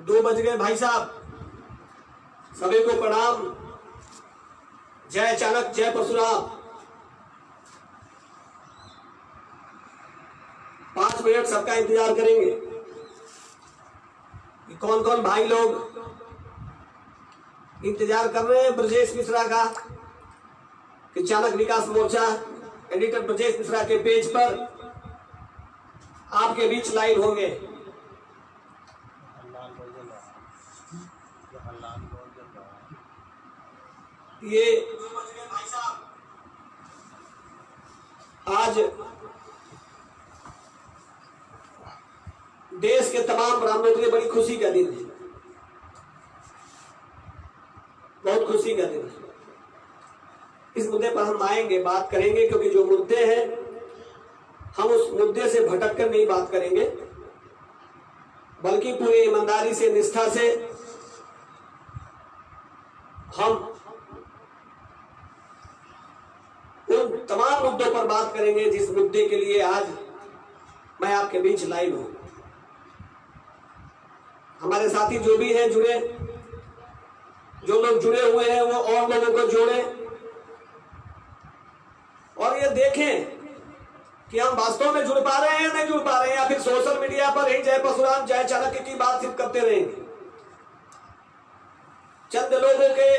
2 बज गए भाई साहब। सभी को प्रणाम। जय चाणक्य, जय परशुराम। 5 मिनट सबका इंतजार करेंगे कि कौन कौन भाई लोग इंतजार कर रहे हैं ब्रजेश मिश्रा का, कि चाणक्य विकास मोर्चा एडिटर ब्रजेश मिश्रा के पेज पर आपके बीच लाइव होंगे। ये आज देश के तमाम ब्राह्मणों के लिए बड़ी खुशी का दिन है, बहुत खुशी का दिन है। इस मुद्दे पर हम आएंगे, बात करेंगे, क्योंकि जो मुद्दे हैं हम उस मुद्दे से भटक कर नहीं बात करेंगे, बल्कि पूरी ईमानदारी से, निष्ठा से हम उन तमाम मुद्दों पर बात करेंगे जिस मुद्दे के लिए आज मैं आपके बीच लाइव हूं। हमारे साथी जो भी हैं जुड़े, जो लोग जुड़े हुए हैं वो और लोगों को जोड़ें और ये देखें कि हम वास्तव में जुड़ पा रहे हैं या नहीं जुड़ पा रहे हैं, या फिर सोशल मीडिया पर ही जय परशुराम, जय चाणक्य की बात सिर्फ करते रहेंगे। चंद लोगों के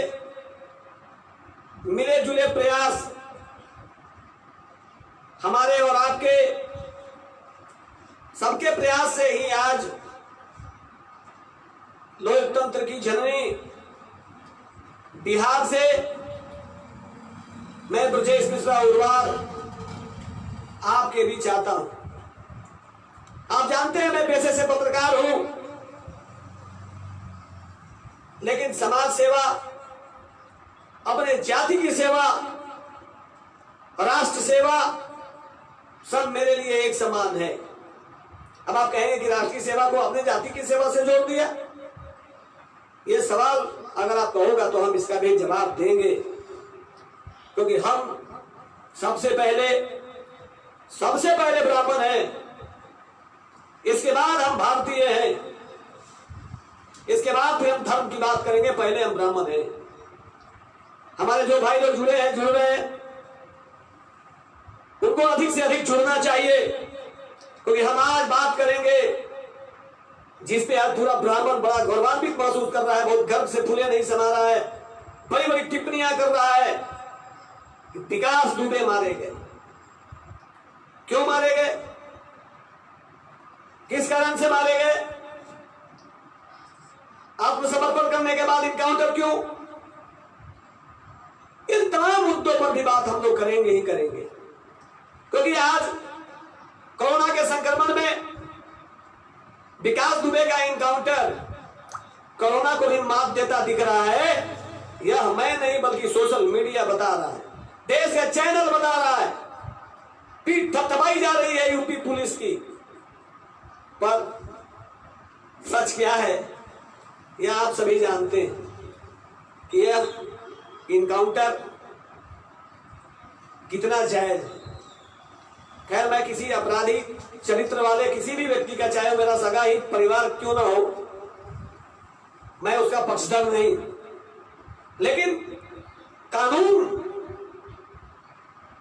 मिले जुले प्रयास, हमारे और आपके सबके प्रयास से ही आज लोकतंत्र की जननी बिहार से मैं ब्रजेश मिश्रा उर्वार आपके बीच आता हूं। आप जानते हैं मैं पेशे से पत्रकार हूं, लेकिन समाज सेवा, अपने जाति की सेवा, राष्ट्र सेवा सब मेरे लिए एक समान है। अब आप कहेंगे कि राष्ट्रीय सेवा को अपने जाति की सेवा से जोड़ दिया, ये सवाल अगर आप कहोगा तो हम इसका भी जवाब देंगे, क्योंकि हम सबसे पहले ब्राह्मण हैं, इसके बाद हम भारतीय हैं, इसके बाद फिर हम धर्म की बात करेंगे, पहले हम ब्राह्मण हैं। हमारे जो भाई लोग जुड़ रहे हैं उनको अधिक से अधिक जुड़ना चाहिए, क्योंकि हम आज बात करेंगे जिस पे आज पूरा ब्राह्मण बड़ा गौरवान्वित महसूस कर रहा है, बहुत गर्व से फूले नहीं समा रहा है, बड़ी बड़ी टिप्पणियां कर रहा है कि विकास दुबे मारे गए। क्यों मारे गए? किस कारण से मारे गए? आत्मसमर्पण करने के बाद इनकाउंटर क्यों? इन तमाम मुद्दों पर भी बात हम लोग करेंगे ही करेंगे, क्योंकि आज कोरोना के संक्रमण में विकास दुबे का इनकाउंटर कोरोना को भी मात देता दिख रहा है। यह मैं नहीं बल्कि सोशल मीडिया बता रहा है, देश का चैनल बता रहा है। पीठ थपथपाई जा रही है यूपी पुलिस की, पर सच क्या है यह आप सभी जानते हैं कि यह इनकाउंटर कितना जायज है। खैर, मैं किसी अपराधी चरित्र वाले किसी भी व्यक्ति का, चाहे मेरा सगा ही परिवार क्यों ना हो, मैं उसका पक्षधर नहीं, लेकिन कानून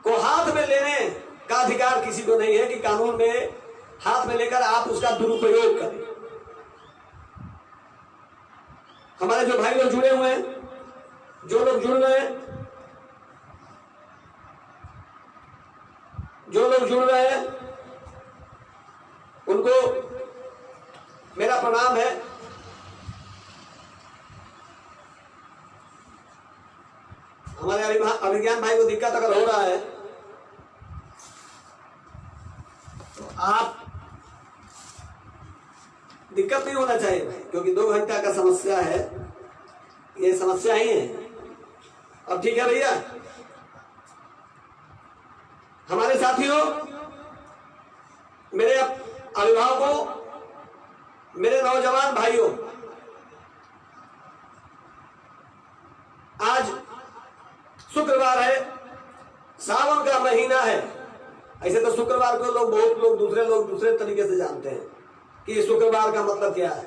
को हाथ में लेने का अधिकार किसी को नहीं है कि कानून में हाथ में लेकर आप उसका दुरुपयोग करें। हमारे जो भाई लोग जुड़े हुए हैं, जो लोग जुड़ रहे हैं, उनको मेरा प्रणाम है। हमारे अभिज्ञान भाई को दिक्कत अगर हो रहा है तो आप, दिक्कत नहीं होना चाहिए भाई, क्योंकि 2 घंटा का समस्या है, ये समस्या ही है। अब ठीक है भैया। हमारे साथियों, मेरे अभिभावकों, मेरे नौजवान भाइयों, आज शुक्रवार है, सावन का महीना है। ऐसे तो शुक्रवार को बहुत लोग दूसरे तरीके से जानते हैं कि शुक्रवार का मतलब क्या है।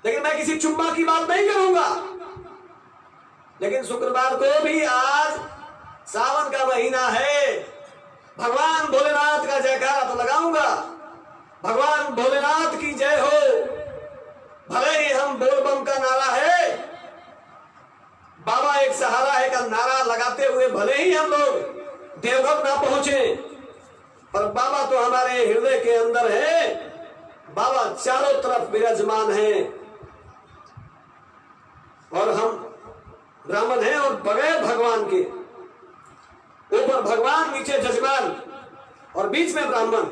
लेकिन मैं किसी चुम्मा की बात नहीं करूंगा। लेकिन शुक्रवार को भी आज सावन का महीना है, भगवान भोलेनाथ का जयकारा तो लगाऊंगा। भगवान भोलेनाथ की जय हो। भले ही हम बोलबम का नारा है, बाबा एक सहारा है का नारा लगाते हुए भले ही हम लोग देवघर ना पहुंचे, पर बाबा तो हमारे हृदय के अंदर है। बाबा चारों तरफ विराजमान है और हम ब्राह्मण हैं और बगैर भगवान के, ऊपर भगवान नीचे जजमान और बीच में ब्राह्मण।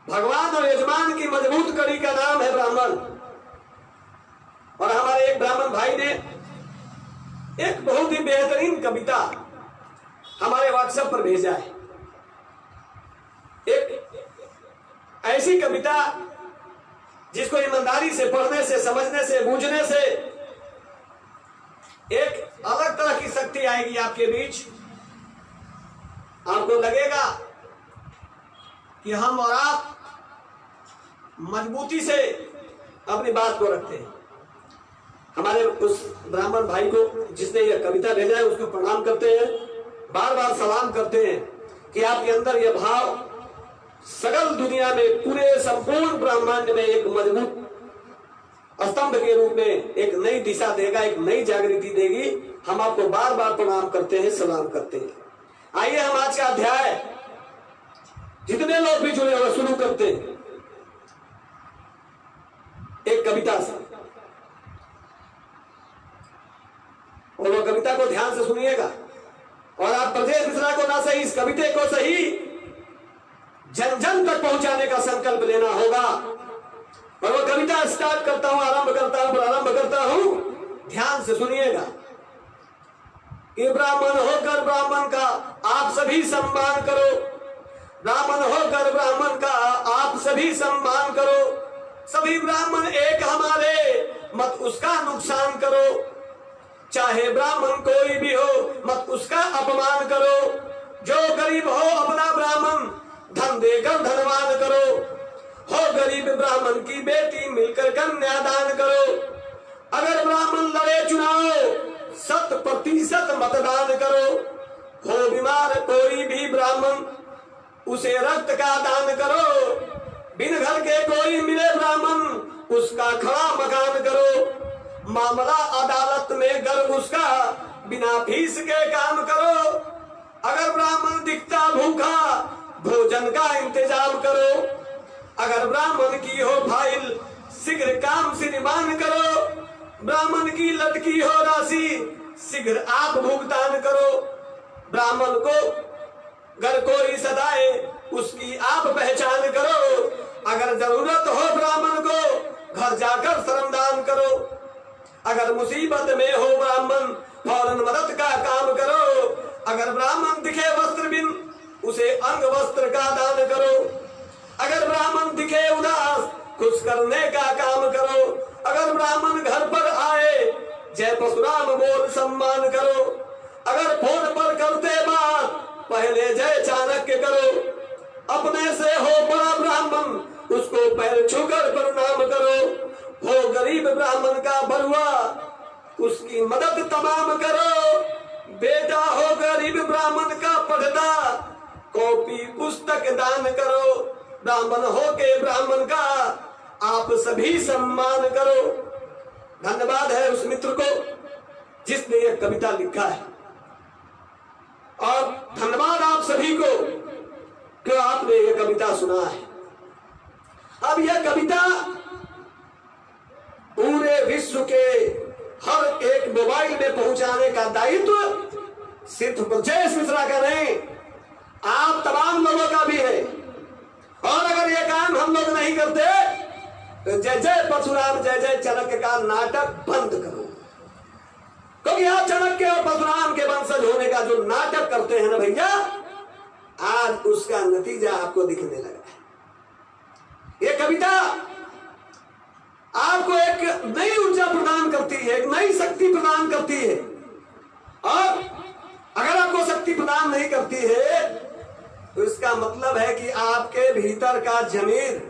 भगवान और यजमान की मजबूत कड़ी का नाम है ब्राह्मण। और हमारे एक ब्राह्मण भाई ने एक बहुत ही बेहतरीन कविता हमारे व्हाट्सएप पर भेजा है। एक ऐसी कविता जिसको ईमानदारी से पढ़ने से, समझने से, बूझने से एक अलग तरह की शक्ति आएगी आपके बीच। आपको लगेगा कि हम और आप मजबूती से अपनी बात को रखते हैं। हमारे उस ब्राह्मण भाई को जिसने यह कविता भेजा है उसको प्रणाम करते हैं, बार बार सलाम करते हैं कि आपके अंदर यह भाव सकल दुनिया में, पूरे संपूर्ण ब्रह्मांड में एक मजबूत स्तंभ के रूप में एक नई दिशा देगा, एक नई जागृति देगी। हम आपको बार बार प्रणाम करते हैं, सलाम करते हैं। आइए हम आज का अध्याय जितने लोग भी जुड़े हुए शुरू करते हैं एक कविता से, और वो कविता को ध्यान से सुनिएगा। और आप ब्रजेश मिश्रा को ना सही, इस कविता को सही जन जन तक पहुंचाने का संकल्प लेना होगा। और वो कविता स्टार्ट करता हूं, प्रारंभ करता हूं, ध्यान से सुनिएगा कि ब्राह्मण होकर ब्राह्मण का आप सभी सम्मान करो। ब्राह्मण होकर ब्राह्मण का आप सभी सम्मान करो। सभी ब्राह्मण एक हमारे, मत उसका नुकसान करो। चाहे ब्राह्मण कोई भी हो, मत उसका अपमान करो। जो गरीब हो अपना ब्राह्मण धन देकर धनवान करो। हो गरीब ब्राह्मण की बेटी मिलकर कन्यादान करो। अगर ब्राह्मण लड़े चुनाव 100% मतदान करो। हो बीमार कोई भी ब्राह्मण उसे रक्त का दान करो। बिन घर के कोई मिले ब्राह्मण उसका खड़ा मकान करो। मामला अदालत में गर्व उसका बिना फीस के काम करो। अगर ब्राह्मण दिखता भूखा भोजन का इंतजाम करो। अगर ब्राह्मण की हो फाइल शीघ्र काम श्रीमान करो। ब्राह्मण की लटकी हो राशि शीघ्र आप भुगतान करो। ब्राह्मण को अगर कोई सताए उसकी आप पहचान करो। अगर जरूरत हो ब्राह्मण को घर जाकर श्रमदान करो। अगर मुसीबत में हो ब्राह्मण फौरन मदद का काम करो। अगर ब्राह्मण दिखे वस्त्र बिन उसे अंग वस्त्र का दान करो। अगर ब्राह्मण दिखे उदास खुश करने का काम करो। अगर ब्राह्मण घर पर आए जय परशुराम बोल सम्मान करो। अगर फोन पर करते बात पहले जय चाणक्य करो। अपने से हो बड़ा ब्राह्मण उसको पैर छूकर प्रणाम करो। हो गरीब ब्राह्मण का बरुआ उसकी मदद तमाम करो। बेटा हो गरीब ब्राह्मण का पढ़ता कॉपी पुस्तक दान करो। ब्राह्मण हो के ब्राह्मण का आप सभी सम्मान करो। धन्यवाद है उस मित्र को जिसने यह कविता लिखा है, और धन्यवाद आप सभी को कि आपने यह कविता सुना है। अब यह कविता पूरे विश्व के हर एक मोबाइल में पहुंचाने का दायित्व सिर्फ ब्रजेश मिश्रा का नहीं, आप तमाम लोगों का भी है। और अगर यह काम हम लोग नहीं करते तो जय जय परशुराम जय जय चाणक्य का नाटक बंद करो। क्योंकि आप चाणक्य और परशुराम के वंशज होने का जो नाटक करते हैं ना भैया, आज उसका नतीजा आपको दिखने लगा है। यह कविता आपको एक नई ऊर्जा प्रदान करती है, एक नई शक्ति प्रदान करती है। और अगर आपको शक्ति प्रदान नहीं करती है तो इसका मतलब है कि आपके भीतर का जमीर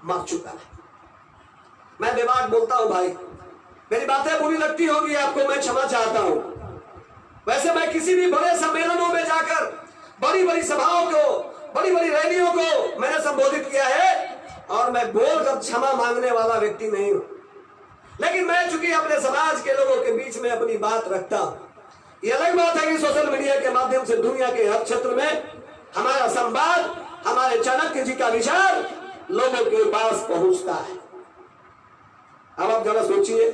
मर चुका है। मैं बेबाक बोलता हूं भाई, मेरी बातें बुरी लगती होगी आपको, मैं क्षमा चाहता हूं। वैसे मैं किसी भी बड़े सम्मेलनों में जाकर बड़ी बड़ी सभाओं को, बड़ी बड़ी रैलियों को मैंने संबोधित किया है और मैं बोलकर क्षमा मांगने वाला व्यक्ति नहीं हूं। लेकिन मैं चूंकि अपने समाज के लोगों के बीच में अपनी बात रखता हूं, ये अलग बात है कि सोशल मीडिया के माध्यम से दुनिया के हर क्षेत्र में हमारा संवाद, हमारे चाणक्य जी का विचार लोगों के पास पहुंचता है। अब आप जरा सोचिए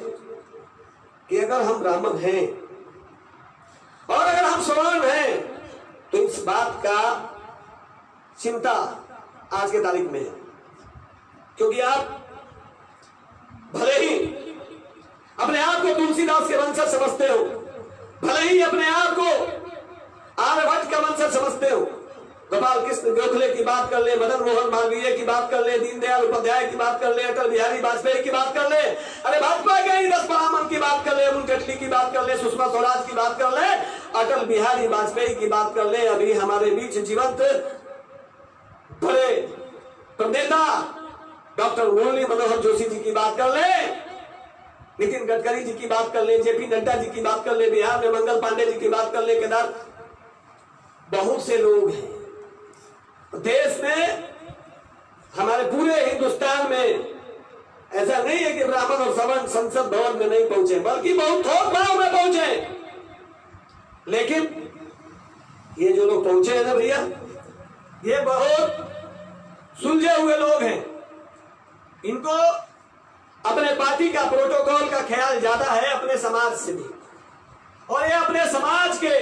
कि अगर हम ब्राह्मण हैं और अगर हम सवर्ण हैं तो इस बात का चिंता आज के तारीख में है, क्योंकि आप भले ही अपने आप को तुलसीदास के वंशज समझते हो, भले ही अपने आप को आर्यभट्ट का वंशज समझते हो, गोपाल कृष्ण गोखले की बात कर ले, मदन मोहन मालवीय की बात कर ले, दीनदयाल उपाध्याय की बात कर ले, अटल बिहारी वाजपेयी की बात कर ले, अरे भाजपा के ही 10 ब्राह्मण की बात कर ले, अरुण जेटली की बात कर ले, सुषमा स्वराज की बात कर ले, अटल बिहारी वाजपेयी की बात कर ले, अभी हमारे बीच जीवंत बड़े प्रणेता डॉक्टर मुरली मनोहर जोशी जी की बात कर ले, नितिन गडकरी जी की बात कर ले, जेपी नड्डा जी की बात कर ले, बिहार में मंगल पांडे जी की बात कर ले, केदार, बहुत से लोग हैं देश में, हमारे पूरे हिंदुस्तान में। ऐसा नहीं है कि ब्राह्मण और सवर्ण संसद भवन में नहीं पहुंचे, बल्कि बहुत थोक भाव में पहुंचे। लेकिन ये जो लोग पहुंचे हैं ना भैया, ये बहुत सुलझे हुए लोग हैं। इनको अपने पार्टी का प्रोटोकॉल का ख्याल ज्यादा है अपने समाज से भी, और ये अपने समाज के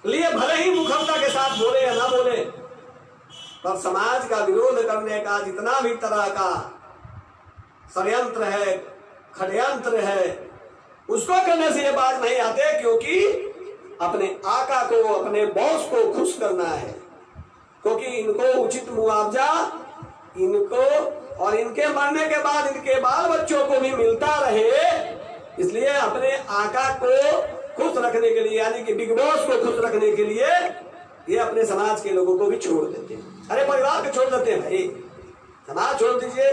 लिए भले ही मुखरता के साथ बोले या ना बोले, पर समाज का विरोध करने का जितना भी तरह का षड्यंत्र है, खड़यंत्र है, उसको करने से ये बात नहीं आते, क्योंकि अपने आका को, अपने बॉस को खुश करना है, क्योंकि इनको उचित मुआवजा इनको और इनके मरने के बाद इनके बाल बच्चों को भी मिलता रहे, इसलिए अपने आका को खुश रखने के लिए, यानी कि बिग बॉस को खुश रखने के लिए ये अपने समाज के लोगों को भी छोड़ देते हैं। अरे परिवार को छोड़ देते हैं भाई, समाज छोड़ दीजिए,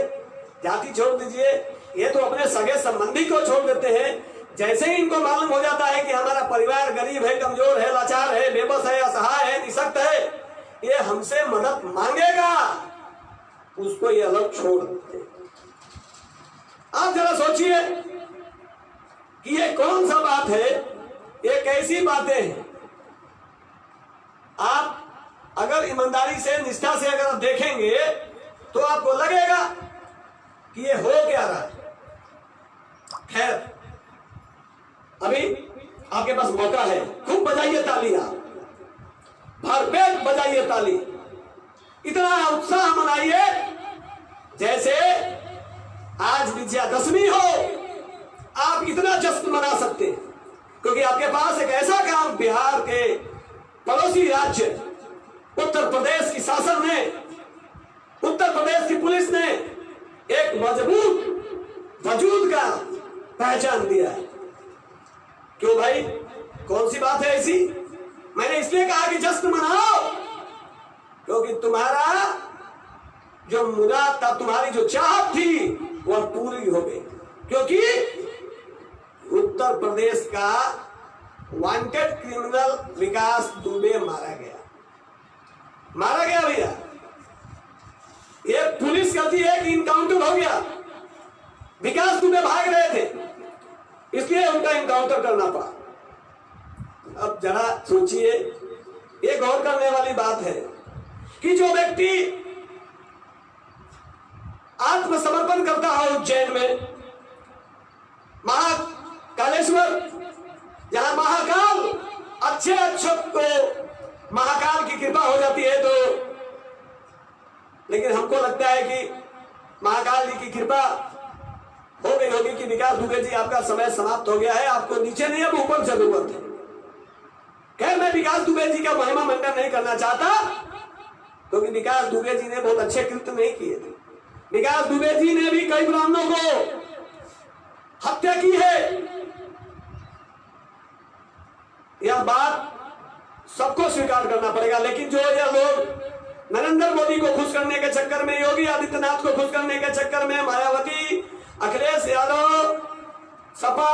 जाति छोड़ दीजिए, ये तो अपने सगे संबंधी को छोड़ देते हैं। जैसे ही इनको मालूम हो जाता है कि हमारा परिवार गरीब है, कमजोर है, लाचार है, बेबस है, असहाय है, निशक्त है, ये हमसे मदद मांगेगा, उसको ये अलग छोड़ देते हैं। आप जरा सोचिए कि ये कौन सा बात है, ये कैसी बातें हैं। आप अगर ईमानदारी से, निष्ठा से अगर आप देखेंगे तो आपको लगेगा कि ये हो क्या रहा है। खैर, अभी आपके पास मौका है, खूब बजाइए तालियां, भरपेट बजाइए ताली, इतना उत्साह मनाइए जैसे आज विजयादशमी हो। आप इतना जश्न मना सकते हैं, क्योंकि आपके पास एक ऐसा काम बिहार के पड़ोसी राज्य उत्तर प्रदेश की शासन ने, उत्तर प्रदेश की पुलिस ने एक मजबूत वजूद का पहचान दिया है। क्यों भाई, कौन सी बात है ऐसी? मैंने इसलिए कहा कि जश्न मनाओ, क्योंकि तुम्हारा जो मुराद था, तुम्हारी जो चाहत थी, वह पूरी हो गई। क्योंकि उत्तर प्रदेश का वांटेड क्रिमिनल विकास दुबे मारा गया भैया। ये पुलिस कहती है कि इनकाउंटर हो गया, विकास दुबे भाग रहे थे, इसलिए उनका इनकाउंटर करना पड़ा। अब जरा सोचिए, ये गौर करने वाली बात है कि जो व्यक्ति आत्मसमर्पण करता है उज्जैन में, महाकालेश्वर, जहां महाकाल अच्छे को महाकाल की कृपा हो जाती है, तो लेकिन हमको लगता है कि महाकाल जी की कृपा हो गई होगी कि विकास दुबे जी आपका समय समाप्त हो गया है, आपको नीचे नहीं अब ऊपर जरूरत है। खैर, मैं विकास दुबे जी का महिमा मंडन नहीं करना चाहता, क्योंकि विकास दुबे जी ने बहुत अच्छे कृत्य नहीं किए थे। विकास दुबे जी ने भी कई ब्राह्मणों को हत्या की है, यह बात सबको स्वीकार करना पड़ेगा। लेकिन जो यह लोग नरेंद्र मोदी को खुश करने के के चक्कर में, योगी आदित्यनाथ को खुश करने के चक्कर में मायावती, अखिलेश यादव, सपा,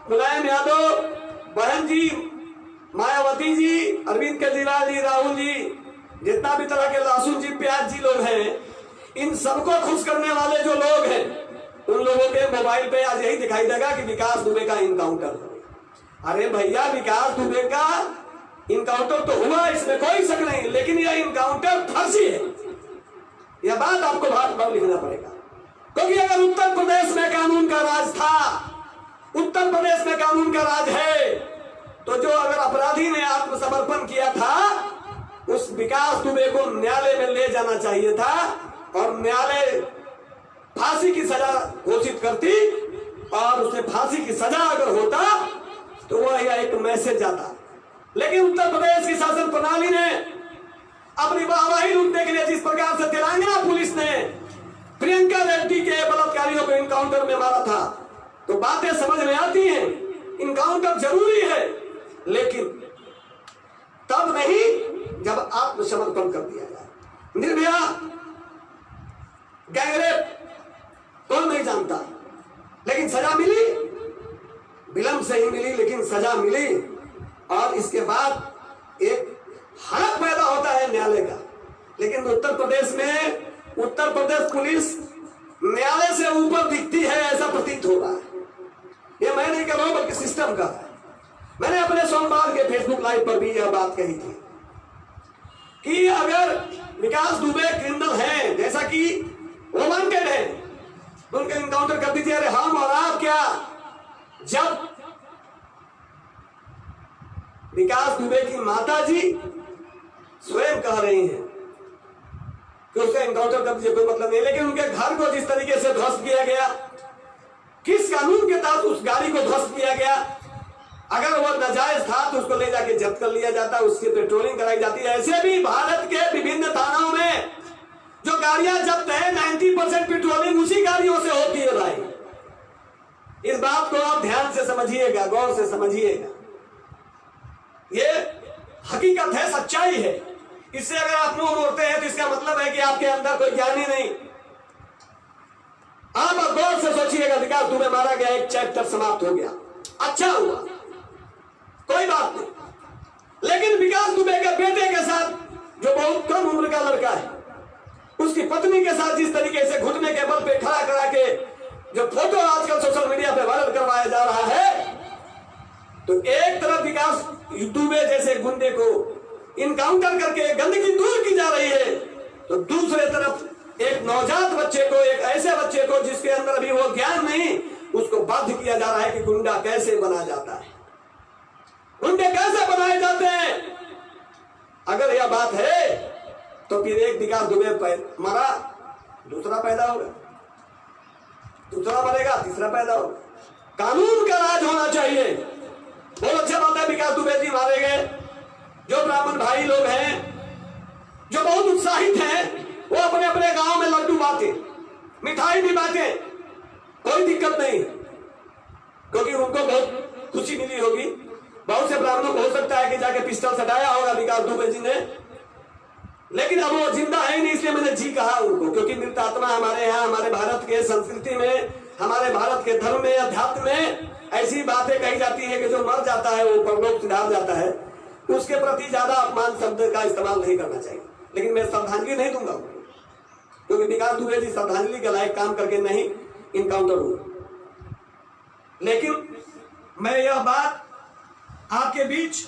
मुलायम यादव, बहन जी, मायावती जी, अरविंद केजरीवाल जी, राहुल जी, जितना भी तरह के लहसुन जी, प्याज जी लोग हैं, इन सबको खुश करने वाले जो लोग हैं, उन लोगों के मोबाइल पे आज यही दिखाई देगा कि विकास दुबे का इनकाउंटर। अरे भैया, विकास दुबे का इनकाउंटर तो हुआ, इसमें कोई शक नहीं, लेकिन यह इनकाउंटर फर्जी है। यह बात आपको बार-बार लिखना पड़ेगा, क्योंकि अगर उत्तर प्रदेश में कानून का राज था, उत्तर प्रदेश में कानून का राज है, तो जो अगर अपराधी ने आत्मसमर्पण किया था, उस विकास दुबे को न्यायालय में ले जाना चाहिए था और न्यायालय फांसी की सजा घोषित करती, और उसे फांसी की सजा अगर होता तो वह एक मैसेज जाता। लेकिन उत्तर प्रदेश की शासन प्रणाली ने अपनी वाहवाही लूटने के लिए जिस प्रकार से तेलंगाना पुलिस ने प्रियंका रेड्डी के बलात्कारियों को इनकाउंटर में मारा था, तो बातें समझ में आती हैं। इनकाउंटर जरूरी है, लेकिन तब नहीं जब आत्मसमर्पण कर दिया जाए। निर्भया गैंगरेप कौन नहीं जानता, लेकिन सजा मिली, विलंब से ही मिली, लेकिन सजा मिली। और इसके बाद एक हड़प पैदा होता है न्यायालय का। लेकिन उत्तर प्रदेश में उत्तर प्रदेश पुलिस न्यायालय से ऊपर दिखती है, ऐसा प्रतीत हो रहा है। ये मैं नहीं कह रहा हूं, बल्कि सिस्टम का है। मैंने अपने सोमवार के फेसबुक लाइव पर भी यह बात कही थी कि अगर विकास दुबे क्रिमिनल हैं, जैसा कि वो वांटेड है, तो उनका इनकाउंटर कर दीजिए। अरे हम और आप क्या, जब विकास दुबे की माता जी स्वयं कह रही हैं कि उसका इनकाउंटर कर दीजिए, कोई मतलब नहीं, लेकिन उनके घर को जिस तरीके से ध्वस्त किया गया, किस कानून के तहत उस गाड़ी को ध्वस्त किया गया, अगर वो नाजायज था तो उसको ले जाके जब्त कर लिया जाता, उसकी पेट्रोलिंग कराई जाती है। ऐसे भी भारत के विभिन्न थानों में जो गाड़ियां जब्त है, 90% पेट्रोलिंग उसी गाड़ियों से होती है भाई। इस बात को आप ध्यान से समझिएगा, गौर से समझिएगा। ये हकीकत है, सच्चाई है। इससे अगर आप मुंह मोड़ते हैं तो इसका मतलब है कि आपके अंदर कोई ज्ञान ही नहीं। आप गौर से सोचिएगा, विकास दुबे मारा गया, एक चैप्टर समाप्त हो गया, अच्छा हुआ, कोई बात नहीं। लेकिन विकास दुबे के बेटे के साथ, जो बहुत कम उम्र का लड़का है, उसकी पत्नी के साथ जिस तरीके से घुटने के बल पे खड़ा करा के जो फोटो आजकल सोशल मीडिया पे वायरल करवाया जा रहा है, तो एक तरफ विकास दुबे जैसे गुंडे को इनकाउंटर करके गंदगी दूर की जा रही है, तो दूसरे तरफ एक नवजात बच्चे को, एक ऐसे बच्चे को जिसके अंदर अभी वो ज्ञान नहीं, उसको बाध्य किया जा रहा है कि गुंडा कैसे बना जाता है, गुंडे कैसे बनाए जाते हैं। अगर यह बात है तो फिर एक विकास दुबे मरा, दूसरा पैदा होगा, दूसरा मरेगा, तीसरा पैदा होगा। कानून का राज होना चाहिए। बहुत अच्छा बात है, विकास दुबे जी मारे गए। जो ब्राह्मण भाई लोग हैं, जो बहुत उत्साहित हैं, वो अपने अपने गांव में लड्डू बांटे, मिठाई भी बांटे, कोई दिक्कत नहीं, क्योंकि उनको बहुत खुशी मिली होगी। बहुत से ब्राह्मणों को हो सकता है कि जाके पिस्टल सटाया होगा विकास दुबे जी ने, लेकिन अब वो जिंदा है नहीं, इसलिए मैंने जी कहा उनको, क्योंकि मृत आत्मा हमारे यहाँ, हमारे भारत के संस्कृति में, हमारे भारत के धर्म में, अध्यात्म में ऐसी बातें कही जाती है कि जो मर जाता है वो परलोक सिधार जाता है, उसके प्रति ज्यादा अपमान शब्द का इस्तेमाल नहीं करना चाहिए। लेकिन मैं श्रद्धांजलि नहीं दूंगा, क्योंकि विकास दुबे जी श्रद्धांजलि के लायक काम करके नहीं इनकाउंटर हुआ। लेकिन मैं यह बात आपके बीच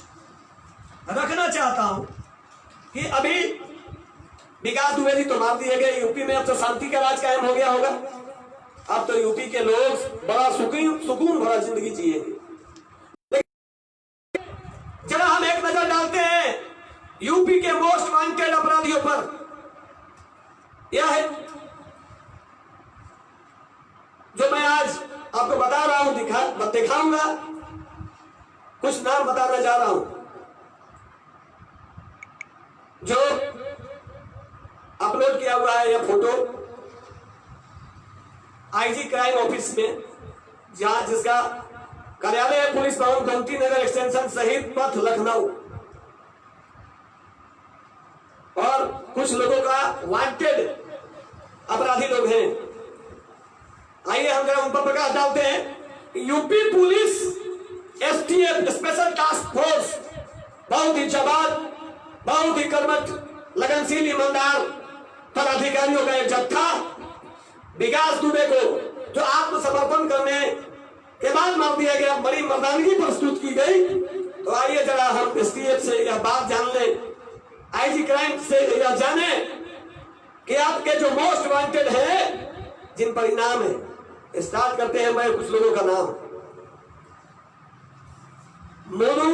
रखना चाहता हूं कि अभी विकास दुबे जी तो मार दिए गए, यूपी में अब तो शांति का राज कायम हो गया होगा। अब तो यूपी के लोग बड़ा सुकून भरा जिंदगी जिएंगे। जरा हम एक नजर डालते हैं यूपी के मोस्ट वांटेड अपराधियों पर। यह है जो मैं आज आपको बता रहा हूं, दिखाऊंगा, कुछ नाम बताना जा रहा हूं जो अपलोड किया हुआ है। यह फोटो आईजी क्राइम ऑफिस में, जहां जिसका कार्यालय है पुलिस भवन गोमती नगर एक्सटेंशन शहीद पथ लखनऊ, और कुछ लोगों का वांटेड अपराधी लोग हैं। आइए हम जरा उन पर प्रकाश डालते हैं। UP police STF special task force बहुत ही जाबाज, बहुत ही कर्मठ, लगनशील, ईमानदार पदाधिकारियों का एक जत्था विकास दुबे को जो आत्मसमर्पण करने के बाद मार दिया गया, बड़ी मर्दानगी प्रस्तुत की गई। तो आइए जरा हम एसटीएफ से यह बात जान लें, आईजी क्राइम से यह जाने कि आपके जो मोस्ट वांटेड है, जिन पर इनाम है। स्टार्ट करते हैं मैं कुछ लोगों का नाम। मोनू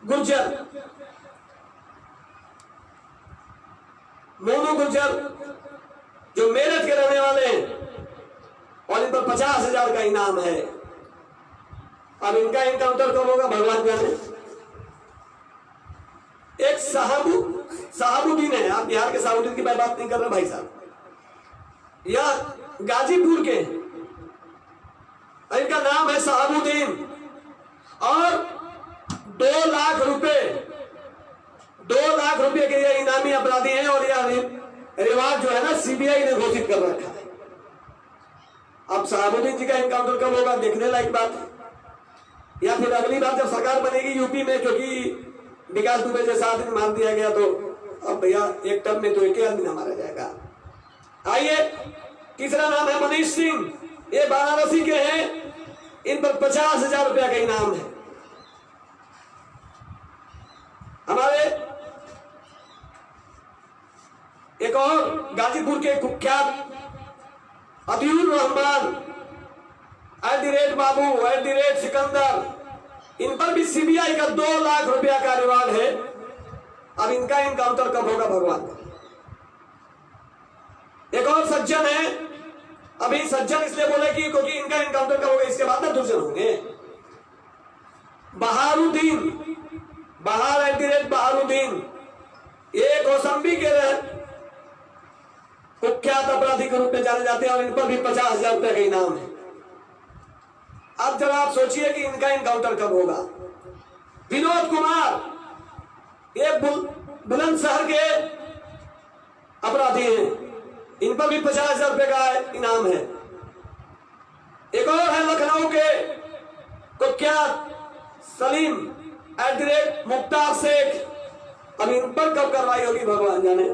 गुर्जर, मोनू गुर्जर जो मेरठ के रहने वाले हैं और इन पर 50,000 का इनाम है। अब इनका इनकाउंटर कब होगा भगवान जाने। एक साहबुद्दीन है, आप बिहार के साहबुद्दीन की मैं बात नहीं कर रहा भाई साहब, यह गाजीपुर के, इनका नाम है साहबुद्दीन और 2 लाख रुपए, 2 लाख रुपए के ये इनामी अपराधी हैं। और यह रिवाज जो है ना सीबीआई ने घोषित कर रखा है। अब साहबुद्दीन जी का इनकाउंटर कब होगा देखने लायक बात है, या फिर अगली बार जब सरकार बनेगी यूपी में, क्योंकि विकास दुबे जैसा आदमी मार दिया गया तो अब भैया एक टर्म में तो एक ही आदमी ना मारा जाएगा। आइए तीसरा नाम है मनीष सिंह, ये वाराणसी के हैं, इन पर 50,000 रुपया का इनाम है। हमारे एक और गाजीपुर के कुख्यात अतिउर रहमान @बाबू @सिकंदर, इन पर भी सीबीआई का 2 लाख रुपया का रिवार्ड है। अब इनका इनकाउंटर कब होगा भगवान। एक और सज्जन है, अभी सज्जन इसलिए बोले कि क्योंकि इनका इनकाउंटर कब होगा, इसके बाद ना दुर्जन होंगे। बहारुद्दीन, बहार @बहारुद्दीन, ये कौसंबी के कुख्यात अपराधी के रूप में जाने जाते हैं और इन पर भी 50,000 रुपए का इनाम है। अब जरा आप सोचिए कि इनका इनकाउंटर कब होगा। विनोद कुमार, ये बुलंदशहर के अपराधी हैं, इन पर भी 50,000 रुपए का इनाम है। एक और है लखनऊ के कुख्यात सलीम @मुख्तार शेख, अब इन पर कब कार्रवाई होगी भगवान जाने।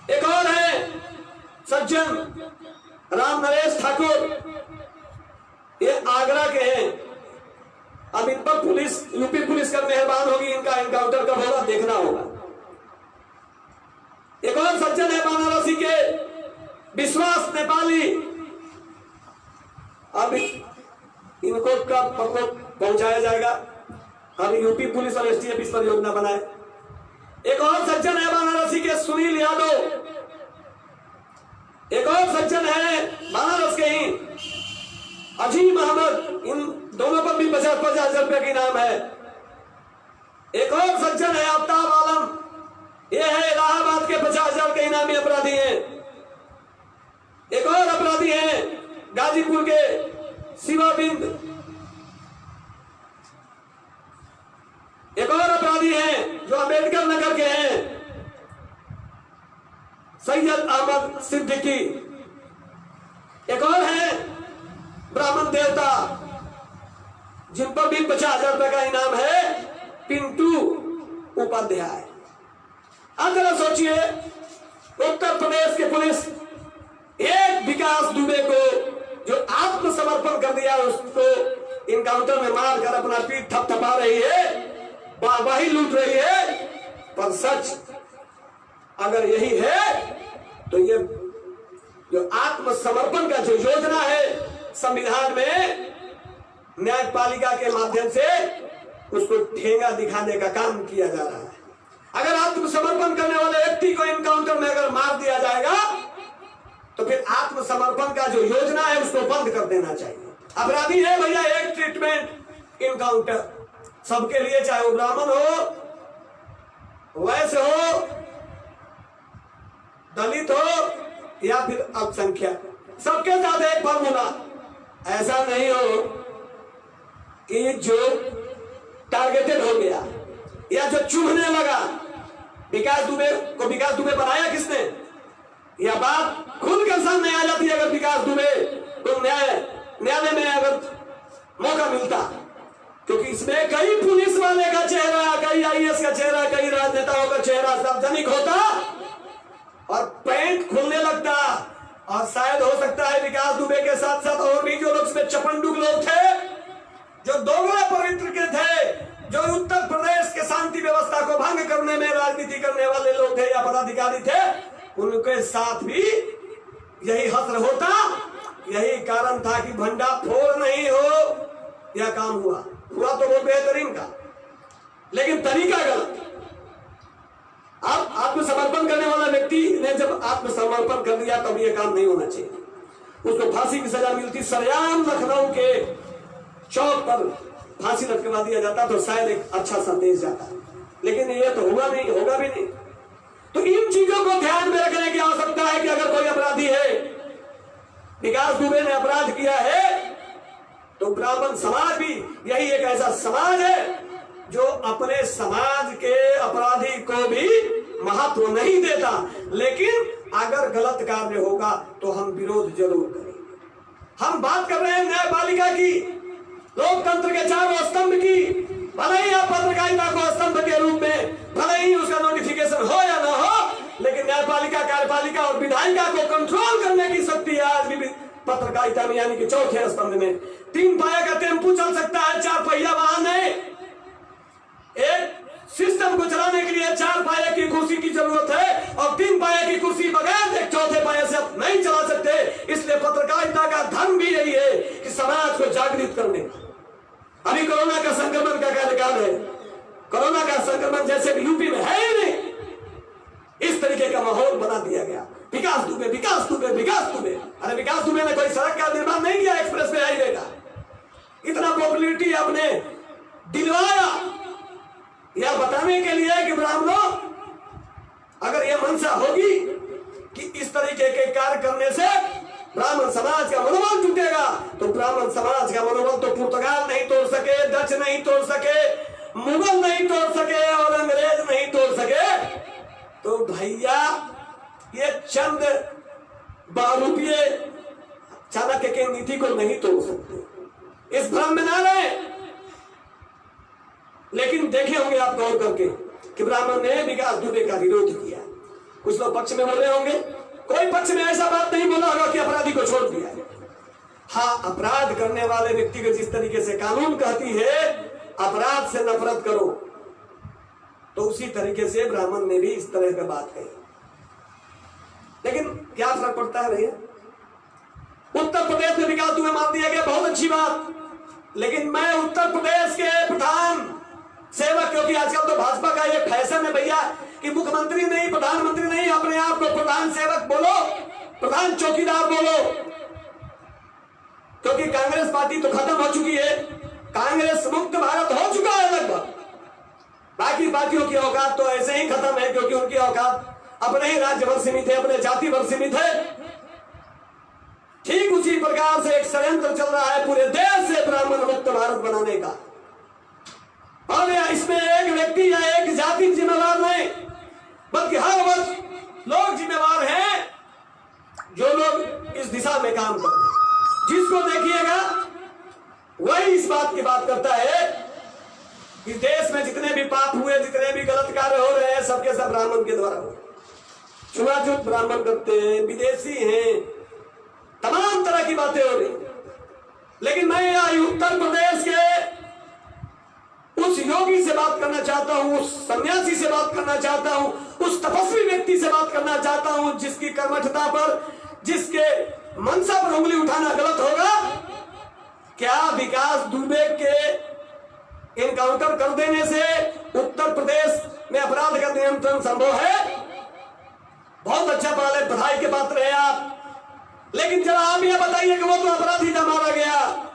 एक और है सज्जन राम नरेश ठाकुर, ये आगरा के हैं, अब इन पर पुलिस, यूपी पुलिस का मेहरबान होगी, इनका इनकाउंटर कब होगा देखना होगा। एक और सज्जन है वाराणसी के विश्वास नेपाली, अब इनको कब पहुंचाया जाएगा, अब यूपी पुलिस और एसटीएफ इस पर योजना बनाए। एक और सज्जन है वाराणसी के सुनील यादव, एक और सज्जन है बनारस के ही अजीम अहमद, इन दोनों पर भी 50,000 रुपए का इनाम है। एक और सज्जन है आफ्ताब आलम, ये है इलाहाबाद के 50,000 के इनामी अपराधी हैं। एक और अपराधी हैं गाजीपुर के शिवाबिंद, एक और अपराधी हैं जो अंबेडकर नगर के हैं सैयद अहमद सिद्दीकी। एक और है ब्राह्मण देवता, जिन पर भी 50,000 रुपए का इनाम है, पिंटू उपाध्याय। अब जरा सोचिए, उत्तर प्रदेश के पुलिस एक विकास दुबे को जो आत्मसमर्पण कर दिया उसको इनकाउंटर में मारकर अपना पीठ थपथपा रही है, वाहवाही लूट रही है। पर सच अगर यही है तो ये जो आत्मसमर्पण का जो योजना है संविधान में न्यायपालिका के माध्यम से उसको ठेंगा दिखाने का काम किया जा रहा है। अगर आत्मसमर्पण करने वाले व्यक्ति को इनकाउंटर में अगर मार दिया जाएगा तो फिर आत्मसमर्पण का जो योजना है उसको बंद कर देना चाहिए। अपराधी है भैया एक ट्रीटमेंट इनकाउंटर सबके लिए, चाहे वो ब्राह्मण हो, वैश्य हो, दलित हो या फिर अल्पसंख्यक, सबके साथ एक फॉर्मूला। ऐसा नहीं हो कि जो टारगेटेड हो गया या जो चुभने लगा। विकास दुबे को विकास दुबे बनाया किसने? यह बात खुलकर सामने आ जाती है अगर विकास दुबे को न्यायालय में अगर मौका मिलता, क्योंकि इसमें कई पुलिस वाले का चेहरा, कई आईएएस का चेहरा, कई राजनेताओं का चेहरा सार्वजनिक होता और पैंट खुलने लगता। और शायद हो सकता है विकास दुबे के साथ साथ और भी जो लोग इसमें चपंडुक लोग थे, जो दोगला पवित्र के थे, जो उत्तर प्रदेश के शांति व्यवस्था को भंग करने में राजनीति करने वाले लोग थे या पदाधिकारी थे, उनके साथ भी यही हश्र होता। यही कारण था कि भंडाफोड़ नहीं हो, यह काम हुआ तो वो बेहतरीन का, लेकिन तरीका गलत। अब आत्मसमर्पण करने वाला व्यक्ति ने जब आत्मसमर्पण कर दिया तब यह काम नहीं होना चाहिए। उसको फांसी की सजा मिलती, सरेआम लखनऊ के चौक पर फांसी लटकवा दिया जाता तो शायद एक अच्छा संदेश जाता, लेकिन ये तो हुआ नहीं, होगा भी नहीं। तो इन चीजों को ध्यान में रखने की आवश्यकता है कि अगर कोई अपराधी है, विकास दुबे ने अपराध किया है, तो ब्राह्मण समाज भी यही एक ऐसा समाज है जो अपने समाज के अपराधी को भी महत्व नहीं देता, लेकिन अगर गलत कार्य होगा तो हम विरोध जरूर करेंगे। हम बात कर रहे हैं न्यायपालिका की, लोकतंत्र के चारों स्तंभ की। भले ही आप पत्रकारिता को स्तंभ के रूप में, भले ही उसका नोटिफिकेशन हो या ना हो, लेकिन न्यायपालिका, कार्यपालिका और विधायिका को कंट्रोल करने की शक्ति है आज भी पत्रकारिता में, यानी कि चौथे स्तंभ में। 3 पाया का टेम्पू चल सकता है, 4 पहिया वाहन है। एक सिस्टम को चलाने के लिए 4 पाया की कुर्सी की जरूरत है और 3 पाया की कुर्सी बगैर एक चौथे पाया से आप नहीं चला सकते। इसलिए पत्रकारिता का धर्म भी यही है कि समाज को जागृत करने का। अभी कोरोना का संक्रमण का कार्यकाल है, कोरोना का संक्रमण जैसे भी यूपी में है ही नहीं, इस तरीके का माहौल बना दिया गया। विकास दुबे, विकास दुबे, विकास दुबे। अरे विकास दुबे ने कोई सड़क का निर्माण नहीं किया, एक्सप्रेस वे हाईवे का। इतना पॉपुलरिटी आपने दिलवाया यह बताने के लिए कि ब्राह्मणों, अगर यह मंशा होगी कि इस तरीके के कार्य करने से ब्राह्मण समाज का मनोबल टूटेगा, तो ब्राह्मण समाज का मनोबल तो पुर्तगाल नहीं तोड़ सके, डच नहीं तोड़ सके, मुगल नहीं तोड़ सके और अंग्रेज नहीं तोड़ सके। तो भैया ये चंद बहुरूपीय चाणक्य के नीति को नहीं तोड़ सकते, इस भ्रम में ना रहे। लेकिन देखे होंगे आप गौर करके कि ब्राह्मण ने विकास दुबे का विरोध किया। कुछ लोग पक्ष में बोले होंगे, कोई पक्ष में ऐसा बात नहीं बोला होगा कि अपराधी को छोड़ दिया। हाँ, अपराध करने वाले व्यक्ति को जिस तरीके से कानून कहती है अपराध से नफरत करो, तो उसी तरीके से ब्राह्मण ने भी इस तरह की बात कही। लेकिन क्या फर्क पड़ता है भैया? उत्तर प्रदेश में विकास दुबे मार दिया गया, बहुत अच्छी बात। लेकिन मैं उत्तर प्रदेश के प्रधान सेवक, क्योंकि आजकल तो भाजपा का ये फैशन है भैया कि मुख्यमंत्री नहीं, प्रधानमंत्री नहीं, अपने आप को प्रधान सेवक बोलो, प्रधान चौकीदार बोलो। क्योंकि कांग्रेस पार्टी तो खत्म हो चुकी है, कांग्रेस मुक्त भारत हो चुका है लगभग। बाकी पार्टियों की औकात तो ऐसे ही खत्म है, क्योंकि उनकी औकात अपने ही राज्य भर सीमित है, अपने जाति भर सीमित है। ठीक उसी प्रकार से एक षड्यंत्र चल रहा है पूरे देश से ब्राह्मण मुक्त भारत बनाने का। और इसमें एक व्यक्ति या एक जाति जिम्मेवार नहीं, बल्कि हर वक्त लोग जिम्मेवार हैं, जो लोग इस दिशा में काम करते हैं। जिसको देखिएगा वही इस बात की बात करता है कि देश में जितने भी पाप हुए, जितने भी गलत कार्य हो रहे हैं, सबके सब ब्राह्मण के द्वारा हुए। छुआछूत ब्राह्मण करते हैं, विदेशी हैं, तमाम तरह की बातें हो रही। लेकिन मैं यहाँ उत्तर प्रदेश के उस योगी से बात करना चाहता हूं, उस सन्यासी से बात करना चाहता हूं, उस तपस्वी व्यक्ति से बात करना चाहता हूं जिसकी कर्मठता पर, जिसके मनसा पर उंगली उठाना गलत होगा। क्या विकास दुबे के इनकाउंटर कर देने से उत्तर प्रदेश में अपराध का नियंत्रण संभव है? बहुत अच्छा पाले, बधाई के पात्र हैं आप। लेकिन जरा आप यह बताइए कि वो तो अपराधी था, मारा गया,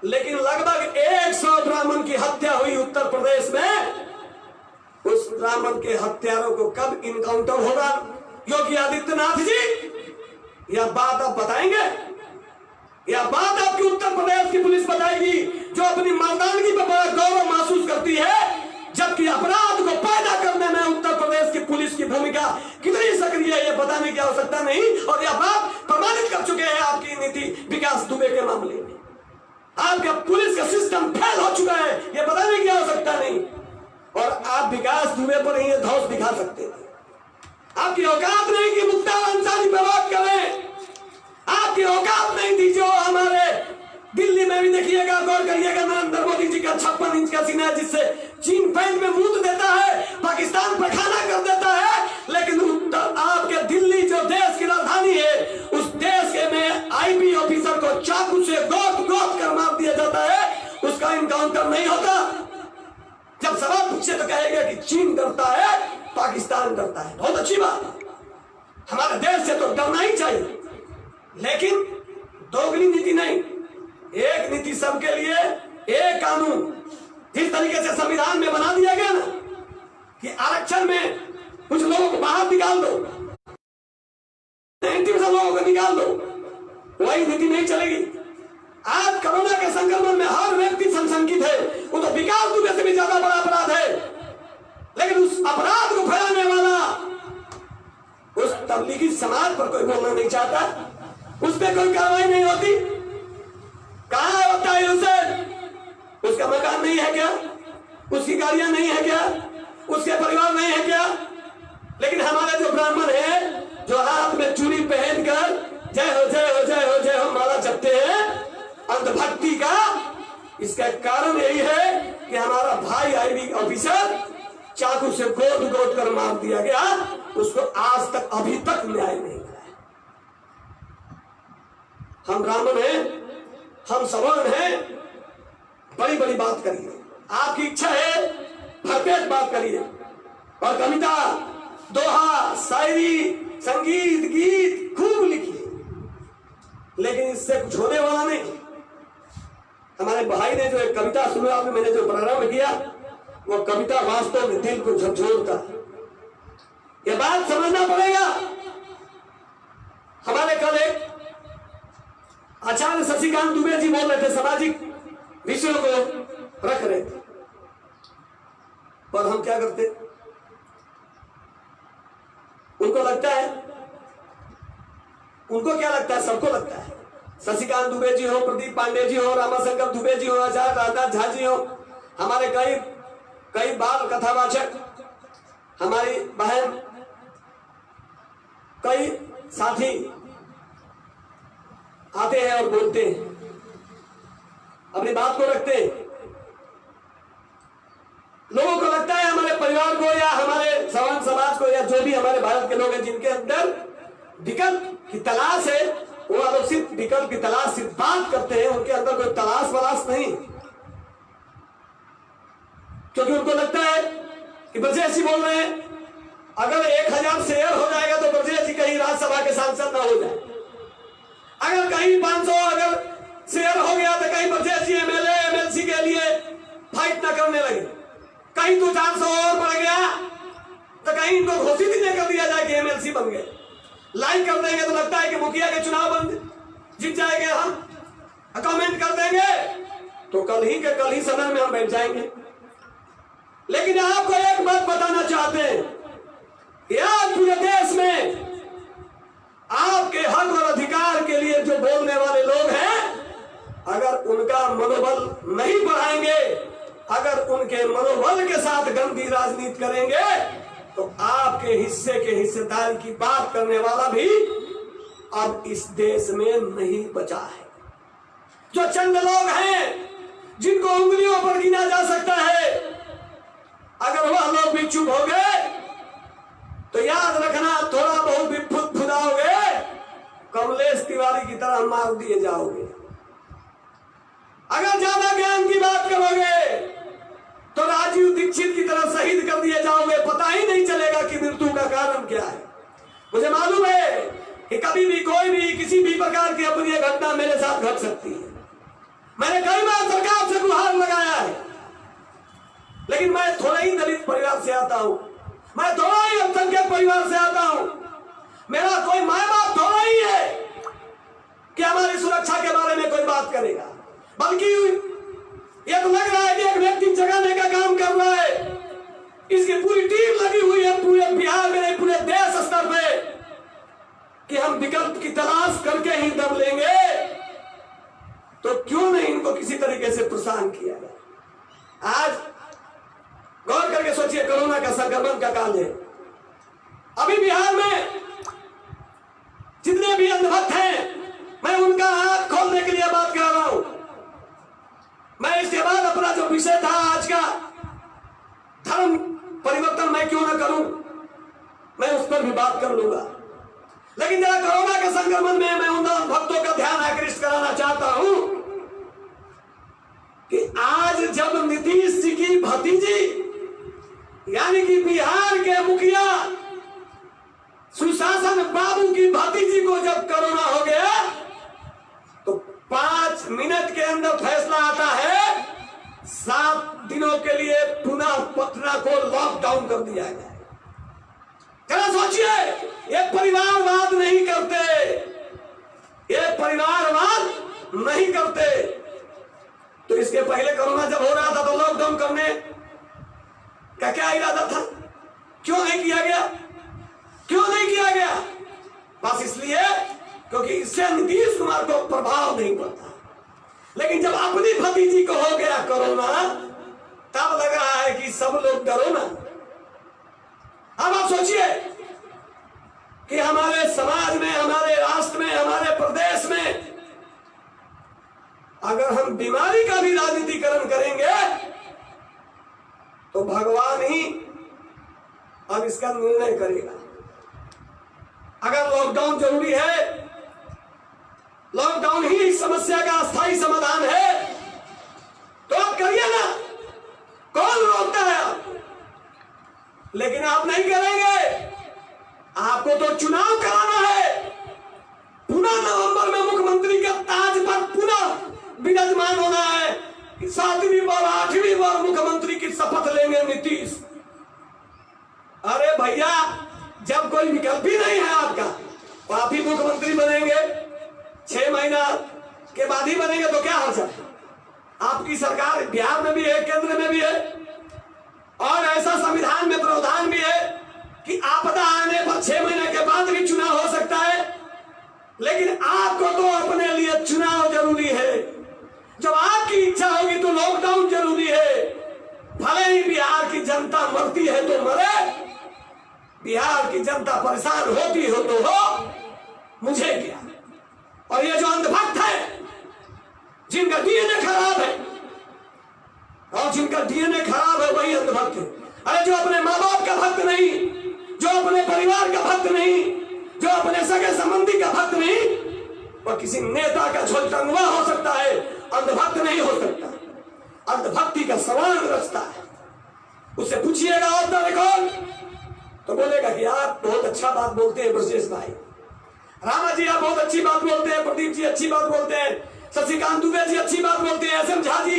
लेकिन लगभग 100 ब्राह्मण की हत्या हुई उत्तर प्रदेश में। उस ब्राह्मण के हत्यारों को कब इनकाउंटर होगा योगी आदित्यनाथ जी? यह बात आप बताएंगे? यह बात आपकी उत्तर प्रदेश की पुलिस बताएगी, जो अपनी मर्दानगी पर बड़ा गौरव महसूस करती है, जबकि अपराध को पैदा करने में उत्तर प्रदेश की पुलिस की भूमिका कितनी सक्रिय है ये बताने की आवश्यकता नहीं, और यह बात प्रमाणित कर चुके हैं आपकी नीति विकास दुबे के मामले में। आपका पुलिस का सिस्टम फेल हो चुका है, ये बताने की आवश्यकता नहीं, और आप विकास दुबे पर ही धौंस दिखा सकते थे। आपकी औकात नहीं कि मुख्तार अंसारी पर बात करें, आपकी औकात नहीं थी। जो हमारे दिल्ली में भी देखिएगा, गौर करिएगा, नरेंद्र मोदी जी का 56 इंच का सीना है, जिससे चीन पैंट में मूत देता है, पाकिस्तान पर खाना कर देता है, लेकिन आपके दिल्ली जो देश की राजधानी है, उस देश के में आईबी ऑफिसर को चाकू से गोद गोद कर मार दिया जाता है, उसका इनकाउंटर नहीं होता। जब सवाल पूछे तो कहेगा कि चीन डरता है, पाकिस्तान डरता है। बहुत अच्छी बात है, हमारे देश से तो डरना ही चाहिए, लेकिन दोगली नीति नहीं, एक नीति सबके लिए, एक कानून। जिस तरीके से संविधान में बना दिया गया ना कि आरक्षण में कुछ लोगों को बाहर निकाल दो, 90% लोगों को निकाल दो, वही नीति नहीं चलेगी। आज कोरोना के संक्रमण में हर व्यक्ति संशंकित है, वो तो विकास दुबे से भी ज्यादा बड़ा अपराध है, लेकिन उस अपराध को फैलाने वाला उस तबलीगी समाज पर कोई बोलना नहीं चाहता, उस पर कोई कार्रवाई नहीं होती। कहां होता है उसे? उसका मकान नहीं है क्या? उसकी गाड़ियां नहीं है क्या? उसके परिवार नहीं है क्या? लेकिन हमारे जो ब्राह्मण हैं, जो हाथ में चूड़ी पहनकर जय हो जय हो जय हो जय हो माला जपते हैं अंधभक्ति का, इसका कारण यही है कि हमारा भाई आईबी ऑफिसर चाकू से गोद गोद कर मार दिया गया, उसको आज तक अभी तक न्याय नहीं मिला। हम ब्राह्मण हैं, हम सवर्ण हैं, बड़ी बड़ी बात करिए, आपकी इच्छा है भरपेट बात करिए, और कविता, दोहा, शायरी, संगीत, गीत खूब लिखिए, लेकिन इससे कुछ होने वाला नहीं। हमारे भाई ने जो एक कविता सुना, मैंने जो प्रारंभ किया, वो कविता वास्तव में दिल को झकझोरता है। ये बात समझना पड़ेगा। हमारे कल एक आचार्य शशिकांत दुबे जी बोल रहे थे, सामाजिक विषयों को रख रहे थे, और हम क्या करते? उनको लगता है, उनको क्या लगता है? सबको लगता है, शशिकांत दुबे जी हो, प्रदीप पांडे जी हो, रामाशंकर दुबे जी हो, आचार्य राजनाथ झा जी हो, हमारे कई बाल कथावाचक, हमारी बहन, कई साथी आते हैं और बोलते हैं, अपनी बात को रखते हैं। लोगों को लगता है हमारे परिवार को या हमारे सवर्ण समाज को या जो भी हमारे भारत के लोग हैं जिनके अंदर विकल्प की तलाश है, वो लोग सिर्फ विकल्प की तलाश सिर्फ बात करते हैं, उनके अंदर कोई तलाश नहीं, क्योंकि उनको लगता है कि ब्रजेश जी बोल रहे हैं अगर 1000 शेयर हो जाएगा तो ब्रजेश जी कहीं राज्यसभा के सांसद ना हो जाए, अगर कहीं 500 अगर शेयर हो गया तो कहीं ब्रजेश जी एमएलए एमएलसी के लिए फाइट ना करने लगे, कहीं तो 400 और बढ़ गया तो कहीं इनको घोषित ही नहीं कर दिया जाए कि एमएलसी बन गए, लाइन कर देंगे तो लगता है कि मुखिया के चुनाव जीत जाएंगे, हम कमेंट कर देंगे तो कल ही सदन में हम बैठ जाएंगे। लेकिन आपको एक बात बताना चाहते हैं कि आज पूरे देश में आपके हक और अधिकार के लिए जो बोलने वाले लोग हैं, अगर उनका मनोबल नहीं बढ़ाएंगे, अगर उनके मनोबल के साथ गंदी राजनीति करेंगे, तो आपके हिस्से के हिस्सेदारी की बात करने वाला भी अब इस देश में नहीं बचा है। जो चंद लोग हैं जिनको उंगलियों पर गिना जा सकता है, अगर वह लोग भी चुप हो गए तो याद रखना थोड़ा बहुत भी फुदाओगे, कमलेश तिवारी की तरह मार दिए जाओगे। अगर ज्यादा ज्ञान की बात करोगे तो राजीव दीक्षित की तरह शहीद कर दिए जाओगे, पता ही नहीं चलेगा कि मृत्यु का कारण क्या है। मुझे मालूम है कि कभी भी कोई भी किसी भी प्रकार की अप्रिय घटना मेरे साथ घट सकती है। मैंने कई बार सरकार से गुहार लगाया है, लेकिन मैं थोड़ा ही दलित परिवार से आता हूं, मैं थोड़ा ही अल्पसंख्यक परिवार से आता हूं, मेरा कोई माँ बाप थोड़ा ही है कि हमारी सुरक्षा के बारे में कोई बात करेगा, बल्कि ये तो लग रहा है कि एक व्यक्ति जगाने का काम कर रहा है, इसकी पूरी टीम लगी हुई है, पूरे बिहार में नहीं पूरे देश स्तर पे विकल्प की तलाश करके ही दम लेंगे तो क्यों नहीं इनको किसी तरीके से प्रोत्साहन किया जाए। आज गौर करके सोचिए, कोरोना का संक्रमण का काल है। अभी बिहार में जितने भी अंधभक्त हैं, मैं उनका हाथ खोलने के लिए बात कर रहा हूं। मैं इसके बाद अपना जो विषय था आज का, धर्म परिवर्तन मैं क्यों ना करूं, मैं उस पर भी बात कर लूंगा। लेकिन जरा कोरोना के संक्रमण में मैं उन भक्तों का ध्यान आकृष्ट कराना चाहता हूं कि आज जब नीतीश जी की भतीजी यानी कि बिहार के मुखिया सुशासन बाबू की भतीजी को जब कोरोना हो गया तो 5 मिनट के अंदर फैसला आता है, 7 दिनों के लिए पुनः पटना को लॉकडाउन कर दिया गया। जरा सोचिए, ये परिवारवाद नहीं करते, ये परिवारवाद नहीं करते। तो इसके पहले कोरोना जब हो रहा था तो लॉकडाउन करने का क्या इरादा था? क्यों नहीं किया गया? क्यों नहीं किया गया? बस इसलिए क्योंकि इससे नीतीश कुमार को प्रभाव नहीं पड़ता। लेकिन जब अपनी भतीजी को हो गया कोरोना, तब लग रहा है कि सब लोग डरो ना। अब आप सोचिए कि हमारे समाज में, हमारे राष्ट्र में, हमारे प्रदेश में अगर हम बीमारी का भी राजनीतिकरण करेंगे तो भगवान ही अब इसका निर्णय करेगा। अगर लॉकडाउन जरूरी है, लॉकडाउन ही इस समस्या का स्थायी समाधान है, तो आप करिए ना, कौन रोकता है आप? लेकिन आप नहीं करेंगे। आपको तो चुनाव कराना है, पुनः नवंबर में मुख्यमंत्री के ताज पर पुनः विराजमान होना है। 7वीं बार 8वीं बार मुख्यमंत्री की शपथ लेंगे नीतीश। अरे भैया, जब कोई विकल्प ही नहीं है आपका, तो आप ही मुख्यमंत्री बनेंगे। 6 महीना के बाद ही बनेंगे तो क्या हर्ज है? आपकी सरकार बिहार में भी है, केंद्र में भी है, और ऐसा संविधान में प्रावधान भी है कि आपदा आने पर 6 महीने के बाद भी चुनाव हो सकता है। लेकिन आपको तो अपने लिए चुनाव जरूरी है। जब आपकी इच्छा होगी तो लॉकडाउन जरूरी है। भले ही बिहार की जनता मरती है तो मरे, बिहार की जनता परेशान होती हो तो हो, मुझे क्या। और ये जो अंधभक्त है, जिनका डीएनए खराब है, और जिनका डीएनए खराब है वही अंधभक्त है। अरे जो अपने माँ बाप का भक्त नहीं, जो अपने परिवार का भक्त नहीं, जो अपने सगे संबंधी का भक्त नहीं, वह किसी नेता का झोलटंगवा हो सकता है, अंधभक्त नहीं हो सकता। अंधभक्ति का सवाल रचता है। उससे पूछिएगा ऑफ द रिकॉर्ड तो बोलेगा कि आप बहुत अच्छा बात बोलते हैं ब्रजेश भाई, रामा जी आप बहुत अच्छी बात बोलते हैं, प्रदीप जी अच्छी बात बोलते हैं, शशिकांत दुबे जी अच्छी बात बोलते हैं, एसएम झा जी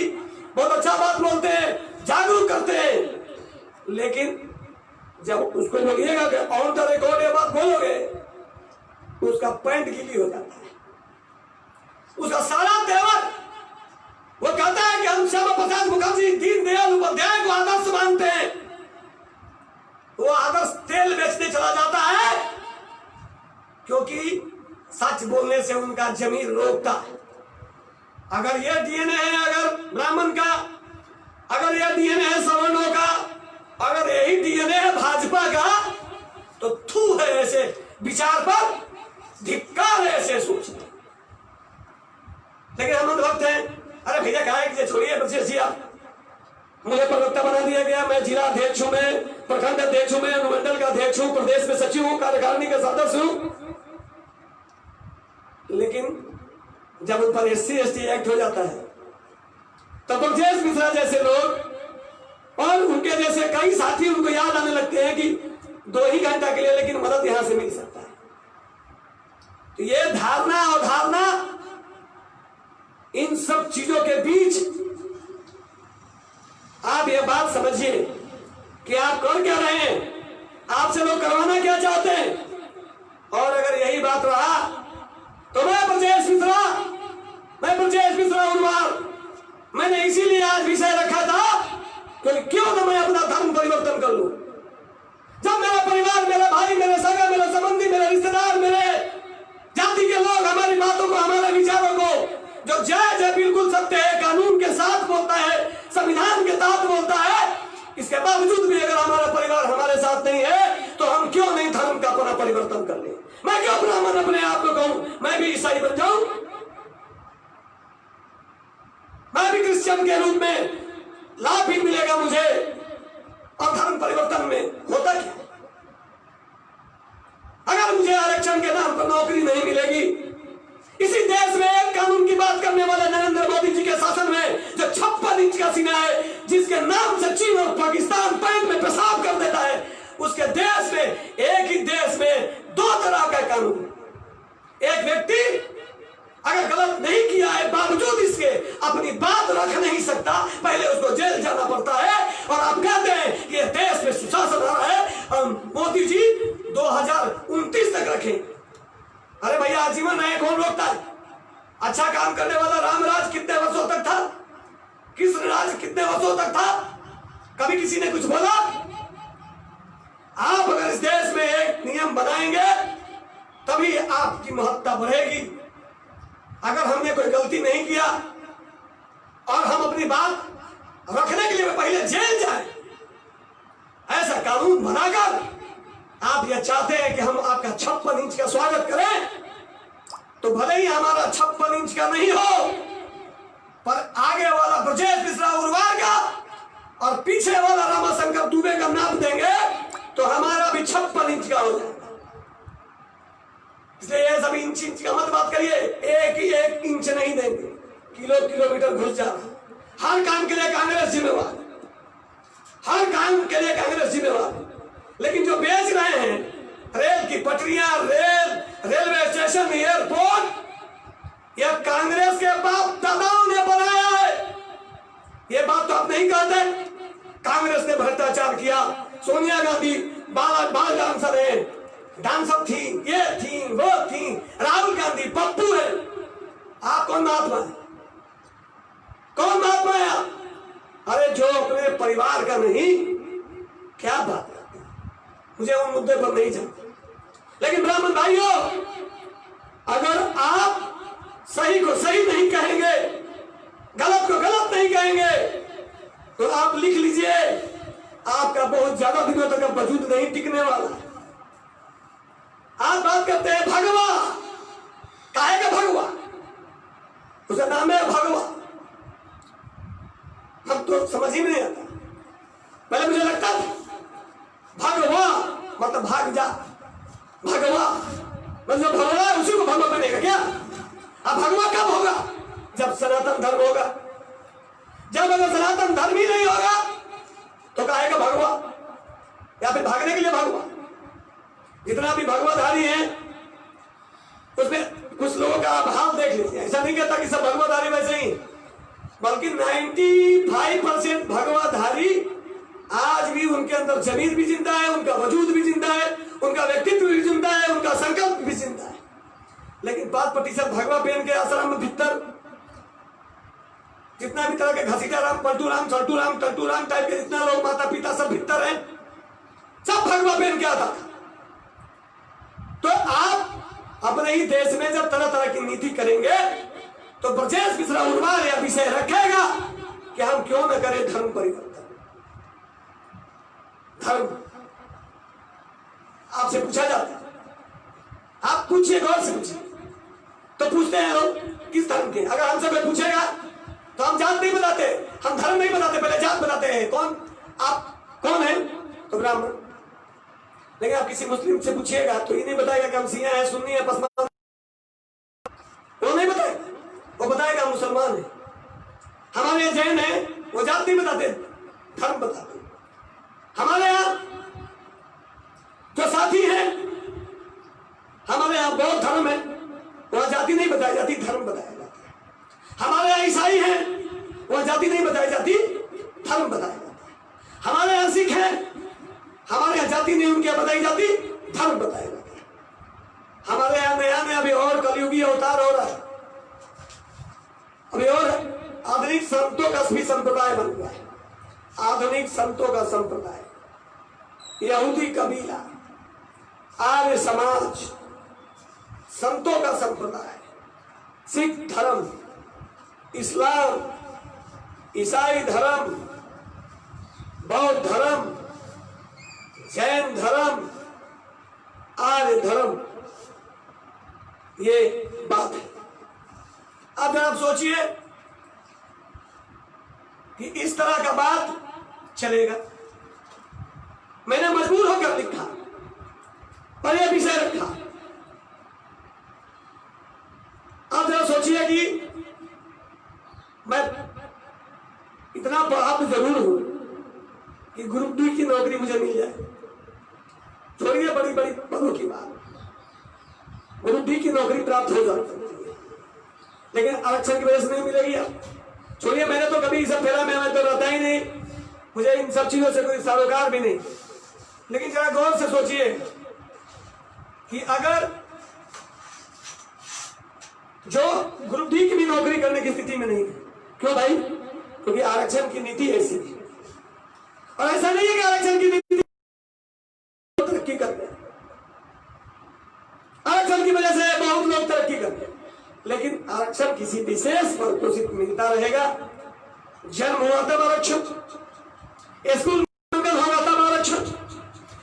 बहुत अच्छा बात बोलते हैं, जागरूक करते हैं। लेकिन जब उसको लगिएगा कि ऑन द रिकॉर्ड ये बात बोलोगे तो उसका पैंट गीली हो जाता है, उसका सारा तेवर। वो कहता है कि हम श्यामा प्रसाद मुखर्जी, दीनदयाल उपाध्याय को आदर्श मानते हैं, वो आदर्श तेल बेचने चला जाता है क्योंकि सच बोलने से उनका जमीर रोकता है। अगर ये डीएनए है, अगर ब्राह्मण का, अगर ये डीएनए है सवर्णों का, अगर यही डीएनए है भाजपा का, तो थू है ऐसे विचार पर, धिक्कार है ऐसे सोचने। लेकिन हम अंधभक्त हैं। अरे भैया कहा है कि छोड़िए ब्रजेश जी, आप मुझे प्रवक्ता बना दिया गया, मैं जिला अध्यक्ष हूं, मैं प्रखंड अध्यक्ष हूं, मैं अनुमंडल का अध्यक्ष हूं, प्रदेश में सचिव हूं, कार्यकारिणी का सदस्य हूं। लेकिन जब उन पर SC/ST एक्ट हो जाता है तो ब्रजेश मिश्रा जैसे लोग और उनके जैसे कई साथी उनको याद आने लगते हैं कि 2 ही घंटा के लिए लेकिन मदद यहां से मिल सकता है। तो ये धारणा और धारणा, इन सब चीजों के बीच आप ये बात समझिए कि आप कर क्या रहे हैं, आपसे लोग करवाना क्या चाहते हैं। और अगर यही बात रहा तो मैं ब्रजेश मिश्रा उनवार, मैंने इसीलिए आज विषय रखा था क्योंकि क्यों ना मैं अपना धर्म परिवर्तन कर लूं। जब मेरा परिवार, मेरा भाई, मेरे सगा, मेरे संबंधी, मेरे रिश्तेदार, मेरे धर्म का अपना परिवर्तन कर ले। मैं क्यों ब्राह्मण अपने आप को कहूं मैं भी ईसाई बन जाऊं, मैं भी क्रिश्चियन के रूप में लाभ भी मिलेगा मुझे, और धर्म परिवर्तन में होता क्या? अगर मुझे आरक्षण के नाम पर नौकरी नहीं मिलेगी, इसी देश में एक कानून की बात करने वाले नरेंद्र मोदी जी के शासन में जो 56 इंच का सीना है, जिसके नाम से चीन और पाकिस्तान पैंट में पेशाब कर देता है, उसके देश में, एक ही देश में 2 तरह का कानून। एक व्यक्ति अगर गलत नहीं किया है बावजूद इसके अपनी बात रख नहीं सकता, पहले उसको जेल जाना पड़ता है। और आप कहते हैं कि देश में सुशासन आ रहा है और मोदी जी 2029 तक रखें। अरे भैया, आजीवन है, कौन रोकता है? अच्छा काम करने वाला रामराज कितने वर्षों तक था? कृष्ण राज कितने वर्षों तक था? कभी किसी ने कुछ बोला? आप अगर इस देश में एक नियम बनाएंगे तभी आपकी महत्ता बढ़ेगी। अगर हमने कोई गलती नहीं किया और हम अपनी बात रखने के लिए पहले जेल जाए, ऐसा कानून बनाकर आप यह चाहते हैं कि हम आपका 56 इंच का स्वागत करें, तो भले ही हमारा 56 इंच का नहीं हो, पर आगे वाला ब्रजेश मिश्रा उर्वार का और पीछे वाला रामाशंकर दुबे का नाप देंगे तो हमारा भी 56 इंच का हो जाएगा। इसलिए ये सब इंच इंच का मत बात करिए, एक ही 1 इंच नहीं देंगे, किलोमीटर घुस जा रहा। हर काम के लिए कांग्रेस जिम्मेवार, हर काम के लिए कांग्रेस जिम्मेवार। लेकिन जो बेच रहे हैं रेल की पटरियां, रेलवे स्टेशन, एयरपोर्ट, यह कांग्रेस के बाप दादाओं ने बनाया है। ये बात तो आप नहीं कहते। कांग्रेस ने भ्रष्टाचार किया, सोनिया गांधी बाल डांसर है, डांसर थी, ये थी, वो थी, राहुल गांधी पप्पू है। आप कौन महात्मा है? कौन महात्मा है आप? अरे जो अपने परिवार का नहीं, क्या बात करते हैं? मुझे उन मुद्दे पर नहीं जानते। लेकिन ब्राह्मण भाइयों, अगर आप सही को सही नहीं कहेंगे, गलत को गलत नहीं कहेंगे, तो आप लिख लीजिए, आपका बहुत ज्यादा दिनों तक वजूद नहीं टिकने वाला। आप बात करते हैं भगवा, काहे का भगवा? उसका नाम है भगवा। हम तो समझ ही नहीं आता। पहले मुझे लगता था भगवा मतलब भाग जा, भगवा मतलब भगवा है, उसी को भगवा बनेगा क्या? अब भगवा कब होगा? जब सनातन धर्म होगा। जब अगर सनातन धर्म ही नहीं होगा तो काहे का भगवा? या फिर भागने के लिए भगवा? जितना भी भगवाधारी है उसमें कुछ लोगों का भाव देख लीजिए। ऐसा नहीं कहता कि सब भगवाधारी वैसे ही, बल्कि 95% भगवाधारी आज भी उनके अंदर जमीर भी जिंदा है, उनका वजूद भी जिंदा है, उनका व्यक्तित्व भी जिंदा है, उनका संकल्प भी जिंदा है। लेकिन 5% भगवा पहन के आश्रम में भीतर जितना भी तरह के घसीटा राम, पलटू राम, चलटू राम, टल्टू राम टाइप के जितना लोग माता पिता सब भीतर हैं, सब भगवा पहन के आता था। तो आप अपने ही देश में जब तरह तरह की नीति करेंगे तो ब्रजेश मिश्रा उर्वार यह विषय रखेगा कि हम क्यों न करें धर्म परिवर्तन। धर्म आपसे पूछा जाता है, आप पूछिए, गौर से पूछिए। तो पूछते हैं लोग किस धर्म के? अगर हमसे कोई पूछेगा तो हम जात नहीं बताते, हम धर्म नहीं बताते, पहले जात बताते हैं। कौन आप, कौन है? तो ब्राह्मण। लेकिन आप किसी मुस्लिम से पूछिएगा तो ये नहीं बताएगा कि हम शिया है, सुन्नी है, पसमानदा, वो नहीं बताएगा, वो बताएगा मुसलमान है। हमारे यहाँ जैन है, वो जात नहीं बताते, धर्म बताते। हमारे यहाँ जो साथी है, हमारे यहाँ बौद्ध धर्म है, वह जाति नहीं बताई जाती, धर्म बताया जाता है। हमारे यहाँ ईसाई है, वह जाति नहीं बताई जाती, धर्म बताया जाता है। हमारे यहाँ सिख है, हमारे यहाँ जाति नहीं उनकी बताई जाती, धर्म बताया जाता है। हमारे यहाँ नया नया अभी और कलयुगी अवतार हो रहा है, अभी और आधुनिक संतों का भी संप्रदाय बन गया है। आधुनिक संतों का संप्रदाय, यहूदी कबीला, आर्य समाज, संतों का संप्रदाय, सिख धर्म, इस्लाम, ईसाई धर्म, बौद्ध धर्म, जैन धर्म, ये धर्म, ये बात है। अब आप सोचिए कि इस तरह का बात चलेगा। मैंने मजबूर होकर लिखा और यह विषय रखा। आप जरा सोचिए कि मैं इतना पढ़ा तो जरूर हूं कि ग्रुप डी की नौकरी मुझे मिल जाए, छोड़िए बड़ी बड़ी पदों की बात, ग्रुप डी की नौकरी प्राप्त हो जाती है, लेकिन आरक्षण की वजह से नहीं मिलेगी। अब छोड़िए, मैंने तो कभी सब फेरा में मैं तो रहता ही नहीं, मुझे इन सब चीजों से कोई सरोकार भी नहीं। लेकिन जरा गौर से सोचिए कि अगर जो ग्रुप डी की भी नौकरी करने की स्थिति में नहीं है, क्यों भाई? क्योंकि आरक्षण की नीति ऐसी है। और ऐसा नहीं है कि आरक्षण की नीति तरक्की करते हैं, आरक्षण की वजह से बहुत लोग तरक्की करते हैं, लेकिन आरक्षण किसी विशेष वर्ग को सिर्फ मिलता रहेगा। जन्म हुआ तब आरक्षण, स्कूल में मंगल होगा तब आरक्षण,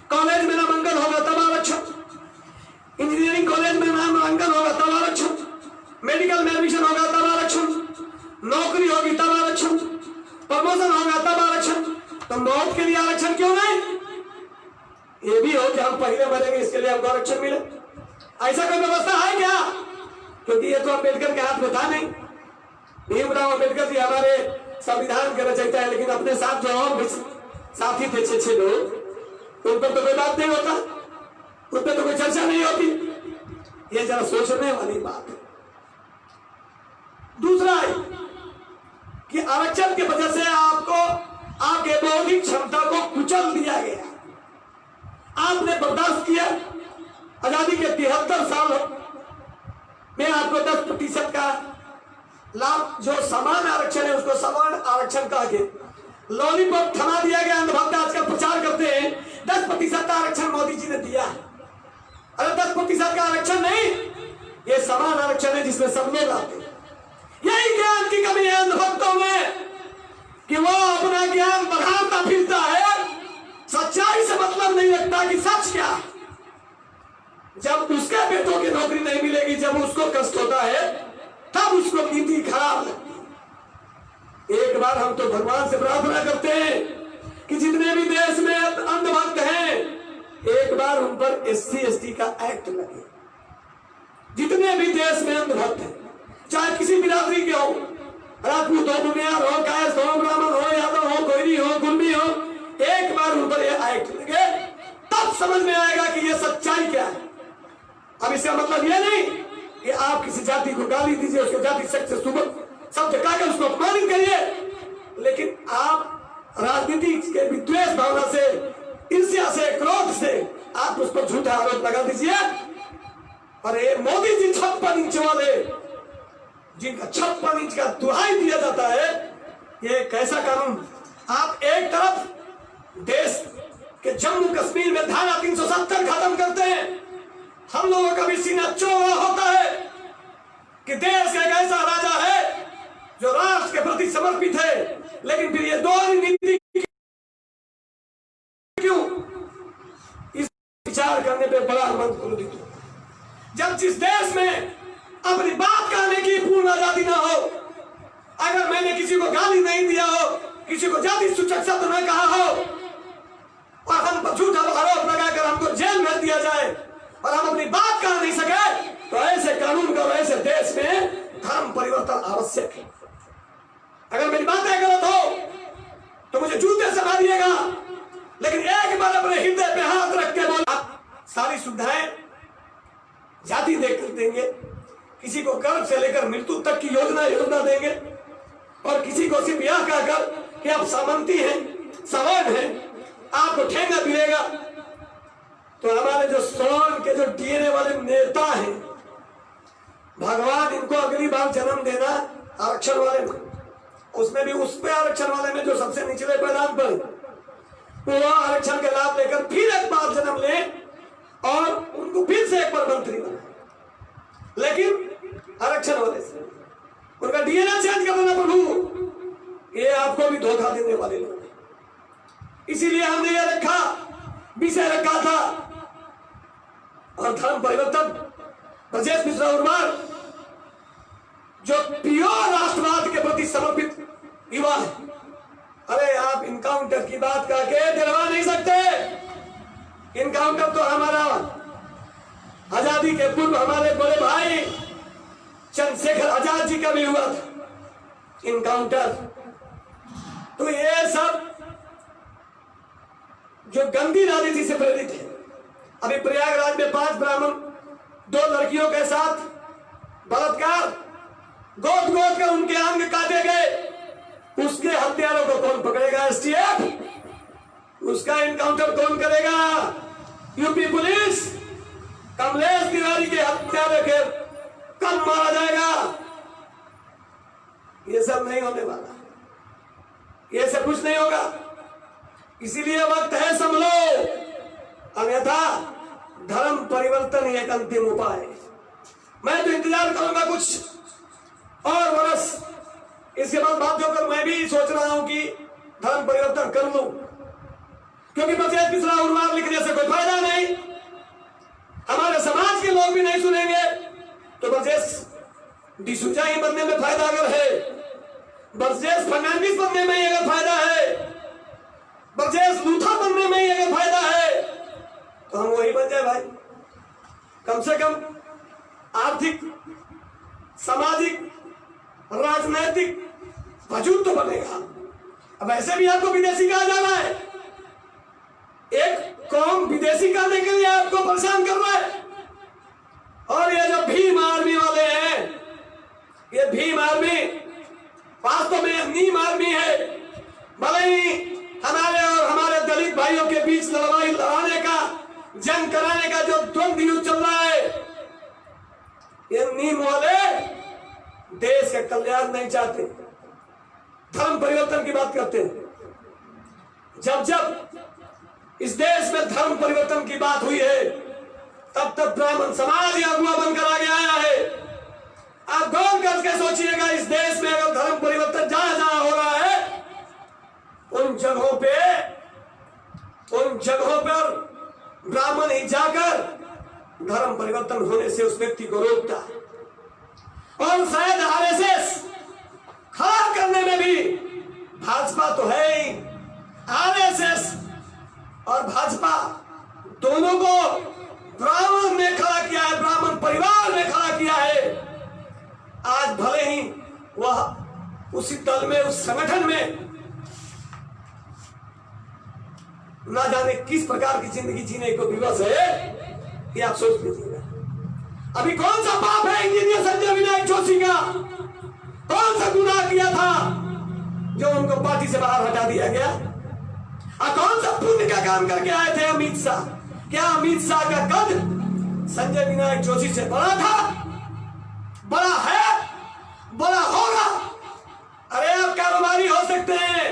कॉलेज में नामांकन होगा तब आरक्षण, इंजीनियरिंग कॉलेज में नामांकन होगा तब आरक्षण, मेडिकल में एडमिशन होगा तब आरक्षण, नौकरी होगी तब आरक्षण, प्रमोशन होगा तब आरक्षण। तो मौत के लिए आरक्षण क्यों नहीं? ये भी हो कि हम पहले मरेंगे इसके लिए हमको आरक्षण मिले, ऐसा कोई व्यवस्था है क्या? क्योंकि ये तो अम्बेडकर के हाथ में था नहीं। भीमराव अम्बेडकर जी हमारे संविधान के रचयिता है, लेकिन अपने साथ जो और साथी थे 6 लोग, तो उन पर तो कोई बात नहीं होता, उन पर तो कोई चर्चा नहीं होती। ये जरा सोचने वाली बात है। दूसरा है कि आरक्षण की वजह से आपको आपके बौद्धिक क्षमता को कुचल दिया गया। आपने बर्दाश्त किया, आजादी के 73 साल में आपको 10% का लाभ, जो समान आरक्षण है उसको समान आरक्षण कहा के लॉलीपॉप थमा दिया गया। अंधभक्त आजकल प्रचार करते हैं 10% का आरक्षण मोदी जी ने दिया। अरे 10% का आरक्षण नहीं, ये समान आरक्षण है जिसमें सब लोग आते हैं। यही ज्ञान की कमी है अंधभक्तों में कि वो अपना ज्ञान बढ़ाता फिरता है, सच्चाई से मतलब नहीं रखता कि सच क्या। जब उसके बेटों की नौकरी नहीं मिलेगी, जब उसको कष्ट होता है, तब उसको नीति खराब लगती है। एक बार हम तो भगवान से प्रार्थना करते हैं कि जितने भी देश में अंधभक्त हैं, एक बार उन पर SC ST का एक्ट लगे। जितने भी देश में अंधभक्त हैं, चाहे किसी बिरादरी के हो, राजपूत हो, बुनियाद हो, कायस्थ हो, ब्राह्मण हो, यादव हो, कोयरी हो, गुरमी हो, एक बार उन पर यह एक्ट लगे, तब समझ में आएगा कि यह सच्चाई क्या है। अब इसका मतलब यह नहीं कि आप किसी जाति को गाली दीजिए, उसके जाति शब्द कहकर उसको अपमानित करिए, लेकिन आप राजनीति के विद्वेष भावना से, ईर्ष्या से, क्रोध से आप उस पर झूठा आरोप लगा दीजिए। और ये मोदी जी 56 इंच वाले, जिनका 56 इंच का दुहाई दिया जाता है, ये कैसा कानून? आप एक तरफ देश के जम्मू कश्मीर में धारा 370 खत्म करते हैं, हम लोगों का भी सीना चौड़ा होता है कि देश का एक ऐसा राजा है जो राष्ट्र के प्रति समर्पित है, लेकिन फिर ये दोहरी नीति क्यों? इस विचार करने पे बड़ा मन क्रोधित हो। जब जिस देश में अपनी बात कहने की पूर्ण आजादी ना हो, अगर मैंने किसी को गाली नहीं दिया हो, किसी को जाति सूचक शब्द न कहा हो, और हम पर झूठा आरोप लगाकर हमको जेल में दिया जाए और हम अपनी बात कह नहीं सके, तो ऐसे कानून का, ऐसे देश में धर्म परिवर्तन आवश्यक है। अगर मेरी बातें गलत हो तो मुझे जूते से मारिएगा, लेकिन एक बार अपने हृदय पे हाथ रख के बोला, सारी सुविधाएं जाति देकर देंगे, किसी को गर्भ से लेकर मृत्यु तक की योजना देंगे, और किसी को सिर्फ यह कहकर कि आप सामंती हैं, सवर्ण हैं, आपको ठेंगा मिलेगा। तो हमारे जो स्वर्ण के जो DNA वाले नेता हैं, भगवान इनको अगली बार जन्म देना आरक्षण वाले में, उसमें भी उस पे आरक्षण वाले में जो सबसे निचले पैदान पर, वो आरक्षण के लाभ लेकर फिर एक बार जन्म ले और उनको फिर से एक बार मंत्री बनाए, लेकिन आरक्षण वाले से उनका DNA चेंज कर देना। प्रभु, ये आपको भी धोखा देने वाले लोग हैं। इसीलिए हमने ये विषय रखा था, और धर्म परिवर्तन ब्रजेश मिश्रा उर्वार जो प्योर राष्ट्रवाद के प्रति समर्पित युवा है। अरे आप इनकाउंटर की बात करके दिलवा नहीं सकते। इनकाउंटर तो हमारा आजादी के पूर्व हमारे बड़े भाई चंद्रशेखर आजाद जी का भी हुआ था इनकाउंटर। तो ये सब जो गंदी राजनीति से प्रेरित है। अभी प्रयागराज में 5 ब्राह्मण 2 लड़कियों के साथ बलात्कार, गोद गोद कर उनके अंग काटे गए। उसके हत्यारों को कौन पकड़ेगा? एसटीएफ। उसका इनकाउंटर कौन करेगा? UP police. कमलेश तिवारी के हत्यारों के कब मारा जाएगा? ये सब नहीं होने वाला, ये सब कुछ नहीं होगा। इसीलिए वक्त है संभलो, अन्यथा धर्म परिवर्तन ही एक अंतिम उपाय है। मैं तो इंतजार करूंगा कुछ और वर्ष, इसके बाद बात होकर मैं भी सोच रहा हूं कि धर्म परिवर्तन कर लूं, क्योंकि ब्रजेश मिश्रा उर्वार लिखने से कोई फायदा नहीं। हमारे समाज के लोग भी नहीं सुनेंगे तो ब्रजेश डिसूजा ही बनने में फायदा अगर है, ब्रजेश फर्नांडिस बनने में अगर फायदा है, ब्रजेश लूथा बनने में ही अगर फायदा है, तो हम वही बन जाए भाई। कम से कम आर्थिक, सामाजिक, राजनैतिक वजूद तो बनेगा। अब ऐसे भी आपको विदेशी कहा जा रहा है, एक कौम विदेशी करने के लिए आपको परेशान कर रहा है। और ये जो भीम आर्मी वाले हैं, ये भीम आर्मी वास्तव में नीम आर्मी है। भले ही हमारे और हमारे दलित भाइयों के बीच लड़ाई लड़ाने का, जंग कराने का जो द्वंद्व युद्ध चल रहा है, ये नीम वाले देश का कल्याण नहीं चाहते, धर्म परिवर्तन की बात करते हैं। जब जब इस देश में धर्म परिवर्तन की बात हुई है, तब तक ब्राह्मण समाज ही अगुआ बनकर आगे आया है। आप गौर करके सोचिएगा, इस देश में अगर धर्म परिवर्तन जहां जहां हो रहा है, उन जगहों पर ब्राह्मण ही जाकर धर्म परिवर्तन होने से उस व्यक्ति को रोकता है। और शायद आरएसएस खड़ा करने में भी, भाजपा तो है ही, आरएसएस और भाजपा दोनों को ब्राह्मण ने खड़ा किया है, ब्राह्मण परिवार ने खड़ा किया है। आज भले ही वह उसी दल में, उस संगठन में ना जाने किस प्रकार की जिंदगी जीने को विवश है, ये आप सोच लीजिएगा। अभी कौन सा पाप है इंजीनियर संजय विनायक जोशी का? कौन सा गुनाह किया था जो उनको पार्टी से बाहर हटा दिया गया? और कौन सा पुण्य का काम करके आए थे अमित शाह? क्या अमित शाह का कद संजय विनायक जोशी से बड़ा था, बड़ा है, बड़ा होगा? अरे आप कारोबारी हो सकते हैं,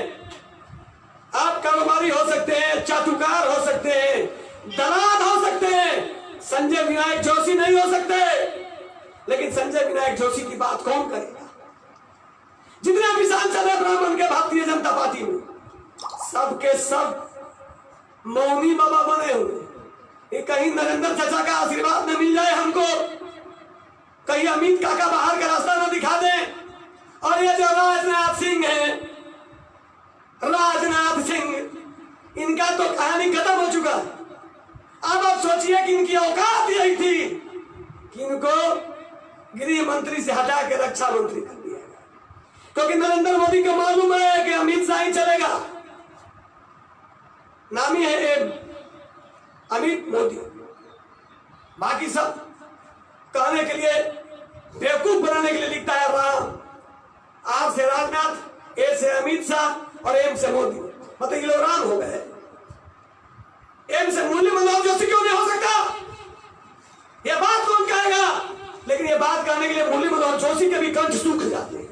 आप कारोबारी हो सकते हैं, चाटुकार हो सकते हैं, दलाल हो सकते हैं, संजय विनायक जोशी नहीं हो सकते। लेकिन संजय विनायक जोशी की बात कौन करेगा? जितने भी सांसद है ब्राह्मण के भारतीय जनता पार्टी में, सबके सब मौनी बाबा बने हुए। ये कहीं नरेंद्र चाचा का आशीर्वाद न मिल जाए हमको, कहीं अमित काका बाहर का रास्ता न दिखा दें। और ये जो राजनाथ सिंह है, राजनाथ सिंह, इनका तो कहानी खत्म हो चुका है। अब आप सोचिए कि इनकी औकात यही थी कि इनको गृह मंत्री से हटा के रक्षा मंत्री कर दिया, क्योंकि नरेंद्र मोदी को मालूम है कि अमित शाह ही चलेगा। नामी है एम अमित मोदी, बाकी सब कहने के लिए, बेवकूफ बनाने के लिए लिखता है राम। आर से राजनाथ, ए से अमित शाह और एम से मोदी, मतलब ये लोग राम हो गए। एम से मुरली मनोहर जोशी क्यों नहीं हो सकता? ये बात कौन कहेगा? लेकिन ये बात कहने के लिए मुरली मनोहर जोशी के भी कंठ सूख जाते हैं,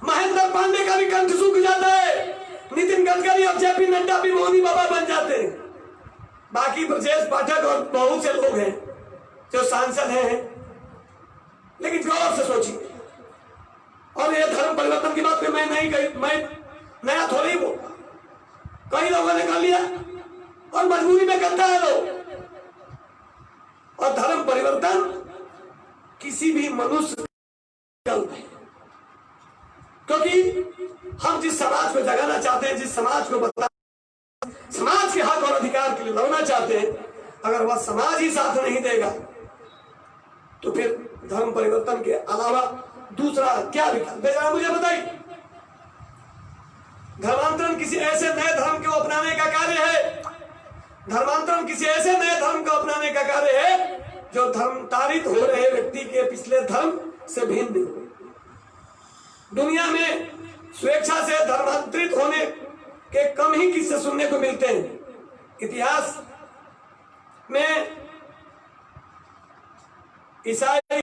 महेंद्र पांडे का भी कंठ सूख जाता है, नितिन गडकरी और जेपी नड्डा भी मोदी बाबा बन जाते हैं। बाकी ब्रजेश पाठक और बहुत से लोग हैं जो सांसद हैं। लेकिन गौर से सोचिए, और ये धर्म परिवर्तन की बात मैं नहीं कही, मैं नया थोड़ी ही बोल, कई लोगों ने कर लिया और मजबूरी में करता है लोग। और धर्म परिवर्तन किसी भी मनुष्य कल्प है, क्योंकि हम जिस समाज को जगाना चाहते हैं, जिस समाज को समाज के हक और अधिकार के लिए लड़ना चाहते हैं, अगर वह समाज ही साथ नहीं देगा तो फिर धर्म परिवर्तन के अलावा दूसरा क्या विकल्प है? मुझे बताइए। धर्मांतरण किसी ऐसे नए धर्म को अपनाने का कार्य है, धर्मांतरण किसी ऐसे नए धर्म को अपनाने का कार्य है जो धर्मांतरित हो रहे व्यक्ति के पिछले धर्म से भिन्न हो। दुनिया में स्वेच्छा से धर्मांतरित होने के कम ही किस्से सुनने को मिलते हैं। इतिहास में ईसाई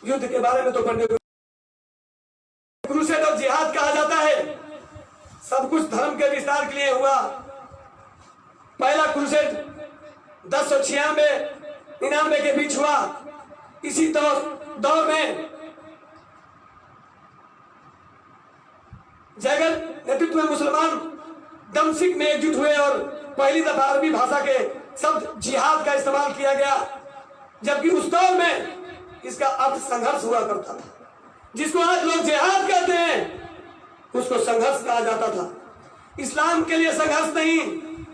युद्ध के बारे में तो पढ़ने को, क्रूसेड और जिहाद कहा जाता है। सब कुछ धर्म के विस्तार के लिए हुआ। पहला क्रूसेड 1096-99 के बीच हुआ। इसी दौर में जगत नेतृत्व में मुसलमान दमश्क में एकजुट हुए और पहली दफा अरबी भाषा के शब्द जिहाद का इस्तेमाल किया गया, जबकि उस दौर में इसका अर्थ संघर्ष हुआ करता था। जिसको आज लोग जिहाद कहते हैं उसको संघर्ष कहा जाता था। इस्लाम के लिए संघर्ष नहीं,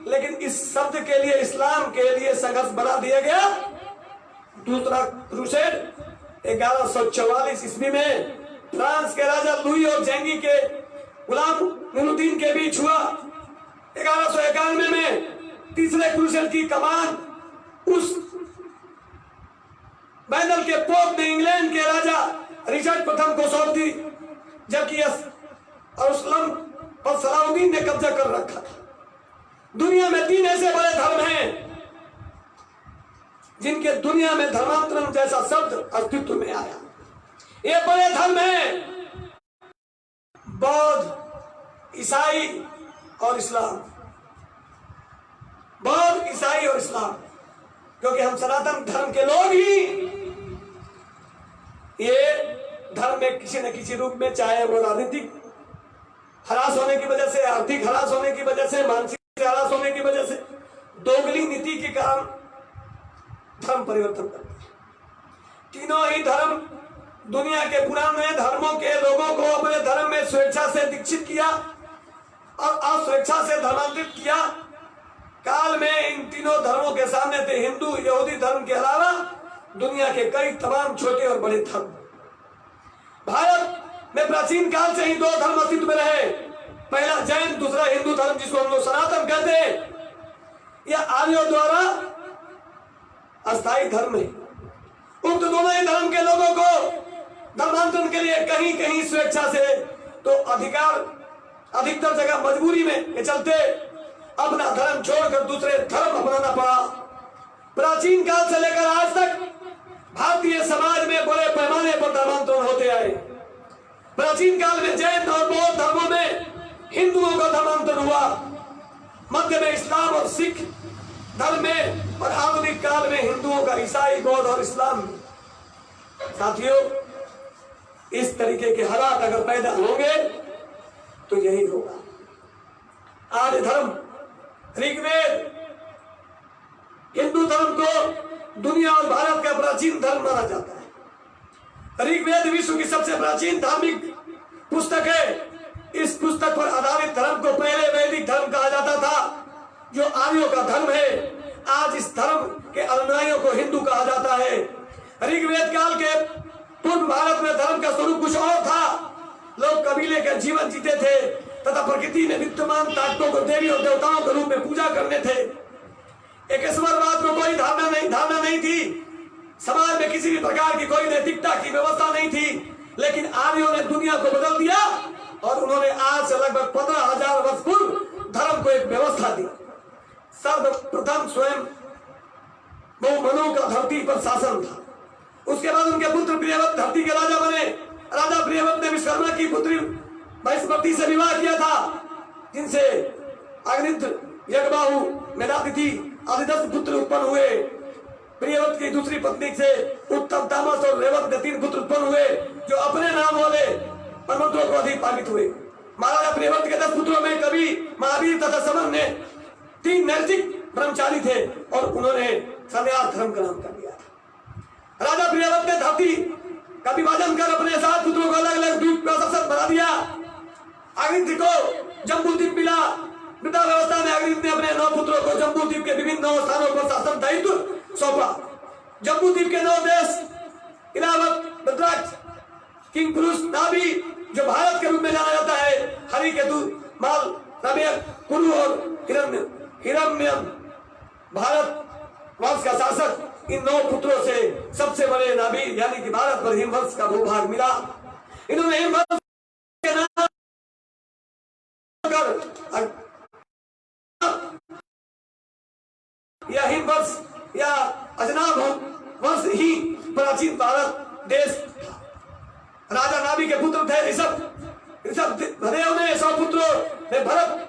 लेकिन इस शब्द के लिए, इस्लाम के लिए संघर्ष बना दिया गया। दूसरा क्रूसेड 1144 ईस्वी में फ्रांस के राजा लुई और जेंगी के गुलाम मुइनुद्दीन के बीच हुआ। 1191 में तीसरे क्रूसेड की कमान उस बैदल के पोप ने इंग्लैंड के राजा रिचर्ड प्रथम को सौंप दी, जबकि यरूशलेम पर सलाउद्दीन ने कब्जा कर रखा था। दुनिया में 3 ऐसे बड़े धर्म हैं जिनके दुनिया में धर्मांतरण जैसा शब्द अस्तित्व में आया। ये बड़े धर्म हैं बौद्ध, ईसाई और इस्लाम। बौद्ध, ईसाई और इस्लाम, क्योंकि हम सनातन धर्म के लोग ही ये धर्म में किसी न किसी रूप में, चाहे वो राजनीतिक हरास होने की वजह से, आर्थिक हरास होने की वजह से, मानसिक हरास होने की वजह से, दोगली नीति के कारण धर्म परिवर्तन करते हैं। तीनों ही धर्म दुनिया के पुराने धर्मों के लोगों को अपने धर्म में स्वेच्छा से दीक्षित किया और अस्वेच्छा से धर्मांतरित किया। काल में इन तीनों धर्मों के सामने थे हिंदू, यहूदी धर्म के अलावा दुनिया के कई तमाम छोटे और बड़े धर्म। भारत में प्राचीन काल से ही 2 धर्म अस्तित्व में रहे। पहला जैन, दूसरा हिंदू धर्म, जिसको हम लोग सनातन कहते हैं। यह आर्यों द्वारा अस्थायी धर्म है। उक्त दोनों ही धर्म के लोगों को धर्मांतरण के लिए कहीं कहीं स्वेच्छा से, तो अधिकतर जगह मजबूरी में के चलते अपना धर्म छोड़कर दूसरे धर्म अपनाना पड़ा। प्राचीन काल से लेकर आज तक भारतीय समाज में बड़े पैमाने पर धर्मांतरण होते आए। प्राचीन काल में जैन और बौद्ध धर्मों में हिंदुओं का धर्मांतरण हुआ। मध्य में इस्लाम और सिख धर्म में, और आधुनिक काल में हिंदुओं का ईसाई, बौद्ध और इस्लाम। साथियों, इस तरीके के हालात अगर पैदा होंगे तो यही होगा। आर्य धर्म, ऋग्वेद, हिंदू धर्म को दुनिया और भारत का प्राचीन धर्म माना जाता है। ऋग्वेद विश्व की सबसे प्राचीन धार्मिक पुस्तक है। इस पुस्तक पर आधारित धर्म को पहले वैदिक धर्म कहा जाता था, जो आर्यों का धर्म है। आज इस धर्म के अनुयायियों को हिंदू कहा जाता है। ऋग्वेद काल के पूर्व भारत में धर्म का स्वरूप कुछ और था। लोग कबीले का जीवन जीते थे तथा प्रकृति में विद्यमान ताकतों को देवी और देवताओं के रूप में पूजा करने थे। एक ईश्वरवाद को कोई धारणा नहीं थी। समाज में किसी भी प्रकार की कोई नैतिकता की व्यवस्था नहीं थी। लेकिन आर्यों ने दुनिया को बदल दिया और उन्होंने आज से लगभग 15,000 वर्ष पूर्व धर्म को एक व्यवस्था दी। सर्वप्रथम स्वयं मनु का धरती पर शासन था। उसके बाद उनके पुत्र प्रियव्रत धरती के राजा बने। राजा प्रियव्रत ने विश्वकर्मा की पुत्री बृहस्पति से विवाह किया था, जिनसे अग्निद्र, यज्ञबाहु, मेधातिथि आदि 10 पुत्र उत्पन्न हुए। प्रियव्रत की दूसरी पत्नी से उत्तम, तामस और रेवत के 3 पुत्र उत्पन्न हुए, जो अपने नाम वाले पर्वतों को अधिक पालित हुए। महाराजा प्रियव्रत के 10 पुत्रों में कवि, महावीर तथा समन ने 3 नैतिक ब्रह्मचारी थे और उन्होंने सन्यास धर्म का नाम कर दिया। राजा प्रियव्रत ने धरती का विभाजन कर अपने 7 पुत्रों को अलग अलग द्वीप का शासक बना दिया। अग्निद्र को जम्बू द्वीप मिला। वृद्धावस्था में अग्निद्र ने अपने 9 पुत्रों को जम्बू द्वीप के विभिन्न 9 स्थानों पर शासन दायित्व सौंपा। जम्बू द्वीप के 9 देश इलावत, भद्राक्ष, किंग पुरुष, नाभि जो भारत के रूप में जाना जाता है, हरिकेतु, माल, रम्यक, कुरु और हिरण्यम। भारत वंश का शासक इन 9 पुत्रों से सबसे बड़े नाभि यानी कि भारत पर हिमवंश का भूभाग मिला। इन्होंने हिमवंश के नाम कर या हिमवंश या अजनाभ वंश ही प्राचीन भारत देश। राजा नाभि के पुत्र थे ऋषभ भदेव ने 100 पुत्रों में भरत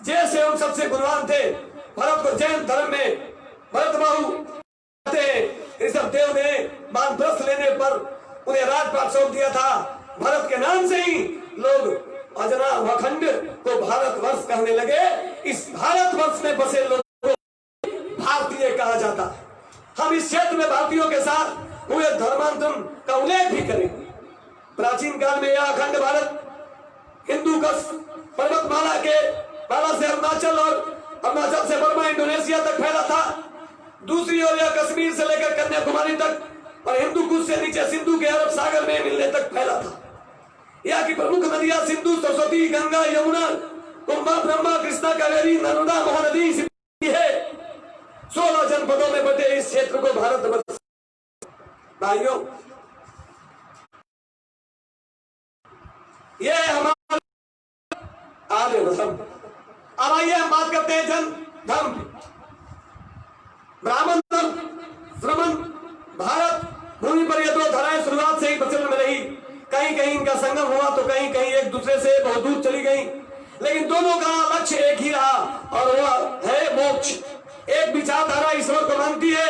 जैसे एवं सबसे गुणवान थे। भरत को जैन धर्म में भरत बाहु ऋषभ देव ने वानप्रस्थ लेने पर उन्हें राजपाट सौंप दिया था। भरत के नाम से ही लोग अजनाभखंड को भारतवर्ष कहने लगे। इस भारतवर्ष में बसे लोगों को भारतीय कहा जाता है। हम इस क्षेत्र में भारतीयों के साथ हुए धर्मांतरण का उल्लेख भी करेंगे। प्राचीन काल में यह अखंड भारत हिंदू कश पर्वतमाला के माला से अरुणाचल और अरुणाचल से बर्मा इंडोनेशिया तक फैला था। दूसरी ओर यह कश्मीर से लेकर कन्याकुमारी तक और हिंदू कुश से नीचे सिंधु के अरब सागर में मिलने तक फैला था। यहाँ की प्रमुख नदियां सिंधु, सरस्वती, गंगा, यमुना, कुंभा, ब्रह्मा, कृष्णा, कावेरी, नर्मदा, महानदी है। 16 जनपदों में बटे इस क्षेत्र को भारत। भाइयों, यह हमारा आर्य धर्म। अब आइए हम बात करते हैं जन धर्म। ब्राह्मण धर्म, श्रमण, भारत भूमि पर ये 2 धाराएं शुरुआत से ही प्रचलन में रही। कहीं कहीं इनका संगम हुआ तो कहीं कहीं एक दूसरे से बहुत दूर चली गई, लेकिन दोनों का लक्ष्य एक ही रहा और वह है मोक्ष। एक विचारधारा ईश्वर को मानती है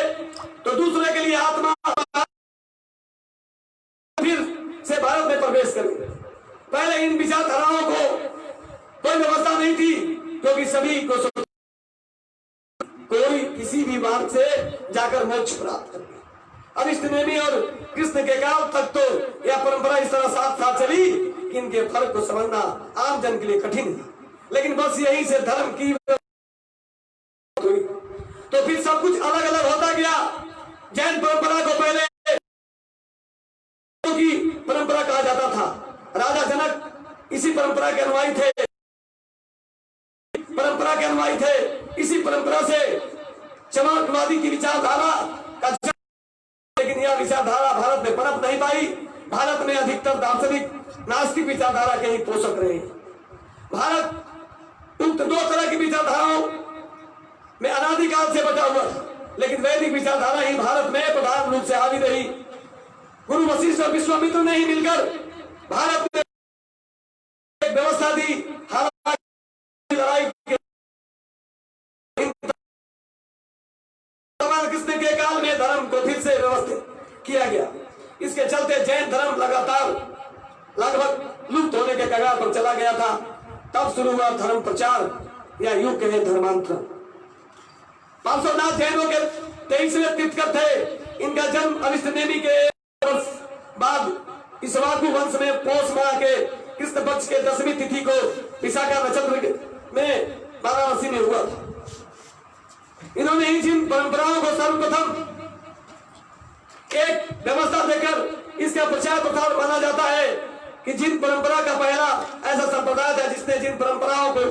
तो दूसरे के लिए आत्मा फिर से भारत में प्रवेश करे। पहले इन विचारधाराओं को कोई व्यवस्था नहीं थी क्योंकि सभी को कोई किसी भी मार्ग से जाकर मोक्ष प्राप्त कर गया। अभिष्ट नेमी और कृष्ण के काल तक तो यह परंपरा इस तरह साथ साथ चली कि इनके फर्क को समझना आम जन के लिए कठिन था। लेकिन बस यही से धर्म की हुई तो फिर सब कुछ अलग अलग होता गया। जैन परंपरा को पहले की परंपरा कहा जाता था। राजा जनक इसी परंपरा के अनुयायी थे। इसी परंपरा से चमारवादी की विचारधारा का, लेकिन यह विचारधारा भारत में पनप नहीं पाई। भारत में अधिकतर दार्शनिक नास्तिक विचारधारा के ही पोषक रहे। भारत उक्त 2 तरह की विचारधाराओं में अनादिकाल से बचा हुआ था, लेकिन वैदिक विचारधारा ही भारत में प्रधान रूप से हावी रही। गुरु वशिष्ठ और विश्वामित्र ने ही मिलकर भारत में एक व्यवस्था दी। लड़ाई कृष्ण के काल में धर्म को फिर से व्यवस्थित किया गया। इसके चलते जैन धर्म लगातार लगभग लुप्त होने के कगार पर चला गया था। तब शुरू हुआ धर्म प्रचार या यूं कहें धर्मांतरण। 500 जैनों के 23वें तीर्थंकर थे। इनका जन्म अभिष्ट नेमी के वर्ष बाद इक्ष्वाकु वंश में पौष माह के कृष्ण पक्ष के 10वीं तिथि को विशाखा नक्षत्र में वाराणसी में हुआ था। इन्होंने ही जिन परंपराओं को सर्वप्रथम एक व्यवस्था देकर इसका प्रचार प्रसार माना जाता है कि जिन परंपरा का पहला ऐसा संप्रदाय था जिसने जिन परंपराओं को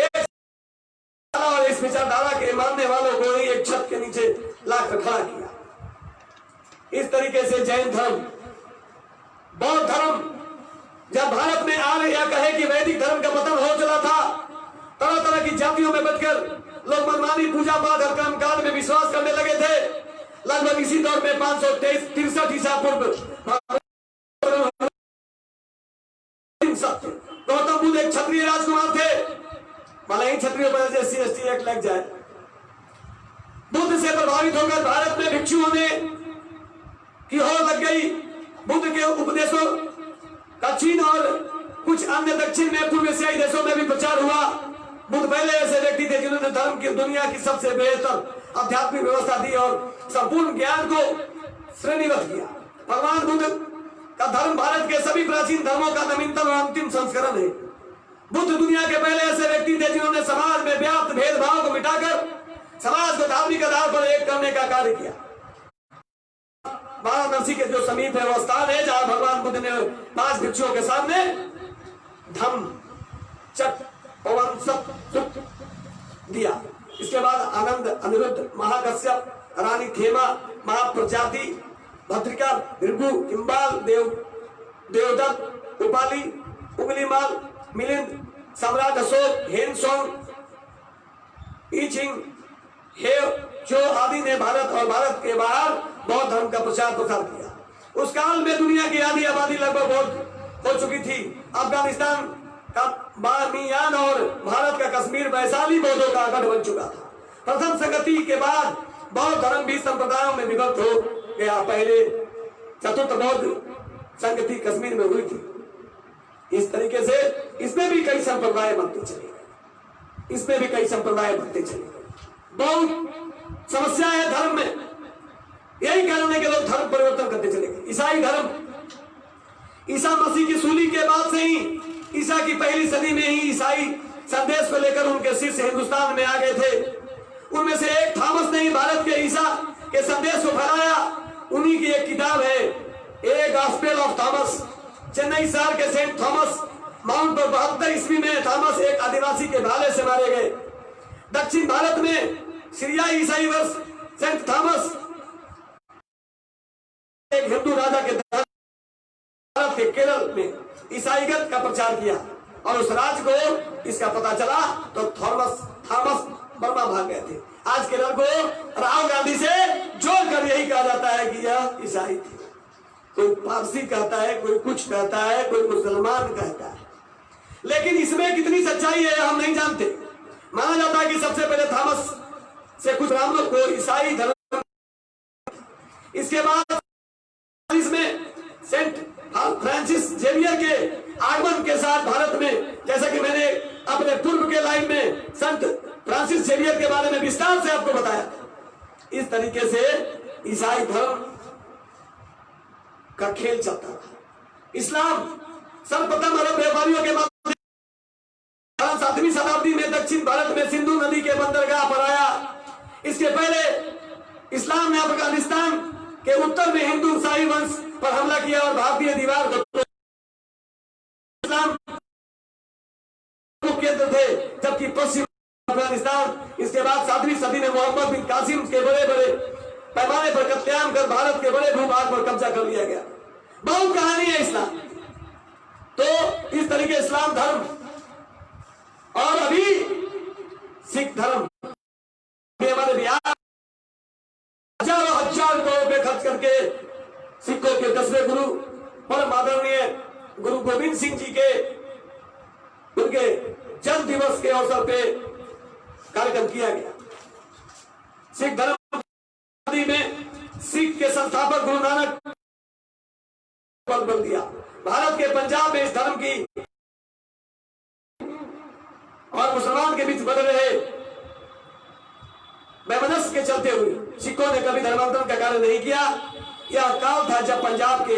एक और इस विचारधारा के मानने वालों को ही एक छत के नीचे लाकर खड़ा किया। इस तरीके से जैन धर्म, बौद्ध धर्म जब भारत में आ रहे या कहे कि वैदिक धर्म का पतन हो चला था, तरह तरह की जातियों में बचकर लोग मनमानी पूजा पाठ और कर्म कांड में विश्वास करने लगे थे। लगभग इसी दौर में 563 ईसा पूर्व गौतम बुद्ध एक क्षत्रिय राजकुमार थे। भले ही क्षत्रियों पर SC/ST एक्ट लग जाए। बुद्ध से प्रभावित होकर भारत में भिक्षुओं ने की होड़ लग गई। बुद्ध के उपदेशों का चीन और कुछ अन्य दक्षिण में पूर्व एशियाई देशों में भी प्रचार हुआ। बुद्ध पहले ऐसे व्यक्ति थे जिन्होंने धर्म की दुनिया की सबसे बेहतर आध्यात्मिक व्यवस्था दी और संपूर्ण ज्ञान को श्रेणीबद्ध किया। भगवान बुद्ध का धर्म भारत के सभी प्राचीन धर्मों का नवीनतम और अंतिम संस्करण है। बुद्ध दुनिया के पहले ऐसे व्यक्ति थे जिन्होंने समाज में व्याप्त भेदभाव को मिटाकर समाज को धार्मिक आधार पर एक करने का कार्य किया। वाराणसी के जो समीप है वो स्थान है जहां भगवान बुद्ध ने 5 भिक्षुओं के सामने धम्म चक्र पवन सत सुख दिया। इसके बाद आनंद, अनिरुद्ध, महाकश्यप, रानी खेमा, महाप्रजाति, भद्रिका, भृगु, किंबाल, देवदत्त, उपाली, उगलीमाल, मिलिंद, सम्राट अशोक, हेनसोंग, इचिंग, हेव, जो आदि ने भारत और भारत के बाहर बौद्ध धर्म का प्रचार प्रसार किया। उस काल में दुनिया की आधी आबादी लगभग बौद्ध हो चुकी थी। अफगानिस्तान का बामियान और भारत का कश्मीर वैशाली बौद्धों का गढ़ बन चुका था। प्रथम संगति के बाद बौद्ध धर्म भी संप्रदायों में विभक्त हो गया। पहले चतुर्थ बौद्ध संगति कश्मीर में हुई थी। इस तरीके से इसमें भी कई संप्रदाय बनते चले गए, इसमें भी कई संप्रदाय बनते चले गए। बहुत समस्या है धर्म में, यही कारण है कि लोग धर्म परिवर्तन करते चले गए। ईसाई धर्म, ईसा मसीह की सूली के बाद से ही, ईसा की पहली सदी में ही ईसाई संदेश को लेकर उनके शिष्य हिंदुस्तान में आ गए थे। उनमें से एक थॉमस ने ही भारत के ईसा के संदेश को फैलाया। उन्हीं की एक किताब है ए गॉस्पेल ऑफ थॉमस। चेन्नई शहर के सेंट थॉमस माउंट पर 72 ईस्वी में थॉमस एक आदिवासी के भाले से मारे गए। दक्षिण भारत में सीरियाई ईसाई वर्ष सेंट थॉमस एक हिंदू राजा के भारत के केरल में ईसाईगत का प्रचार किया और उस राज को इसका पता चला तो थॉमस बर्मा भाग गए थे। आज केरल को राहुल गांधी से जोड़कर यही कहा जाता है कि यह ईसाई थे। कोई पारसी कहता है, कोई कुछ कहता है, कोई मुसलमान कहता है, लेकिन इसमें कितनी सच्चाई है हम नहीं जानते। माना जाता है कि सबसे पहले थॉमस से कुछ ब्राह्मणों को ईसाई धर्म, इसके बाद इसमें सेंट फ्रांसिस जेवियर के आगमन के साथ भारत में, जैसा कि मैंने अपने पूर्व के लाइन में संत फ्रांसिस जेवियर के बारे में विस्तार से आपको बताया, इस तरीके से ईसाई धर्म का खेल चलता रहा। इस्लाम सर्वप्रथम अरब व्यापारियों के माध्यम 7वीं शताब्दी में दक्षिण भारत में सिंधु नदी के बंदरगाह पर आया। इसके पहले इस्लाम ने अफगानिस्तान के उत्तर में हिंदू शाही वंश पर हमला किया और भारतीय दीवार को इस्लाम केंद्र थे, जबकि पश्चिम अफगानिस्तान इसके बाद 7वीं सदी में मोहम्मद बिन कासिम के बड़े बड़े पैमाने पर कत्लेआम कर भारत के बड़े भूभाग पर कब्जा कर लिया गया। बहुत कहानी है इस्लाम। तो इस तरीके इस्लाम धर्म और अभी सिख धर्म, हमारे बिहार हजार करोड़ रुपए खर्च करके सिखों के 10वें गुरु परम आदरणीय गुरु गोविंद सिंह जी के उनके जन्म दिवस के अवसर पे कार्यक्रम किया गया। सिख धर्म में सिख के संस्थापक गुरु नानक पद बन दिया। भारत के पंजाब में इस धर्म की और मुसलमान के बीच बन रहे वैमनस्य के चलते हुए सिखों ने कभी धर्मांतरण का कार्य नहीं किया। यह काल था जब पंजाब के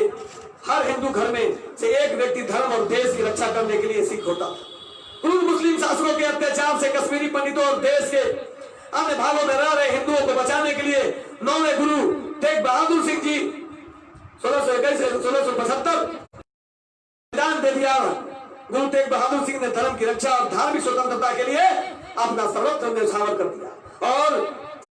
हर हिंदू घर में से एक व्यक्ति धर्म और देश की रक्षा करने के लिए सिख होता था। क्रूर मुस्लिम शासकों के अत्याचार से कश्मीरी पंडितों और देश के अन्य भागों में रह रहे हिंदुओं को बचाने के लिए 9वें गुरु तेग बहादुर सिंह जी 1621 से 1675 बलिदान दे दिया। गुरु तेग बहादुर सिंह ने धर्म की रक्षा और धार्मिक स्वतंत्रता के लिए अपना सर्वोत्तम न्यौछावर कर दिया और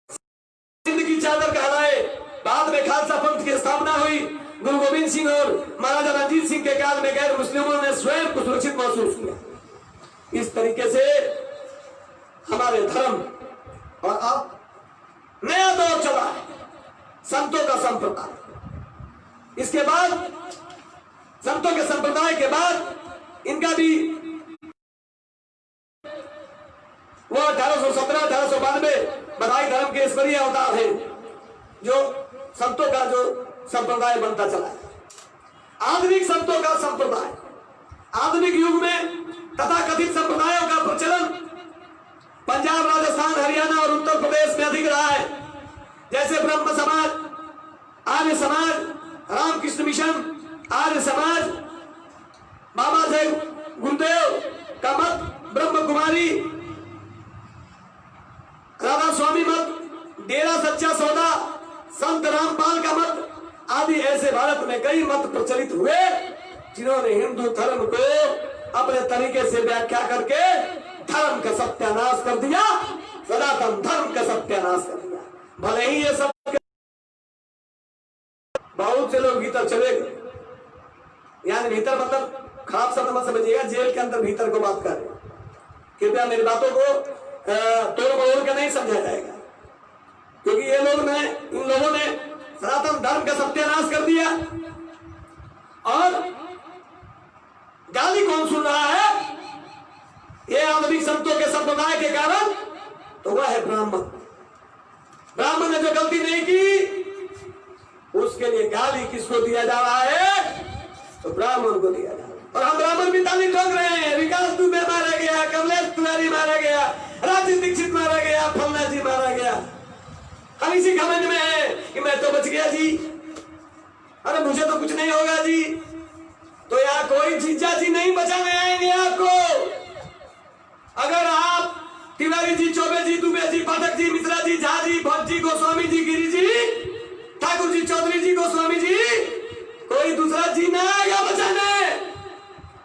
सिंध की चादर कहलाए। बाद में खालसा पंथ की स्थापना हुई। गुरु गोविंद सिंह और महाराजा रणजीत सिंह के काल में गैर मुस्लिमों ने स्वयं को सुरक्षित महसूस किया। इस तरीके से हमारे धर्म और अब नया दौर चला है, संतों का संप्रदाय। इसके बाद संतों के संप्रदाय के बाद इनका भी वो 1817-1892 बधाई धर्म के ईश्वरीय अवतार है जो संतों का जो संप्रदाय बनता चला है। आधुनिक संतों का संप्रदाय, आधुनिक युग में तथाकथित संप्रदायों का प्रचलन पंजाब, राजस्थान, हरियाणा और उत्तर प्रदेश में अधिक रहा है। जैसे ब्रह्म समाज, आर्य समाज, रामकृष्ण मिशन, आर्य समाज, बाबा साहेब गुरुदेव का मत, ब्रह्म कुमारी, राधा स्वामी मत, डेरा सच्चा सौदा, संत रामपाल का मत आदि ऐसे भारत में कई मत प्रचलित हुए जिन्होंने हिंदू धर्म को अपने तरीके से व्याख्या करके धर्म का सत्यानाश कर दिया, सनातन धर्म का सत्यानाश कर दिया। भले ही ये सब बहुत से लोग भीतर चले गए, यानी भीतर मतलब खराब शब्द मत समझिएगा, जेल के अंदर भीतर को बात कर रहे। कृपया मेरी बातों को तोड़ मरोड़ के नहीं समझा जाएगा, क्योंकि ये लोग ने, इन लोगों ने सनातन धर्म का सत्यानाश कर दिया। और गाली कौन सुन रहा है? ये आधुनिक संतों के संप्रदाय के कारण, तो वह है ब्राह्मण। ब्राह्मण ने जो गलती नहीं की उसके लिए गाली किसको दिया जा रहा है? तो ब्राह्मण को दिया जा रहा है। और हम ब्राह्मण भी ताली ठोक रहे हैं। विकास दुबे मारा गया, कमलेश तिवारी मारा गया, राजीव दीक्षित मारा गया, फलना जी मारा गया। हम इसी घमंड में है कि मैं तो बच गया जी, अरे मुझे तो कुछ नहीं होगा जी। तो यहाँ कोई जीजा जी नहीं बचाने आएंगे आपको। अगर आप तिवारी जी, चौबे जी, दुबे जी, पाठक जी, मिश्रा जी, झा जी, भट्ट जी, गोस्वामी जी, गिरी जी, ठाकुर जी, चौधरी जी, गोस्वामी जी, कोई दूसरा जी ना आएगा बचाने।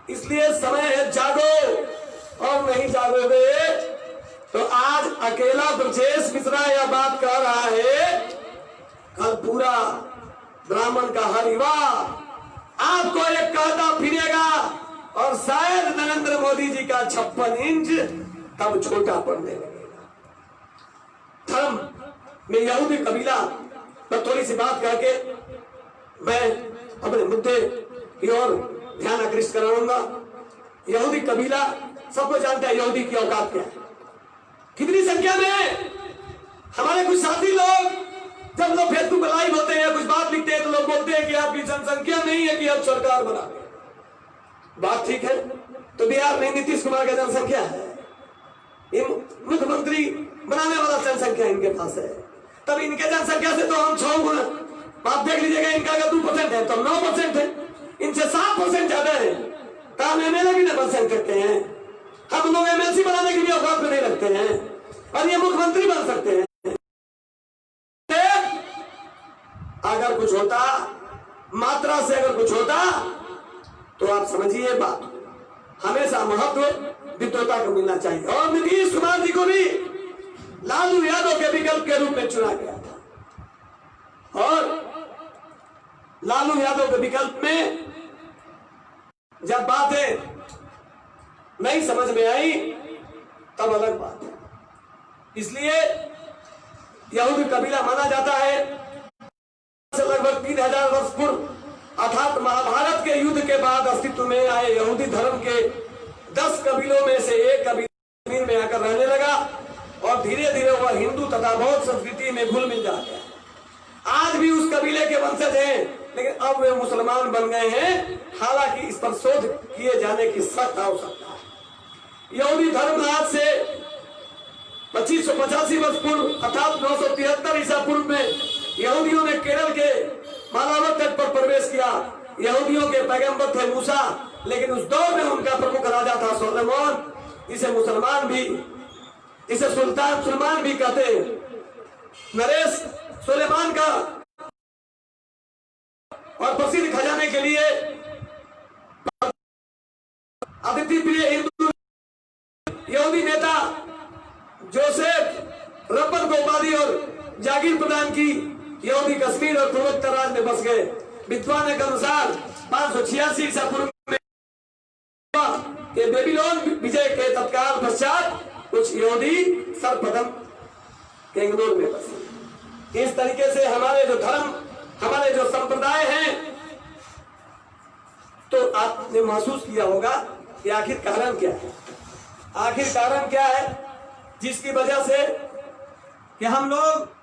इसलिए समय है, जागो। और नहीं जागोगे तो आज अकेला ब्रजेश मिश्रा यह बात कह रहा है, कल पूरा ब्राह्मण का हर युवा आपको एक कहता फिरेगा। और शायद नरेंद्र मोदी जी का 56 इंच तब छोटा पड़ने लगेगा। धर्म में यहूदी कबीला पर थोड़ी सी बात करके मैं अपने मुद्दे की ओर ध्यान आकृष्ट कराऊंगा। यहूदी कबीला सबको जानता है, यहूदी की औकात क्या है, कितनी संख्या में। हमारे कुछ साथी लोग जब लोग फेसबुक पर लाइव होते हैं, कुछ बात लिखते हैं, तो लोग बोलते हैं कि आपकी जनसंख्या नहीं है कि आप सरकार बना रहे। बात ठीक है, तो बिहार में नीतीश कुमार का जनसंख्या है, मुख्यमंत्री बनाने वाला जनसंख्या इनके पास है। तब इनके जनसंख्या से तो हम 6 गुना, आप देख लीजिएगा, इनका अगर 2% है तो 9% है, इनसे 7% ज्यादा है। तो हम एमएलए भी नहीं बन सकते हैं, हम लोग एमएलसी बनाने के लिए औकात में नहीं रखते हैं, और ये मुख्यमंत्री बन सकते हैं। अगर कुछ होता, मात्रा से अगर कुछ होता, तो आप समझिए बात, हमेशा महत्व विद्वता को मिलना चाहिए। और नीतीश कुमार जी को भी लालू यादव के विकल्प के रूप में चुना गया था, और लालू यादव के विकल्प में जब बातें नहीं समझ में आई तब अलग बात है। इसलिए यहूदी कबीला माना जाता है लगभग 3000 वर्ष पूर्व अर्थात महाभारत के युद्ध के बाद अस्तित्व में आए यहूदी धर्म के 10 कबीलों में से एक कबीला जमीन में आकर रहने लगा, और धीरे धीरे वह हिंदू तथा बौद्ध संस्कृति में घुल मिल जाता है। आज भी उस कबीले के वंशज हैं, लेकिन अब वे मुसलमान बन गए हैं। हालांकि इस पर शोध किए जाने की सख्त आवश्यकता है। यहूदी धर्म आज से 2585 वर्ष पूर्व अर्थात 973 ईसा पूर्व में यहूदियों ने केरल के मालावर तट पर प्रवेश किया। यहूदियों के पैगंबर थे मूसा, लेकिन उस दौर में उनका प्रमुख राजा था सोलोमन। इसे मुसलमान भी, इसे सुल्तान सुलेमान भी कहते हैं। नरेश सुलेमान का और प्रसिद्ध खजाने के लिए अतिथि प्रिय हिंदू यहूदी नेता जोसेफ रब्बन को उपाधि और जागीर प्रदान की। यहूदी कश्मीर और पूर्वोत्तर राज्य में बस गए। विद्वान के अनुसार 586 ईसा पूर्व में के बेबीलोन विजय के तत्काल पश्चात कुछ यहूदी सर्वप्रथम बेंगलोर में बसे। इस तरीके से हमारे जो धर्म, हमारे जो संप्रदाय हैं, तो आपने महसूस किया होगा कि आखिर कारण क्या है। आखिर कारण क्या है जिसकी वजह से कि हम लोग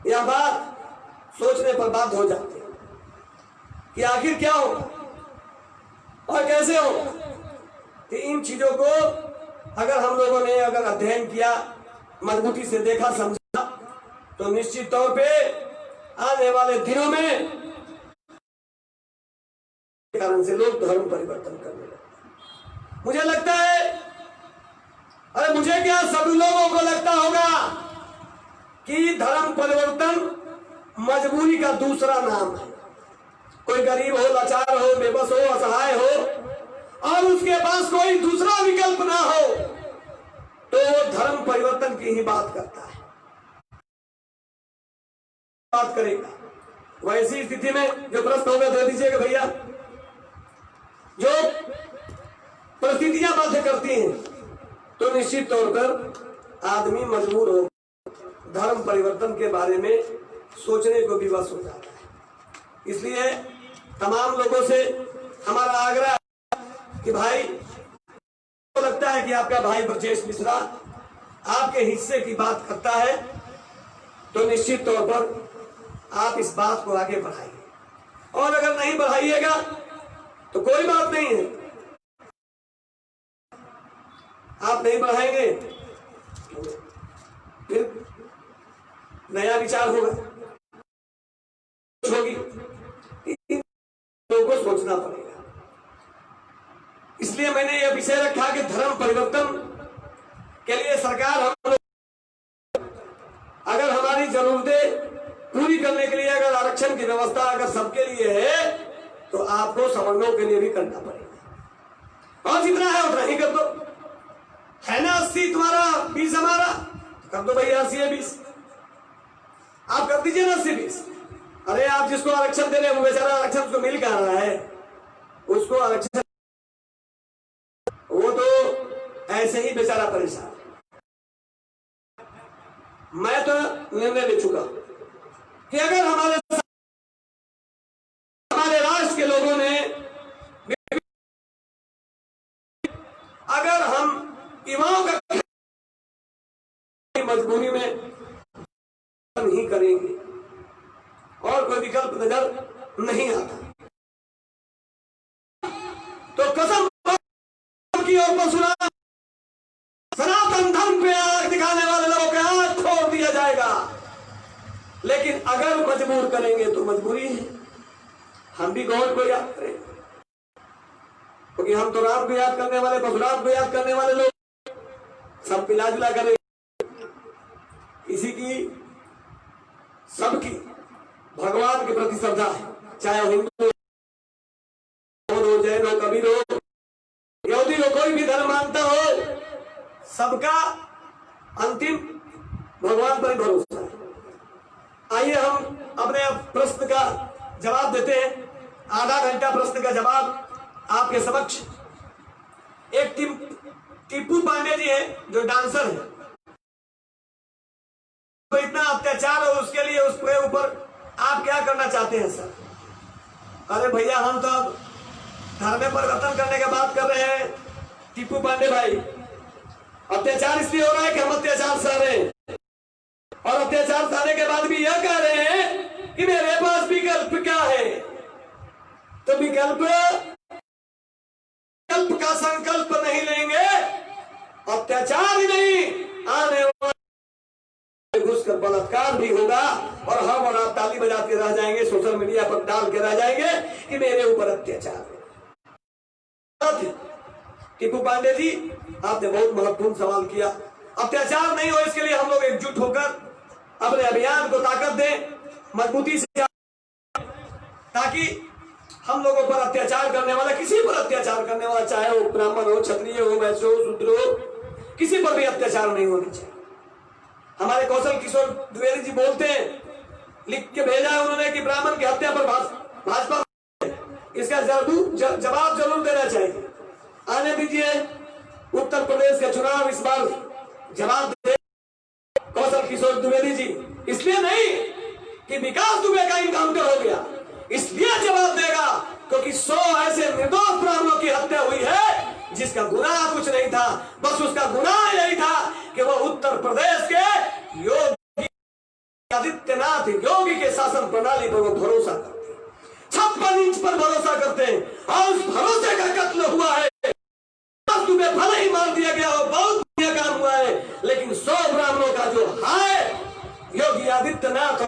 यह बात सोचने पर बात हो जाती है। कि आखिर क्या हो और कैसे हो। तो इन चीजों को अगर हम लोगों ने अगर अध्ययन किया, मजबूती से देखा, समझा, तो निश्चित तौर पे आने वाले दिनों में कारण से लोग धर्म परिवर्तन करने लगते। मुझे लगता है, अरे मुझे क्या, सभी लोगों को लगता होगा कि धर्म परिवर्तन मजबूरी का दूसरा नाम है। कोई गरीब हो, लाचार हो, बेबस हो, असहाय हो और उसके पास कोई दूसरा विकल्प ना हो तो वो धर्म परिवर्तन की ही बात करता है, बात करेगा। वैसी स्थिति में जो प्रश्न होगा दे दीजिएगा भैया। जो परिस्थितियां बाध्य करती हैं तो निश्चित तौर पर आदमी मजबूर हो धर्म परिवर्तन के बारे में सोचने को विवश हो जाता है। इसलिए तमाम लोगों से हमारा आग्रह है कि भाई, तो लगता है कि आपका भाई ब्रजेश मिश्रा आपके हिस्से की बात करता है तो निश्चित तौर पर आप इस बात को आगे बढ़ाइए, और अगर नहीं बढ़ाइएगा तो कोई बात नहीं है। आप नहीं बढ़ाएंगे फिर नया विचार होगा, होगी, लोगों को सोचना पड़ेगा। इसलिए मैंने यह विषय रखा कि धर्म परिवर्तन के लिए सरकार हम अगर हमारी जरूरतें पूरी करने के लिए अगर आरक्षण की व्यवस्था अगर सबके लिए है तो आपको सवर्णों के लिए भी करना पड़ेगा। और जितना है उतना ही कर दो। है ना 80 तुम्हारा, 20 हमारा, कर दो भैया 80 है 20, आप कर दीजिए ना 80-20। अरे आप जिसको आरक्षण दे रहे हैं वो बेचारा आरक्षण उसको मिल कहाँ रहा है, उसको आरक्षण, वो तो ऐसे ही बेचारा परेशान। मैं तो निर्णय ले चुका कि अगर हमारे राष्ट्र के लोगों ने, अगर हम युवाओं का मजबूरी में नहीं करेंगे और कोई विकल्प नजर नहीं आता तो कसम की ओर पर सुना सनातन धर्म पे आग दिखाने वाले लोगों के हाथ छोड़ दिया जाएगा। लेकिन अगर मजबूर करेंगे तो मजबूरी है, हम भी गौर को याद करें, क्योंकि हम तो रात को याद करने वाले, परशुराम को याद करने वाले लोग सब मिला जुला करें। इसी की सबकी भगवान के प्रति श्रद्धा है, चाहे हिंदू हो, जैन हो, कबीर हो, यहूदी हो, कोई भी धर्म मानता हो, सबका अंतिम भगवान पर भरोसा है। आइए हम अपने प्रश्न का जवाब देते हैं। आधा घंटा प्रश्न का जवाब आपके समक्ष। एक टीपू पांडे जी है जो डांसर है, तो इतना अत्याचार हो उसके लिए उसके ऊपर आप क्या करना चाहते हैं सर? अरे भैया हम तो अब धर्म में परिवर्तन करने की बात कर रहे हैं टीपू पांडे भाई। अत्याचार इसलिए हो रहा है कि हम अत्याचार सह रहे हैं, और अत्याचार सहने के बाद भी यह कह रहे हैं कि मेरे पास विकल्प क्या है। तो विकल्प का संकल्प नहीं लेंगे, अत्याचार ही नहीं, आने वाले घुसकर बलात्कार भी होगा और हम और आप ताली बजाते रह जाएंगे, सोशल मीडिया पर डाल के रह जाएंगे कि मेरे ऊपर अत्याचार है। टीपू पांडे जी आपने बहुत महत्वपूर्ण सवाल किया। अत्याचार नहीं हो इसके लिए हम लोग एकजुट होकर अपने अभियान को ताकत दें, मजबूती से, ताकि हम लोगों पर अत्याचार करने वाला, किसी पर अत्याचार करने वाला, चाहे वो ब्राह्मण हो, क्षत्रिय हो, वैश्य हो, शूद्र हो, किसी पर भी अत्याचार नहीं होनी चाहिए। हमारे कौशल किशोर द्विवेदी जी बोलते हैं, लिख के भेजा है उन्होंने कि ब्राह्मण की हत्या पर भाजपा इसका जवाब जरूर देना चाहिए। आने दीजिए उत्तर प्रदेश के चुनाव इस बार जवाब दे कौशल किशोर द्विवेदी जी। इसलिए नहीं कि विकास दुबे का इनकाउंटर हो गया, इसलिए जवाब देगा क्योंकि 100 ऐसे निर्दोष ब्राह्मणों की हत्या हुई है जिसका गुनाह कुछ नहीं था, बस उसका गुनाह यही था कि वो उत्तर प्रदेश के योगी आदित्यनाथ योगी के शासन प्रणाली पर वो भरोसा करते। इंच पर इंच पर भरोसा करते हैं और उस भरोसे का कत्ल हुआ है। तुम्हें भले ही मार दिया गया हो, बहुत बढ़िया काम हुआ है, लेकिन 100 ब्राह्मणों का जो है योगी आदित्यनाथ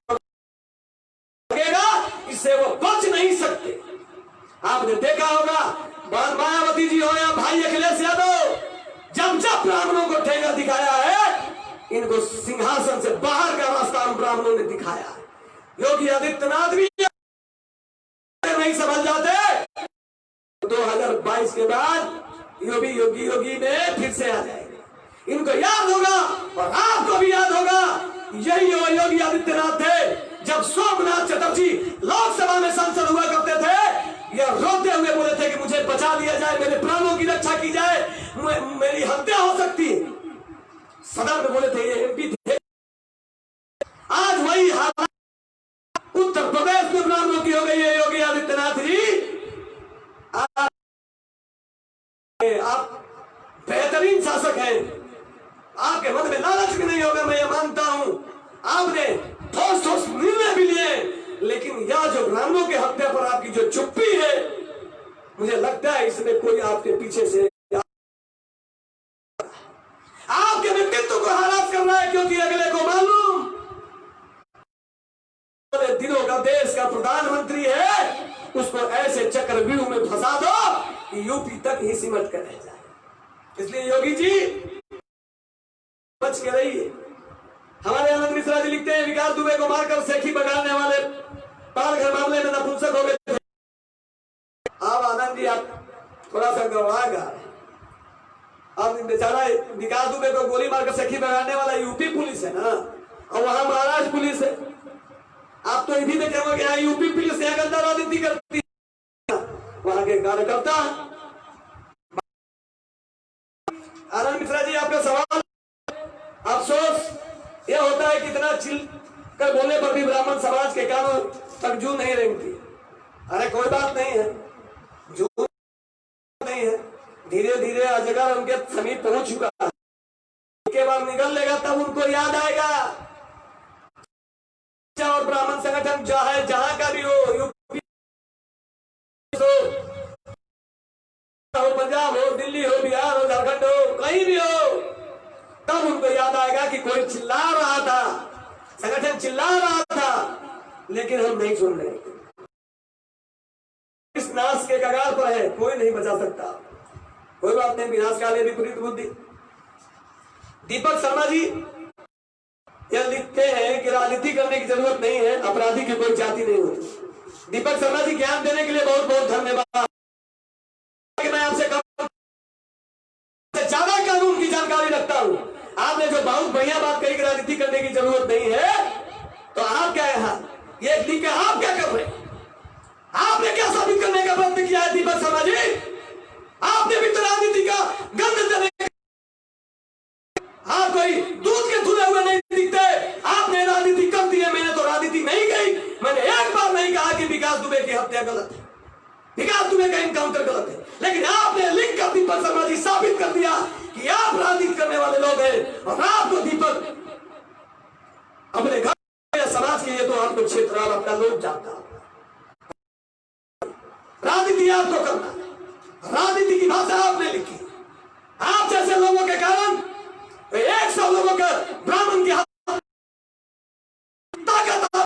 लगेगा, इससे वो बच नहीं सकते। आपने देखा होगा मायावती जी हो या भाई अखिलेश यादव, जब जब ब्राह्मणों को ठेंगा दिखाया है, इनको सिंहासन से बाहर का रास्ता हम ब्राह्मणों ने दिखाया है। योगी आदित्यनाथ भी नहीं समझ जाते, 2022 के बाद योगी में फिर से आ जाएंगे। इनको याद होगा और आपको भी याद होगा, यही योगी आदित्यनाथ थे जब सोमनाथ चटर्जी लोकसभा में सांसद हुआ करते थे। यह रोते हुए बोले थे कि मुझे बचा लिया जाए, मेरे प्राणों की रक्षा की जाए, मेरी हत्या हो सकती है। सदन में बोले थे, ये एमपी थे। आज वही हालत उत्तर प्रदेश में ब्राह्मणों की हो गई है। योगी आदित्यनाथ जी, आप बेहतरीन शासक हैं, आपके मन में लालच भी नहीं होगा, मैं ये मानता हूं। आपने ठोस ठोस निर्णय भी लिए, लेकिन यह जो ब्राह्मणों के हत्या पर आपकी जो चुप्पी है, मुझे लगता है इसमें कोई आपके पीछे से आपके व्यक्तित्व को हरास कर रहा है, क्योंकि अगले को मालूम दिनों का देश का प्रधानमंत्री है, उसको ऐसे चक्रव्यूह में फंसा दो कि यूपी तक ही सिमट कर रह जाए। इसलिए योगी जी बच के रहिए। हमारे आनंद मिश्रा जी लिखते हैं, विकास दुबे को मारकर सेखी बगाड़ने वाले पालघर मामले में नपुंसक हो गए थे। अब आनंद जी आप थोड़ा सा गड़बड़ा, अब बेचारा विकास दुबे को गोली मारकर सेखी बगाड़ने वाला यूपी पुलिस है ना, और वहां महाराष्ट्र पुलिस है। आप तो इसी में कहोगे यहाँ यूपी पुलिस यहाँ गंदा राजनीति करती है, वहां के कार्यकर्ता। आनंद मिश्रा जी आपका सवाल, अफसोस यह होता है कि इतना चिल कर बोलने पर भी ब्राह्मण समाज के कानों तक जू नहीं रेंगती। अरे कोई बात नहीं है, जू नहीं है, धीरे धीरे अजगर उनके समीप पहुंच चुका है। के बाद निकल लेगा तब उनको याद आएगा। और ब्राह्मण संगठन चाहे जहां का भी हो, यूपी हो, पंजाब हो, दिल्ली हो, बिहार हो, झारखंड हो, कहीं भी हो, तब उनको याद आएगा कि कोई चिल्ला रहा था, संगठन चिल्ला रहा था, लेकिन हम नहीं सुन रहे। इस नाश के कगार पर है, कोई नहीं बचा सकता। कोई बात नहीं, विनाश काले विपरीत बुद्धि। दीपक शर्मा जी यह लिखते हैं कि राजनीति करने की जरूरत नहीं है, अपराधी की कोई जाति नहीं होती। दीपक शर्मा जी, ज्ञान देने के लिए बहुत बहुत धन्यवाद। मैं आपसे ज्यादा कानून की जानकारी रखता हूं। आपने जो बहुत बढ़िया बात कही कि राजनीति करने की जरूरत नहीं है, तो आप क्या यहाँ ये लिख के आप क्या कर रहे हैं? आपने क्या साबित करने का प्रयत्न किया है दीपक शर्मा जी? आपने भी तो राजनीति का गंध देने, आप कोई दूध के धुले हुए नहीं दिखते। आपने राजनीति कर दी है, मैंने तो राजनीति नहीं की। मैंने एक बार नहीं कहा कि विकास दुबे की हत्या गलत है, विकास दुबे का इनकाउंटर गलत है, लेकिन आपने लिख कर दीपक शर्मा जी साबित कर दिया कि आप राजनीति करने वाले लोग हैं। और आपको दीपक अपने घर समाज के लिए तो आपको क्षेत्र और अपना लोग जानता है। राजनीति आपको करना है, राजनीति की भाषा आपने लिखी। आप जैसे लोगों के कारण 100 लोगों का ब्राह्मण की ताकत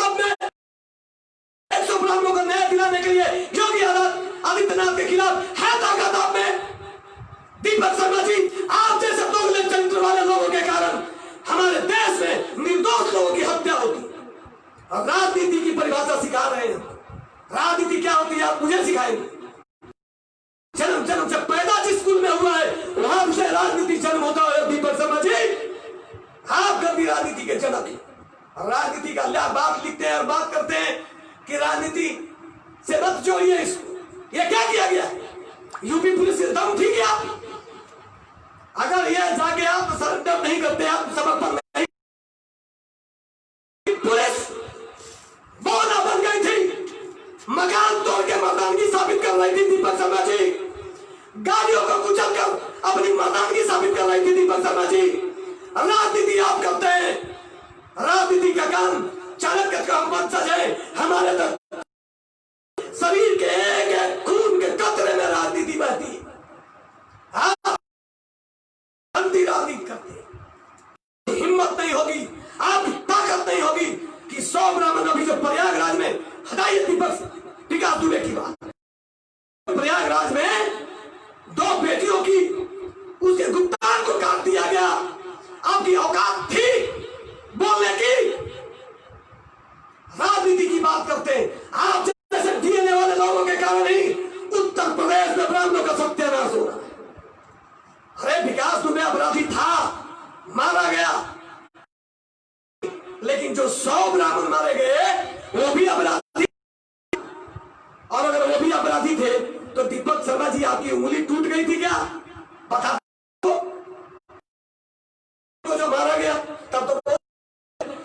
आपने 100 ब्राह्मणों को न्याय दिलाने के लिए योगी आदित्यनाथ के खिलाफ है ताकत आप में। दीपक शर्मा जी, आप जैसे दोगले चरित्र वाले लोगों के कारण हमारे देश में निर्दोष लोगों की हत्या होती है। और राजनीति की परिभाषा सिखा रहे हैं। राजनीति क्या होती है आप मुझे सिखाएंगे। जन्म जब पैदा जिस स्कूल में हुआ है वहां से राजनीति जन्म होता है। दीपक शर्मा जी, आप गंदी राजनीति के जनक हैं। राजनीति का बात लिखते हैं और बात करते हैं कि राजनीति से मत जोड़िए इसको। ये क्या किया गया? यूपी पुलिस से दम ठीक है। अगर ये जाके आप सरेंडर नहीं करते, आप समर्पण नहीं, पुलिस बोला बन गई थी, मकान तोड़ के मर्दानगी साबित कर रही थी दीपक शर्मा जी, गाड़ियों को कुचल कर अपनी मर्दानगी साबित कर रही थी दीपक शर्मा जी। राजनीति आप करते हैं, राजनीति का काम चाणक्य का वंशज है, हमारे तो शरीर के एक एक खून के कतरे में राजनीति बहती है। आप राजनीति करते, हिम्मत नहीं होगी, आपकी ताकत नहीं होगी कि 100 ब्राह्मण अभी जो प्रयागराज में हटाइए दीपक विकास दुबे की बात। प्रयागराज में 2 बेटियों की उसके गुप्तान को काट दिया गया। आपकी औकात थी बोलने की, राजनीति की बात करते हैं आप जैसे डीएनए वाले लोगों के कारण ही उत्तर प्रदेश में ब्राह्मणों का सत्यानाश हो रहा है। अरे विकास दुबे अपराधी था, मारा गया, लेकिन जो 100 ब्राह्मण मारे गए वो भी अपराधी, और अगर वो भी अपराधी थे तो दीपक शर्मा जी आपकी उंगली टूट गई थी क्या? बता तो जो मारा गया तब तो,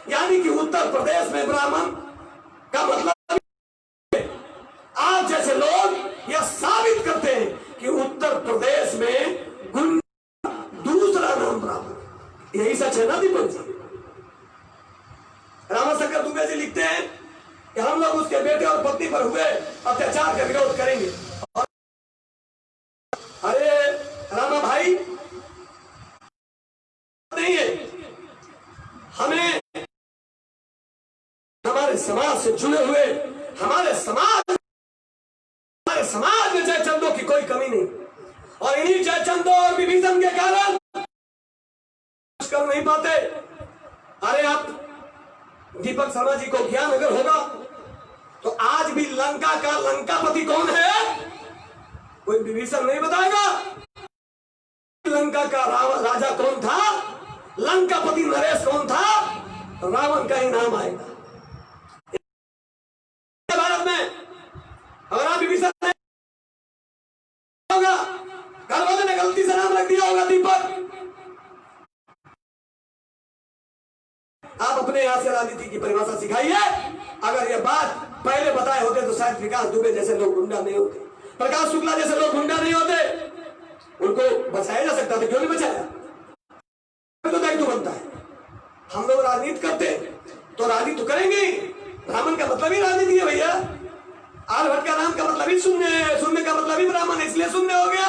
यानी कि उत्तर प्रदेश में ब्राह्मण का मतलब, आप जैसे लोग यह साबित करते हैं कि उत्तर प्रदेश में गुंडा दूसरा नाम ब्राह्मण। यही सच है ना दीपक जी? रामाशंकर दुबे जी लिखते हैं कि हम लोग उसके बेटे और पत्नी पर हुए अत्याचार का विरोध करेंगे। अरे रामा भाई नहीं है, हमें हमारे समाज से जुड़े हुए, हमारे समाज में जयचंदों की कोई कमी नहीं, और इन्हीं जयचंदों और विभीषण के कारण कुछ कर नहीं पाते। अरे आप दीपक शर्मा जी को ज्ञान अगर होगा तो आज भी लंका का लंकापति कौन है कोई विभीषण नहीं बताएगा। लंका का राजा कौन था, लंकापति नरेश कौन था, तो रावण का ही नाम आएगा भारत में। अगर आप विभीषण होगा, घर वाले ने गलती से नाम रख दिया होगा दीपक, आप अपने यहां से राजनीति की परिभाषा सिखाइए। अगर ये बात पहले बताए होते तो शायद विकास दुबे जैसे लोग गुंडा नहीं होते, प्रकाश शुक्ला जैसे लोग गुंडा नहीं होते, उनको बचाया जा सकता था, क्यों नहीं बचाया? तो दायित्व बनता है। हम लोग राजनीति करते तो राजनीति तो करेंगे, ब्राह्मण का मतलब ही राजनीति है भैया। आर्यभट्ट का नाम का मतलब ही शून्य है, शून्य का मतलब ही ब्राह्मण है, इसलिए शून्य हो गया।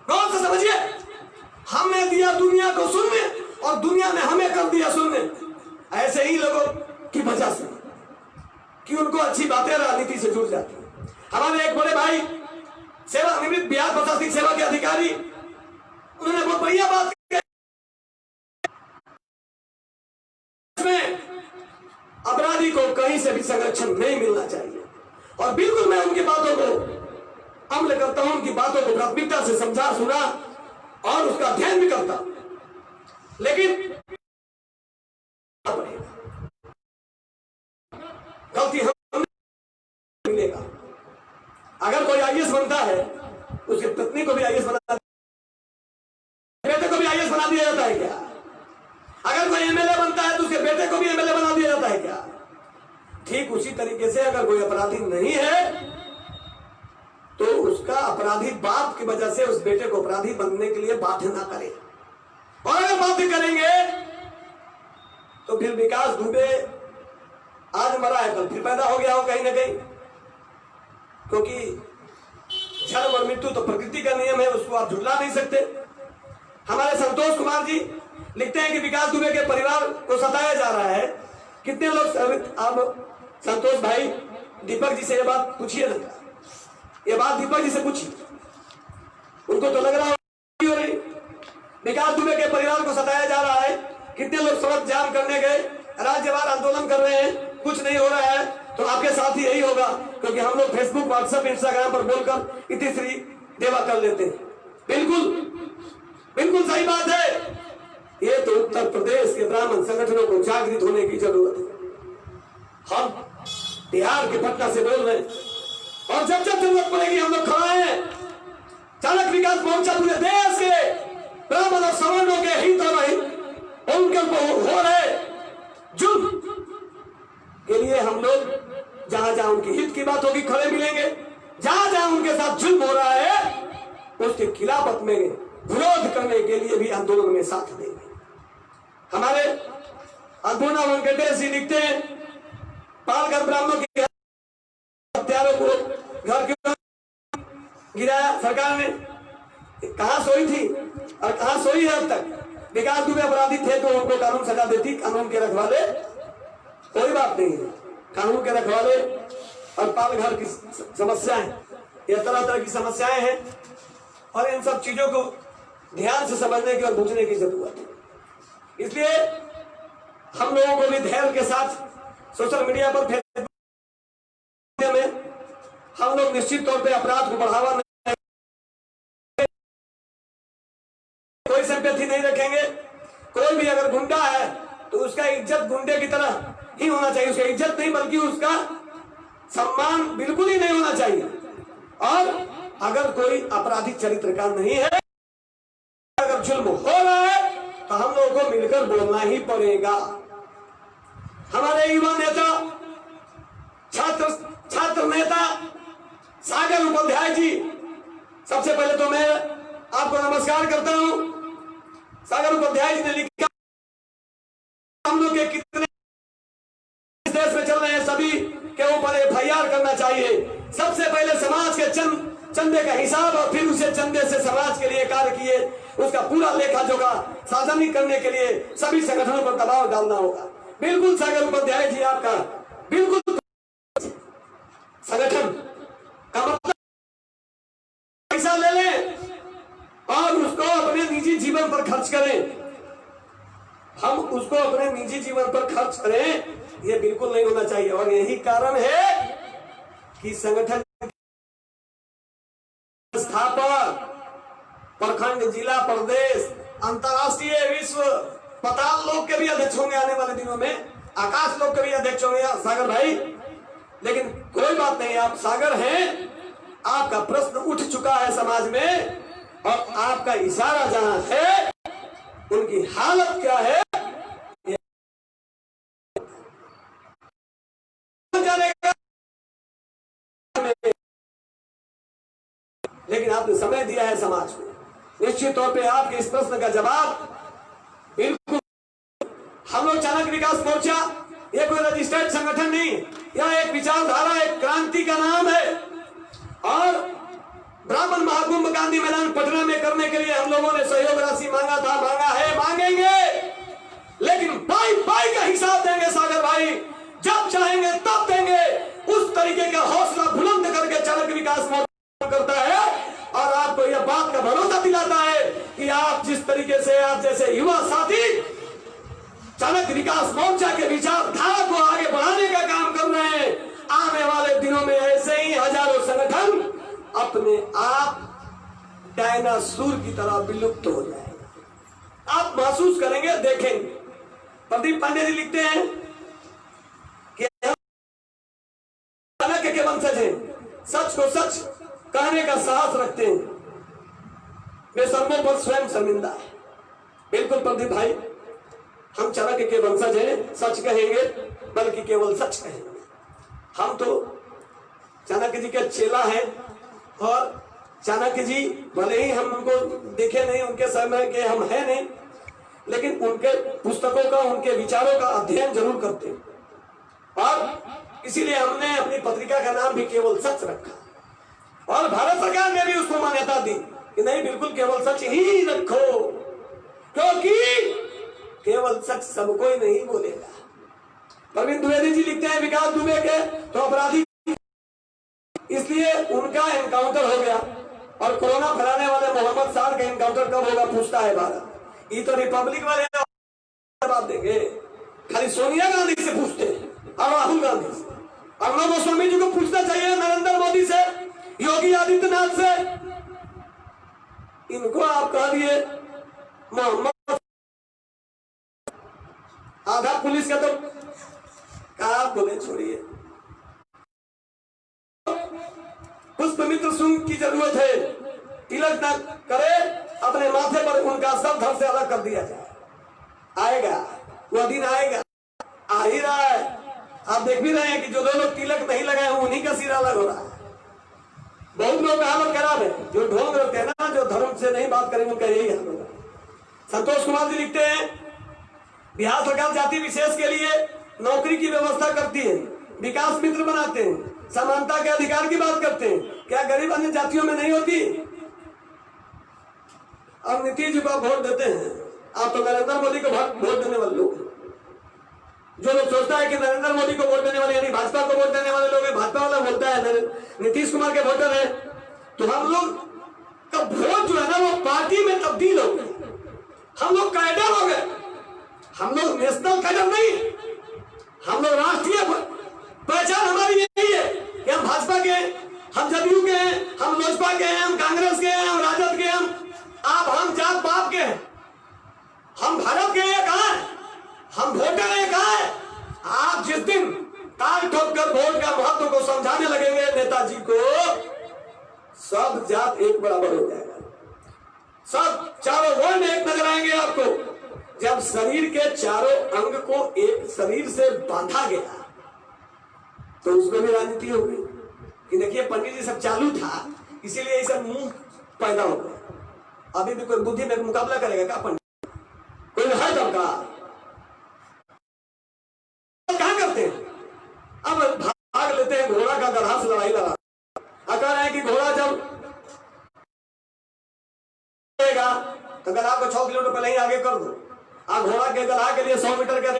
कौन सा समझिए, हमने दिया दुनिया को शून्य और दुनिया ने हमें कर दिया शून्य। ऐसे ही लोगों की वजह से कि उनको अच्छी बातें राजनीति से जुड़ जाती है। हमारे एक बड़े भाई सेवानिवृत्त बिहार प्रशासनिक सेवा के अधिकारी, उन्होंने बहुत बढ़िया बात की, अपराधी को कहीं से भी संरक्षण नहीं मिलना चाहिए। और बिल्कुल मैं उनकी बातों को अमल करता हूं, उनकी बातों को प्राथमिकता से समझा सुना और उसका अध्ययन भी करता, लेकिन गलती हम मिलेगा। अगर कोई आईएएस बनता है, उसकी पत्नी को भी आईएएस बना, बेटे को भी आईएएस बना दिया जाता है क्या? अगर कोई एमएलए बनता है तो उसके बेटे को भी एमएलए बना दिया जाता है क्या? ठीक उसी तरीके से अगर कोई अपराधी नहीं है तो उसका अपराधी बाप की वजह से उस बेटे को अपराधी बनने के लिए बाध्य ना करे। और अगर बाध्य करेंगे तो फिर विकास दुबे आज मरा है, कल फिर पैदा हो गया हो कहीं ना कहीं, क्योंकि जन्म और मृत्यु तो प्रकृति का नियम है, उसको आप झुला नहीं सकते। हमारे संतोष कुमार जी लिखते हैं कि विकास दुबे के परिवार को सताया जा रहा है। कितने लोग, आप संतोष भाई दीपक जी से ये बात पूछिए ना, ये बात दीपक जी से पूछिए, उनको तो लग रहा हो रही विकास दुबे के परिवार को सताया जा रहा है। कितने लोग सड़क जाम करने गए, राज्यवार आंदोलन कर रहे हैं, कुछ नहीं हो रहा है, तो आपके साथ ही यही होगा, क्योंकि हम लोग फेसबुक व्हाट्सएप इंस्टाग्राम पर बोलकर इतिश्री देवा कर लेते हैं। बिल्कुल बिल्कुल सही बात है। ये तो उत्तर प्रदेश के ब्राह्मण संगठनों को जागृत होने की जरूरत है। हम बिहार के पटना से बोल रहे हैं, और जब जब जरूरत पड़ेगी हम लोग खड़ा हैं। चाणक्य विकास मोर्चा पूरे देश के ब्राह्मण और सवर्णों के हित और उनके ऊपर हो रहे जुल्म के लिए हम लोग जहां जहां उनके हित की बात होगी खड़े मिलेंगे, जहां जहां उनके साथ जुल्म हो रहा है उसके खिलाफत में विरोध करने के लिए भी आंदोलन में साथ देंगे। हमारे अन्नपूर्णा वेंकटेश जी लिखते हैं, पालघर ब्राह्मणों के हत्यारों को घर क्यों गिराया सरकार ने? कहां सोई थी और कहां सोई है अब तक? विकास दुबे अपराधी थे तो उनको कानून सजा देती, कानून के रखवाले कोई बात नहीं है। कानून के रखवाले और पालघर की समस्याएं, ये तरह तरह की समस्याएं हैं और इन सब चीजों को ध्यान से समझने की और बूझने की जरूरत है। इसलिए हम लोगों को भी धैर्य के साथ सोशल मीडिया पर फेसबुक में हम लोग निश्चित तौर पे अपराध को बढ़ावा नहीं, कोई सिंपैथी नहीं रखेंगे। कोई भी अगर गुंडा है तो उसका इज्जत गुंडे की तरह ही होना चाहिए, उसका इज्जत नहीं बल्कि उसका सम्मान बिल्कुल ही नहीं होना चाहिए। और अगर कोई आपराधिक चरित्र का नहीं है, अगर जुल्म हो रहा है तो हम लोगों को मिलकर बोलना ही पड़ेगा। हमारे युवा नेता, छात्र नेता सागर उपाध्याय जी, सबसे पहले तो मैं आपको नमस्कार करता हूं। सागर उपाध्याय जी ने लिखा, हम लोग के कितने इस देश में चल रहे हैं, सभी के ऊपर FIR करना चाहिए। सबसे पहले समाज के चंदे का हिसाब और फिर उसे चंदे से समाज के लिए कार्य किए, उसका पूरा लेखा जोखा सार्वजनिक करने के लिए सभी संगठनों पर दबाव डालना होगा। बिल्कुल सागर उपाध्याय जी, आपका बिल्कुल संगठन का मतलब पैसा ले लें और उसको अपने निजी जीवन पर खर्च करें। हम उसको अपने निजी जीवन पर खर्च करें, ये बिल्कुल नहीं होना चाहिए। और यही कारण है कि संगठन स्थापक, प्रखंड, जिला, प्रदेश, अंतर्राष्ट्रीय, विश्व, पाताल लोक के भी अध्यक्ष होंगे आने वाले दिनों में, आकाश लोक के भी अध्यक्ष होंगे सागर भाई। लेकिन कोई बात नहीं, आप सागर हैं, आपका प्रश्न उठ चुका है समाज में और आपका इशारा जहां है उनकी हालत क्या है लेकिन आपने समय दिया है समाज को। निश्चित तौर पे आपके इस प्रश्न का जवाब बिल्कुल। हम लोग चाणक्य विकास मोर्चा, ये कोई रजिस्टर्ड संगठन नहीं, यह एक विचारधारा, एक क्रांति का नाम है। और ब्राह्मण महाकुंभ गांधी मैदान पटना में करने के लिए हम लोगों ने सहयोग राशि मांगा था, मांगा है, मांगेंगे, लेकिन पाई का हिसाब देंगे सागर भाई, जब चाहेंगे तब देंगे। उस तरीके का हौसला बुलंद करके चाणक्य विकास मोर्चा करता है और आपको यह बात का भरोसा दिलाता है कि आप जिस तरीके से, आप जैसे युवा साथी चाणक्य विकास मोर्चा के विचारधारा को आगे बढ़ाने का काम कर रहे हैं, आने वाले दिनों में ऐसे ही हजारों संगठन अपने आप डायनासोर की तरह विलुप्त हो जाएंगे। आप महसूस करेंगे, देखेंगे। प्रदीप पांडे जी लिखते हैं कि चाणक्य के वंशज हैं, सच को सच कहने का साहस रखते हैं, वे सर्वों पर स्वयं शर्मिंदा है। बिल्कुल प्रदीप भाई, हम चाणक्य के वंशज हैं, सच कहेंगे, बल्कि केवल सच कहेंगे। हम तो चाणक्य जी के चेला हैं और चाणक्य जी भले ही हम उनको देखे नहीं, उनके समय के हम हैं नहीं, लेकिन उनके पुस्तकों का, उनके विचारों का अध्ययन जरूर करते हैं। और इसीलिए हमने अपनी पत्रिका का नाम भी केवल सच रखा और भारत सरकार ने भी उसको मान्यता दी कि नहीं, बिल्कुल केवल सच ही रखो, क्योंकि केवल सच सबको ही नहीं बोलेगा। प्रवीण द्विवेदी जी लिखते हैं विकास दुबे के तो अपराधी, इसलिए उनका एनकाउंटर हो गया। और कोरोना फैलाने वाले मोहम्मद साल का एनकाउंटर कब होगा पूछता है भारत। ये तो रिपब्लिक वाले जवाब देंगे, खाली सोनिया गांधी से पूछते हैं और राहुल गांधी से, अर्णब गोस्वामी जी को पूछना चाहिए, नरेंद्र मोदी से, योगी आदित्यनाथ से। इनको आप कह दिए मोहम्मद, आधा पुलिस का तो कहा बोले, छोड़िए। पुष्पमित्र सिंह की जरूरत है, तिलक न करे, अपने माथे पर उनका सब धड़ से अलग कर दिया जाए। आएगा वह दिन, आएगा, आ ही रहा है। आप देख भी रहे हैं कि जो लोग तिलक नहीं लगाए उन्हीं का सिर अलग हो रहा है। बहुत लोग का हालत खराब है, जो ढोंग रखते हैं ना, जो धर्म से नहीं बात करेंगे, उनका यही हाल होगा। संतोष कुमार जी लिखते हैं बिहार सरकार जाति विशेष के लिए नौकरी की व्यवस्था करती है, विकास मित्र बनाते हैं, समानता के अधिकार की बात करते हैं। क्या गरीब अन्य जातियों में नहीं होती? अब नीतीश जी को आप वोट देते हैं, आप तो नरेंद्र मोदी को वोट देने वाले लोग। जो लोग सोचता है कि नरेंद्र मोदी को वोट देने वाले यानी भाजपा को वोट देने वाले लोग हैं, भाजपा वाला बोलता है नीतीश कुमार के वोटर है, तो हम लोग का वोट जो है ना वो पार्टी में तब्दील हो गए। हम लोग कैडर हो गए, हम लोग नेशनल कैडर नहीं, हम लोग राष्ट्रीय पहचान हमारी यही है कि हम भाजपा के, हम जदयू के हैं, हम लोजपा के हैं, हम कांग्रेस के हैं, हम राजद के हैं, हम जात पात के हैं, हम भारत के एक हैं, हम वोटर एक हैं। आप जिस दिन ताल ठोक कर वोट का महत्व को समझाने लगेंगे नेताजी को, सब जात एक बराबर हो जाएगा, सब चारों वर्ण एक नजर आएंगे आपको। जब शरीर के चारों अंग को एक शरीर से बांधा गया तो उसमें भी राजनीति हो गई कि देखिए पंडित जी सब चालू था इसीलिए ये सब मुंह पैदा हो गया। अभी भी कोई बुद्धि में मुकाबला करेगा क्या पंडित? कोई है तब का? कहां करते हैं? अब भाग लेते हैं घोड़ा का गधा से लड़ाई लगा, कह रहे हैं कि घोड़ा जब तो गधा को 6 किलोमीटर पहले ही आगे कर दो। घोड़ा के गधा के लिए 100 मीटर का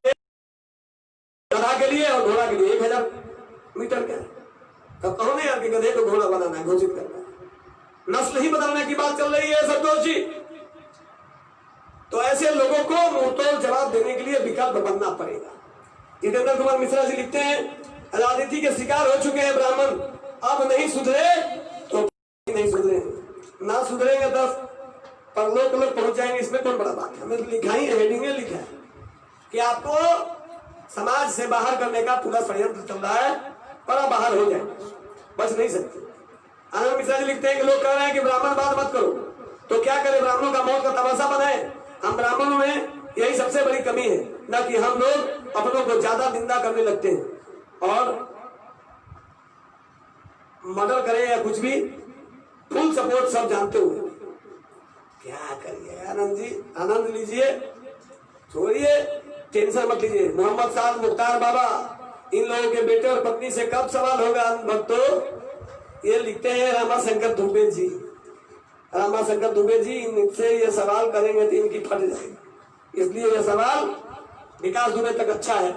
गधा के लिए और घोड़ा के लिए 1000 मीटर का। तब कहो नहीं यार कि गधे को घोड़ा बनाना है, घोषित करना है, नस्ल ही बदलने की बात चल रही है संतोष जी। तो ऐसे लोगों को मुंहतोड़ जवाब देने के लिए विकल्प बनना पड़ेगा। जितेंद्र कुमार मिश्रा जी लिखते हैं, राजनीति के शिकार हो चुके हैं ब्राह्मण, अब नहीं सुधरे तो नहीं सुधरे, ना सुधरेंगे 10 परलोक लोग पहुंच जाएंगे। इसमें कौन बड़ा बात है? हमें लिखा ही हेडिंग में लिखा है कि आपको समाज से बाहर करने का पूरा षड्यंत्र चल रहा है, पर आप बाहर हो जाए, बच नहीं सकते। आनंद मिश्रा जी लिखते हैं कि लोग कह रहे हैं कि ब्राह्मणवाद मत करो, तो क्या करें? ब्राह्मणों का मौत का तमाशा बनाए? हम ब्राह्मणों में यही सबसे बड़ी कमी है ना कि हम लोग अपनों को ज्यादा निंदा करने लगते हैं और मर्डर करें या कुछ भी, फुल सपोर्ट सब जानते हुए क्या करिए? आनंद जी आनंद लीजिए, छोड़िए, टेंशन मत लीजिए। मोहम्मद साद मुख्तार बाबा, इन लोगों के बेटे और पत्नी से कब सवाल होगा भक्तों? ये लिखते हैं रामाशंकर दुबे जी। रामाशंकर दुबे जी इनसे ये सवाल करेंगे तो इनकी फट जाएगी, इसलिए ये सवाल विकास दुबे तक अच्छा है।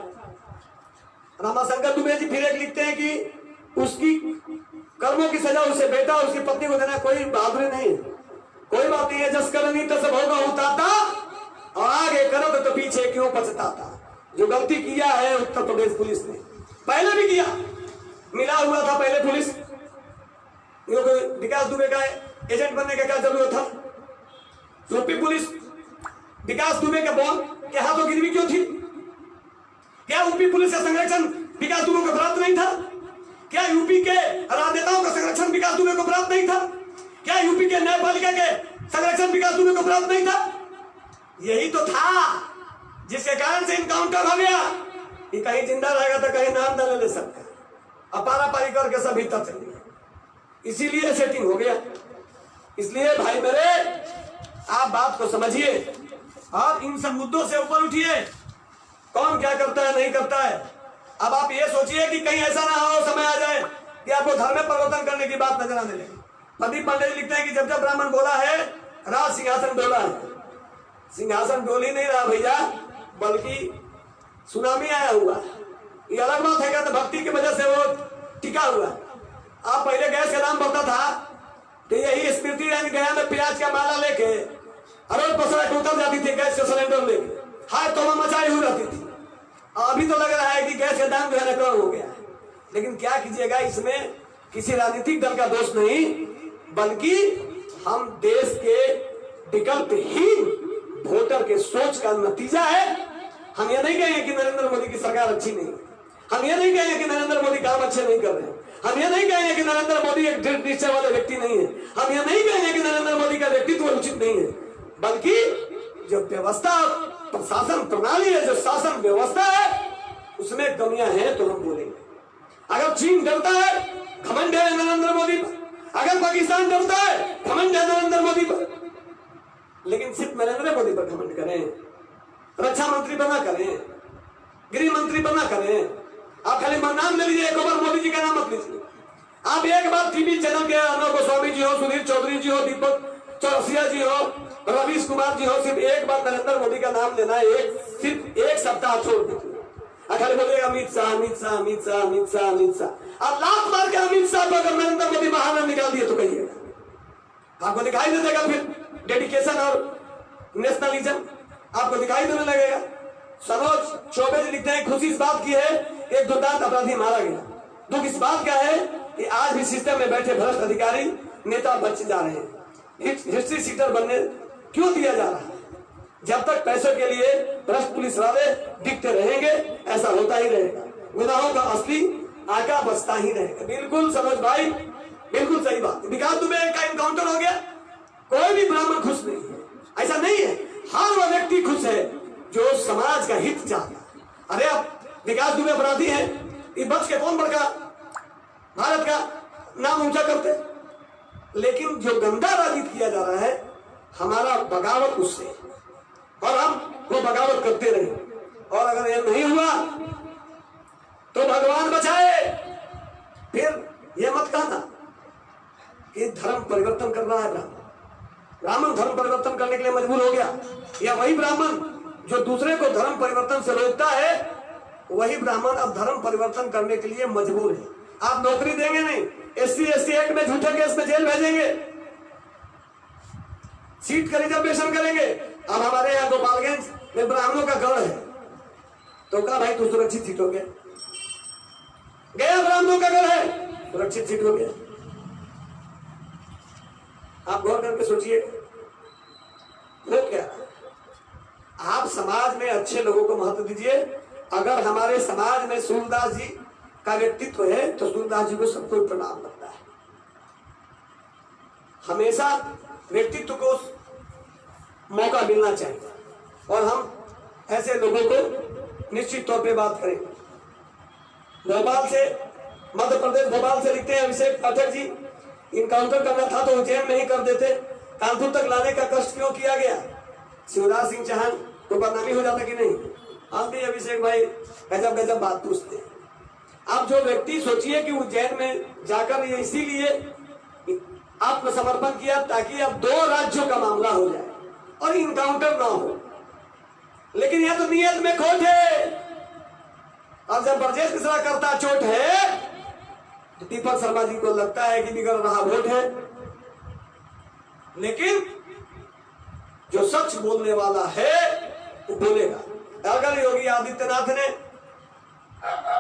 रामाशंकर दुबे जी फिर एक लिखते हैं कि उसकी कर्मों की सजा उसे बेटा और उसकी पत्नी को देना कोई बहादुरी नहीं है, कोई बात नहीं है। जस करनी तो सब होगा उताता, और आगे करोगे तो पीछे क्यों पछताता। जो गलती किया है उत्तर प्रदेश पुलिस ने पहले भी किया, मिला हुआ था पहले पुलिस, विकास दुबे का एजेंट बनने का क्या जरूरत था? यूपी पुलिस विकास दुबे के बॉल के हाथों गिरवी क्यों थी? क्या यूपी पुलिस का संरक्षण विकास दुबे को प्राप्त नहीं था? क्या यूपी के राजनेताओं का संरक्षण विकास दुबे को प्राप्त नहीं था? क्या यूपी के न्यायपालिका के संरक्षण विकास दुबे को प्राप्त नहीं था? यही तो था जिसके कारण से इनकाउंटर हो गया कि कहीं जिंदा रहेगा तो कहीं नाम डाले ले सकता, अपारा पारी करके सब भीतर चल गया, इसीलिए सेटिंग हो गया। इसलिए भाई मेरे, आप बात को समझिए और इन सब मुद्दों से ऊपर उठिए। कौन क्या करता है नहीं करता है, अब आप ये सोचिए कि कहीं ऐसा ना हो समय आ जाए कि आपको धर्म में परिवर्तन करने की बात नजर आने लगे। प्रदीप पांडे जी लिखते हैं कि जब जब ब्राह्मण बोला है राज सिंहासन डोला है। सिंहासन डोल ही नहीं रहा भैया, बल्कि सुनामी आया हुआ। ये अलग बात है क्या? तो भक्ति की वजह से वो टिका हुआ। आप पहले गैस का दाम बढ़ता था तो यही स्मृति ईरानी गया में प्याज का माला लेके अरोड़ पसरा के उतर जाती थी गैस का सिलेंडर लेके, हाय तोमा मचाई हुई रहती थी। अभी तो लग रहा है कि गैस का दाम जो है कम हो गया। लेकिन क्या कीजिएगा, इसमें किसी राजनीतिक दल का दोष नहीं, बल्कि हम देश के विकल्पहीन वोटर के सोच का नतीजा है। हम ये नहीं कहेंगे कि नरेंद्र मोदी की सरकार अच्छी नहीं है, हम ये नहीं कहेंगे कि नरेंद्र मोदी काम अच्छे नहीं कर रहे हैं, हम ये नहीं कहेंगे कि नरेंद्र मोदी एक दृढ़ निश्चय वाले व्यक्ति नहीं है, हम ये नहीं कहेंगे कि नरेंद्र मोदी का व्यक्तित्व उचित नहीं है, बल्कि जो व्यवस्था प्रशासन प्रणाली है, जो शासन व्यवस्था है, उसमें कमियां हैं तो हम बोलेंगे। अगर चीन डरता है, घमंड है नरेंद्र मोदी पर, अगर पाकिस्तान डरता है, घमंड है नरेंद्र मोदी पर, लेकिन सिर्फ नरेंद्र मोदी पर घमंड करें रक्षा मंत्री बना करें, गृह मंत्री बना करें, आप खाली नाम ले लीजिए, एक बार मोदी जी का नाम मत लीजिए। आप एक बार टीवी चैनल के अर्णव गोस्वामी जी हो, सुधीर चौधरी जी हो, दीपक चौरसिया जी हो, रवीश कुमार जी हो, सिर्फ एक बार नरेंद्र मोदी का नाम लेना है, सिर्फ एक सप्ताह छोड़ दीजिए। खाली बोलेगा अमित शाह अमित शाह अमित शाह अमित शाह अमित शाह। आप लाख मार के अमित शाह को अगर नरेंद्र मोदी बाहर न निकाल दिए तो कहिएगा, आपको दिखाई दे देगा फिर डेडिकेशन और नेशनलिज्म आपको दिखाई देने लगेगा। सरोज चौबे जी लिखते हैं, खुशी इस बात की है एक दुर्दांत अपराधी मारा गया। दुख इस बात का है कि आज भी सिस्टम में बैठे भ्रष्ट अधिकारी नेता बच जा रहे हैं। हिस्ट्री सीटर बनने क्यों दिया जा रहा है? जब तक पैसों के लिए भ्रष्ट पुलिस वाले दिखते रहेंगे ऐसा होता ही रहेगा, गुनाहों का असली आका बचता ही रहेगा। बिल्कुल सरोज भाई, बिल्कुल सही बात। विकास दुबे का इनकाउंटर हो गया, कोई भी ब्राह्मण खुश नहीं है, ऐसा नहीं है। हर वो व्यक्ति खुश है जो समाज का हित चाहता है। अरे अब विकास दुबे अपराधी है, ये बच के कौन बड़का भारत का नाम ऊंचा करते, लेकिन जो गंदा राजनीति किया जा रहा है हमारा बगावत उससे, और हम वो बगावत करते रहे। और अगर ये नहीं हुआ तो भगवान बचाए। फिर ये मत कहना कि धर्म परिवर्तन कर रहा है ब्राह्मण धर्म परिवर्तन करने के लिए मजबूर हो गया, या वही ब्राह्मण जो दूसरे को धर्म परिवर्तन से रोकता है वही ब्राह्मण अब धर्म परिवर्तन करने के लिए मजबूर है। आप नौकरी देंगे नहीं, SC ST एक्ट में झूठे केस में जेल भेजेंगे, सीट का रिजर्वेशन करेंगे। अब हमारे यहाँ गोपालगंज में ब्राह्मणों का गढ़ है, तो कहा भाई तू सुरक्षित सीट हो गया, गया ब्राह्मणों का गढ़ है, सुरक्षित सीट हो गया। आप गौर करके सोचिए, वो क्या, आप समाज में अच्छे लोगों को महत्व दीजिए। अगर हमारे समाज में सूरदास जी का व्यक्तित्व है तो सूरदास जी को सबको प्रणाम करता है। हमेशा व्यक्तित्व को मौका मिलना चाहिए और हम ऐसे लोगों को निश्चित तौर पे बात करेंगे। भोपाल से, मध्य प्रदेश भोपाल से लिखते हैं अभिषेक पाठक जी, इनकाउंटर करना था तो उज्जैन में ही कर देते, कानपुर तक लाने का कष्ट क्यों किया गया? शिवराज सिंह चौहान को बदनामी हो जाता कि नहीं? आप भी अभिषेक भाई गजब गजब बात पूछते हैं। आप जो व्यक्ति सोचिए कि उज्जैन में जाकर ये इसीलिए आत्मसमर्पण किया ताकि अब 2 राज्यों का मामला हो जाए और इनकाउंटर ना हो, लेकिन यह तो नियत में खोट है। और जब ब्रजेश मिश्रा करता चोट है तो दीपक शर्मा जी को लगता है कि बिगड़ रहा वोट है, लेकिन जो सच बोलने वाला है वो बोलेगा। अगर योगी आदित्यनाथ ने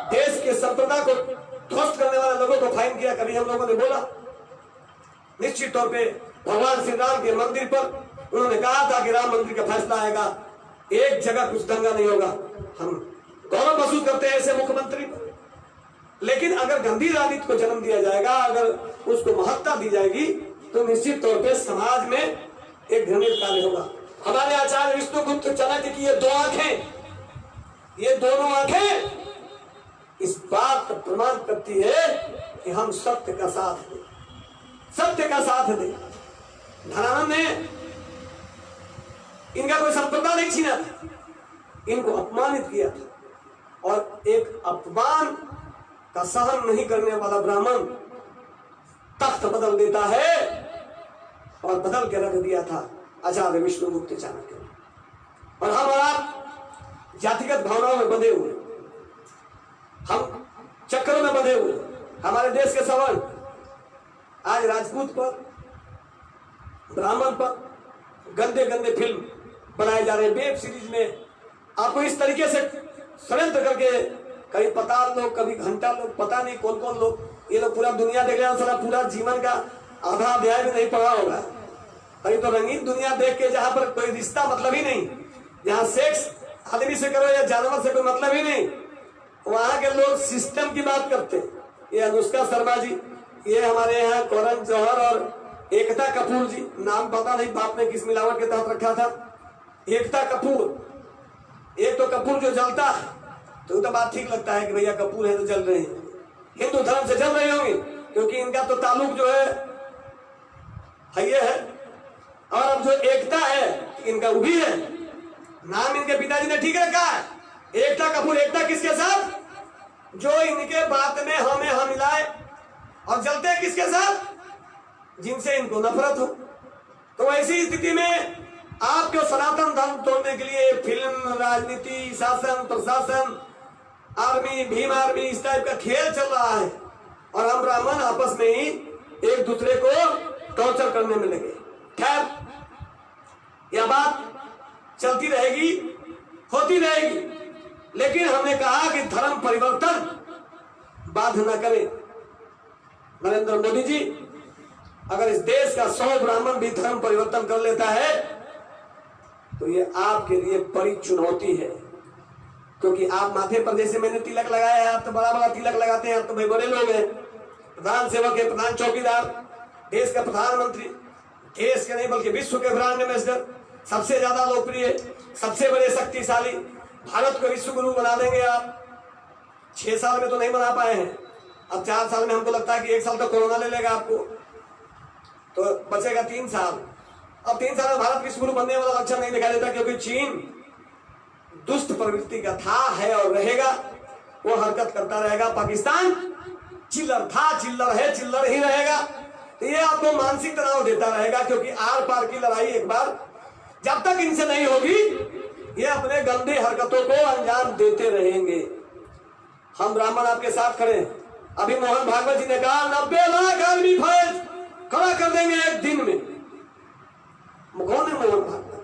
देश के संप्रदा को ध्वस्त करने वाले लोगों को फाइन किया, कभी हम लोगों ने बोला? निश्चित तौर पे भगवान श्री राम के मंदिर पर उन्होंने कहा था कि राम मंदिर का फैसला आएगा, एक जगह कुछ दंगा नहीं होगा। हम गौरव महसूस करते हैं ऐसे मुख्यमंत्री पर, लेकिन अगर गंदी राजनीति को जन्म दिया जाएगा, अगर उसको महत्ता दी जाएगी तो निश्चित तौर पे समाज में एक घृणित कार्य होगा। हमारे आचार्य विष्णुगुप्त चाणक्य की ये 2 आंखें, ये दोनों आंखें इस बात का प्रमाण करती है कि हम सत्य का साथ दें, सत्य का साथ दें। धनानंद ने इनका कोई संप्रदा नहीं छीना था, इनको अपमानित किया था, और एक अपमान का सहन नहीं करने वाला ब्राह्मण तख्त बदल देता है, और बदल के रख दिया था आचार्य विष्णुगुप्त चाणक्य। और हम और आप जातिगत भावनाओं में बंधे हुए, हम चक्करों में बंधे हुए। हमारे देश के सवर्ण आज राजपूत पर, ब्राह्मण पर गंदे गंदे फिल्म बनाए जा रहे हैं, वेब सीरीज में आपको इस तरीके से षड्यंत्र करके, कभी 50 लोग, कभी घंटा लोग, पता नहीं कौन कौन लोग, ये लोग पूरा दुनिया देख रहे हैं। सारा पूरा जीवन का आधा अध्याय भी नहीं पढ़ा होगा। अरे तो रंगीन दुनिया देख के, जहां पर कोई रिश्ता मतलब ही नहीं, जहां सेक्स आदमी से करो या जानवर से कोई मतलब ही नहीं, वहां के लोग सिस्टम की बात करते। ये अनुष्का शर्मा जी, ये हमारे यहाँ करण जौहर और एकता कपूर जी, नाम पता नहीं बाप ने किस मिलावट के तहत रखा था। एकता कपूर, एक तो कपूर जो जलता है तो बात ठीक लगता है कि भैया कपूर है तो जल रहे हैं, हिंदू धर्म से जल रहे होंगे, क्योंकि इनका तो ताल्लुक जो है ये है। और अब जो एकता है इनका वो भी है, नाम इनके पिताजी ने ठीक रखा है, एकता कपूर। एकता किसके साथ? जो इनके बात में हमें हम मिलाए। और जलते किसके साथ? जिनसे इनको नफरत हो। तो ऐसी स्थिति में आपको सनातन धर्म तोड़ने के लिए फिल्म, राजनीति, शासन, प्रशासन, आर्मी, भीम आर्मी, इस टाइप का खेल चल रहा है और हम ब्राह्मण आपस में ही एक दूसरे को टॉर्चर करने में लगे। खैर, यह बात चलती रहेगी, होती रहेगी, लेकिन हमने कहा कि धर्म परिवर्तन बाध न करे। नरेंद्र मोदी जी, अगर इस देश का 100 ब्राह्मण भी धर्म परिवर्तन कर लेता है तो ये आपके लिए बड़ी चुनौती है, क्योंकि आप माथे पर जैसे मैंने तिलक लगाया है, आप तो बड़ा बड़ा तिलक लगाते हैं, आप तो भाई बड़े लोग हैं, प्रधान सेवक है, प्रधान चौकीदार, देश का प्रधानमंत्री, देश के नहीं बल्कि विश्व के ब्रांड एम्बेसडर, सबसे ज्यादा लोकप्रिय, सबसे बड़े शक्तिशाली, भारत को विश्व गुरु बना देंगे आप। 6 साल में तो नहीं बना पाए हैं, अब 4 साल में हमको लगता है कि 1 साल तो कोरोना ले लेगा आपको, तो बचेगा 3 साल। अब 3 साल में भारत विश्व गुरु बनने वाला लक्षण नहीं दिखाई देता, क्योंकि चीन दुष्ट प्रवृत्ति का था, है और रहेगा, वो हरकत करता रहेगा। पाकिस्तान चिल्लर था, चिल्लर है, चिल्लर ही रहेगा। तो ये आपको मानसिक तनाव देता रहेगा, क्योंकि आर पार की लड़ाई एक बार जब तक इनसे नहीं होगी, ये अपने गंदे हरकतों को अंजाम देते रहेंगे। हम ब्राह्मण आपके साथ खड़े हैं। अभी मोहन भागवत जी ने कहा 90 लाख आर्मी फौज खड़ा कर देंगे एक दिन में। कौन है मोहन भागवत?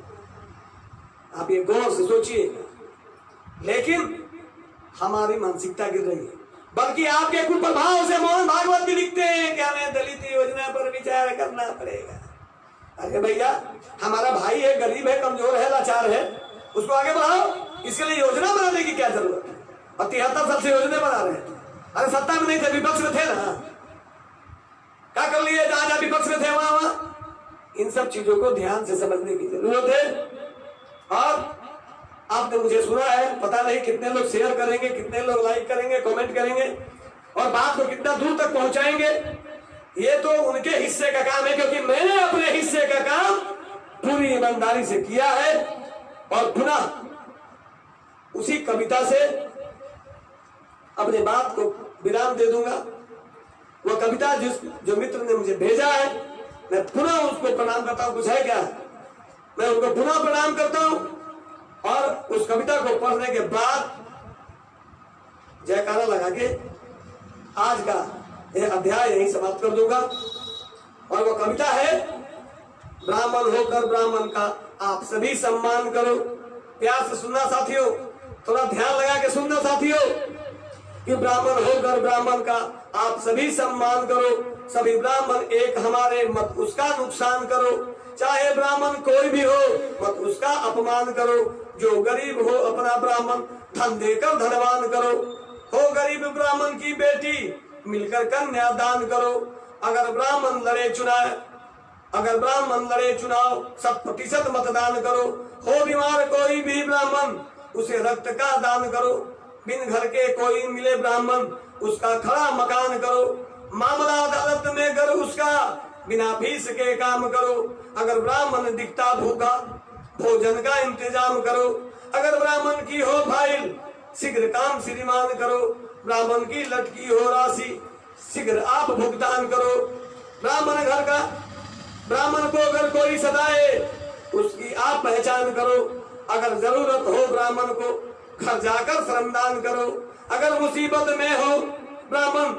आप ये गौर से सोचिए। लेकिन हमारी मानसिकता गिर रही है, बल्कि आपके कुप्रभाव से मोहन भागवत भी लिखते हैं कि हमें दलित योजना पर विचार करना पड़ेगा। अरे भैया, हमारा भाई है, गरीब है, कमजोर है, लाचार है, उसको आगे बढ़ाओ। इसके लिए योजना बनाने की क्या जरूरत है? और 73 साल से योजना बना रहे हैं। अरे सत्ता में नहीं थे, विपक्ष में थे ना, क्या कर लिए? जहां जहां विपक्ष में थे वहां इन सब चीजों को ध्यान से समझने की जरूरत है। और आपने मुझे सुना है, पता नहीं कितने लोग शेयर करेंगे, कितने लोग लाइक करेंगे, कमेंट करेंगे और बात को कितना दूर तक पहुंचाएंगे, ये तो उनके हिस्से का काम है, क्योंकि मैंने अपने हिस्से का काम पूरी ईमानदारी से किया है। और पुनः उसी कविता से अपने बात को विराम दे दूंगा। वो कविता जो मित्र ने मुझे भेजा है, मैं पुनः उसको प्रणाम करता हूं। कुछ है क्या? मैं उनको पुनः प्रणाम करता हूं और उस कविता को पढ़ने के बाद जयकारा लगा के आज का यह अध्याय यही समाप्त कर दूंगा। और वो कविता है, ब्राह्मण होकर ब्राह्मण का आप सभी सम्मान करो। प्यार से सुनना साथियों, थोड़ा ध्यान लगा के सुनना साथियों, कि ब्राह्मण होकर ब्राह्मण का आप सभी सम्मान करो। सभी ब्राह्मण एक हमारे, मत उसका नुकसान करो। चाहे ब्राह्मण कोई भी हो, मत उसका अपमान करो। जो गरीब हो अपना ब्राह्मण धन देकर धनवान करो। हो गरीब ब्राह्मण की बेटी मिलकर कन्या दान करो। अगर ब्राह्मण लड़े चुनाव, अगर ब्राह्मण लड़े चुनाव 100% मतदान करो। हो बीमार कोई भी ब्राह्मण उसे रक्त का दान करो। बिन घर के कोई मिले ब्राह्मण उसका खड़ा मकान करो। मामला अदालत में कर उसका बिना फीस के काम करो। अगर ब्राह्मण दिखता भूखा भोजन का इंतजाम करो। अगर ब्राह्मण की हो फाइल शीघ्र काम श्रीमान करो। ब्राह्मण की लटकी हो राशि शीघ्र आप भुगतान करो। ब्राह्मण घर का, ब्राह्मण को अगर कोई सताए उसकी आप पहचान करो। अगर जरूरत हो ब्राह्मण को घर जाकर श्रमदान करो। अगर मुसीबत में हो ब्राह्मण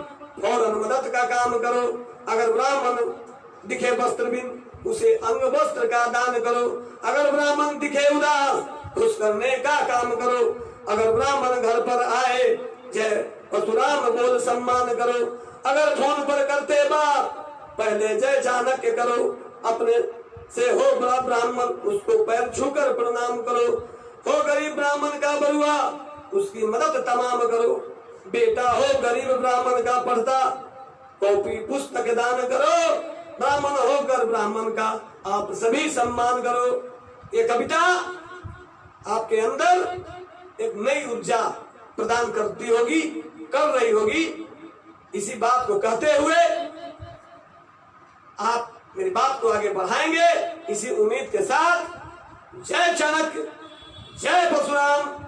फौरन मदद का काम करो। अगर ब्राह्मण दिखे वस्त्र बिन उसे अंग वस्त्र का दान करो। अगर ब्राह्मण दिखे उदास खुश करने का काम करो। अगर ब्राह्मण घर पर आए जय परशुराम बोल सम्मान करो। अगर फोन पर करते बात पहले जय चाणक्य करो। अपने से हो बड़ा ब्राह्मण उसको पैर छूकर प्रणाम करो। हो गरीब ब्राह्मण का बरुआ उसकी मदद तमाम करो। बेटा हो गरीब ब्राह्मण का पढ़ता कॉपी पुस्तक दान करो। ब्राह्मण होकर ब्राह्मण का आप सभी सम्मान करो। ये कविता आपके अंदर एक नई ऊर्जा प्रदान करती होगी, कर रही होगी। इसी बात को कहते हुए आप मेरी बात को आगे बढ़ाएंगे इसी उम्मीद के साथ। जय चाणक्य, जय परशुराम।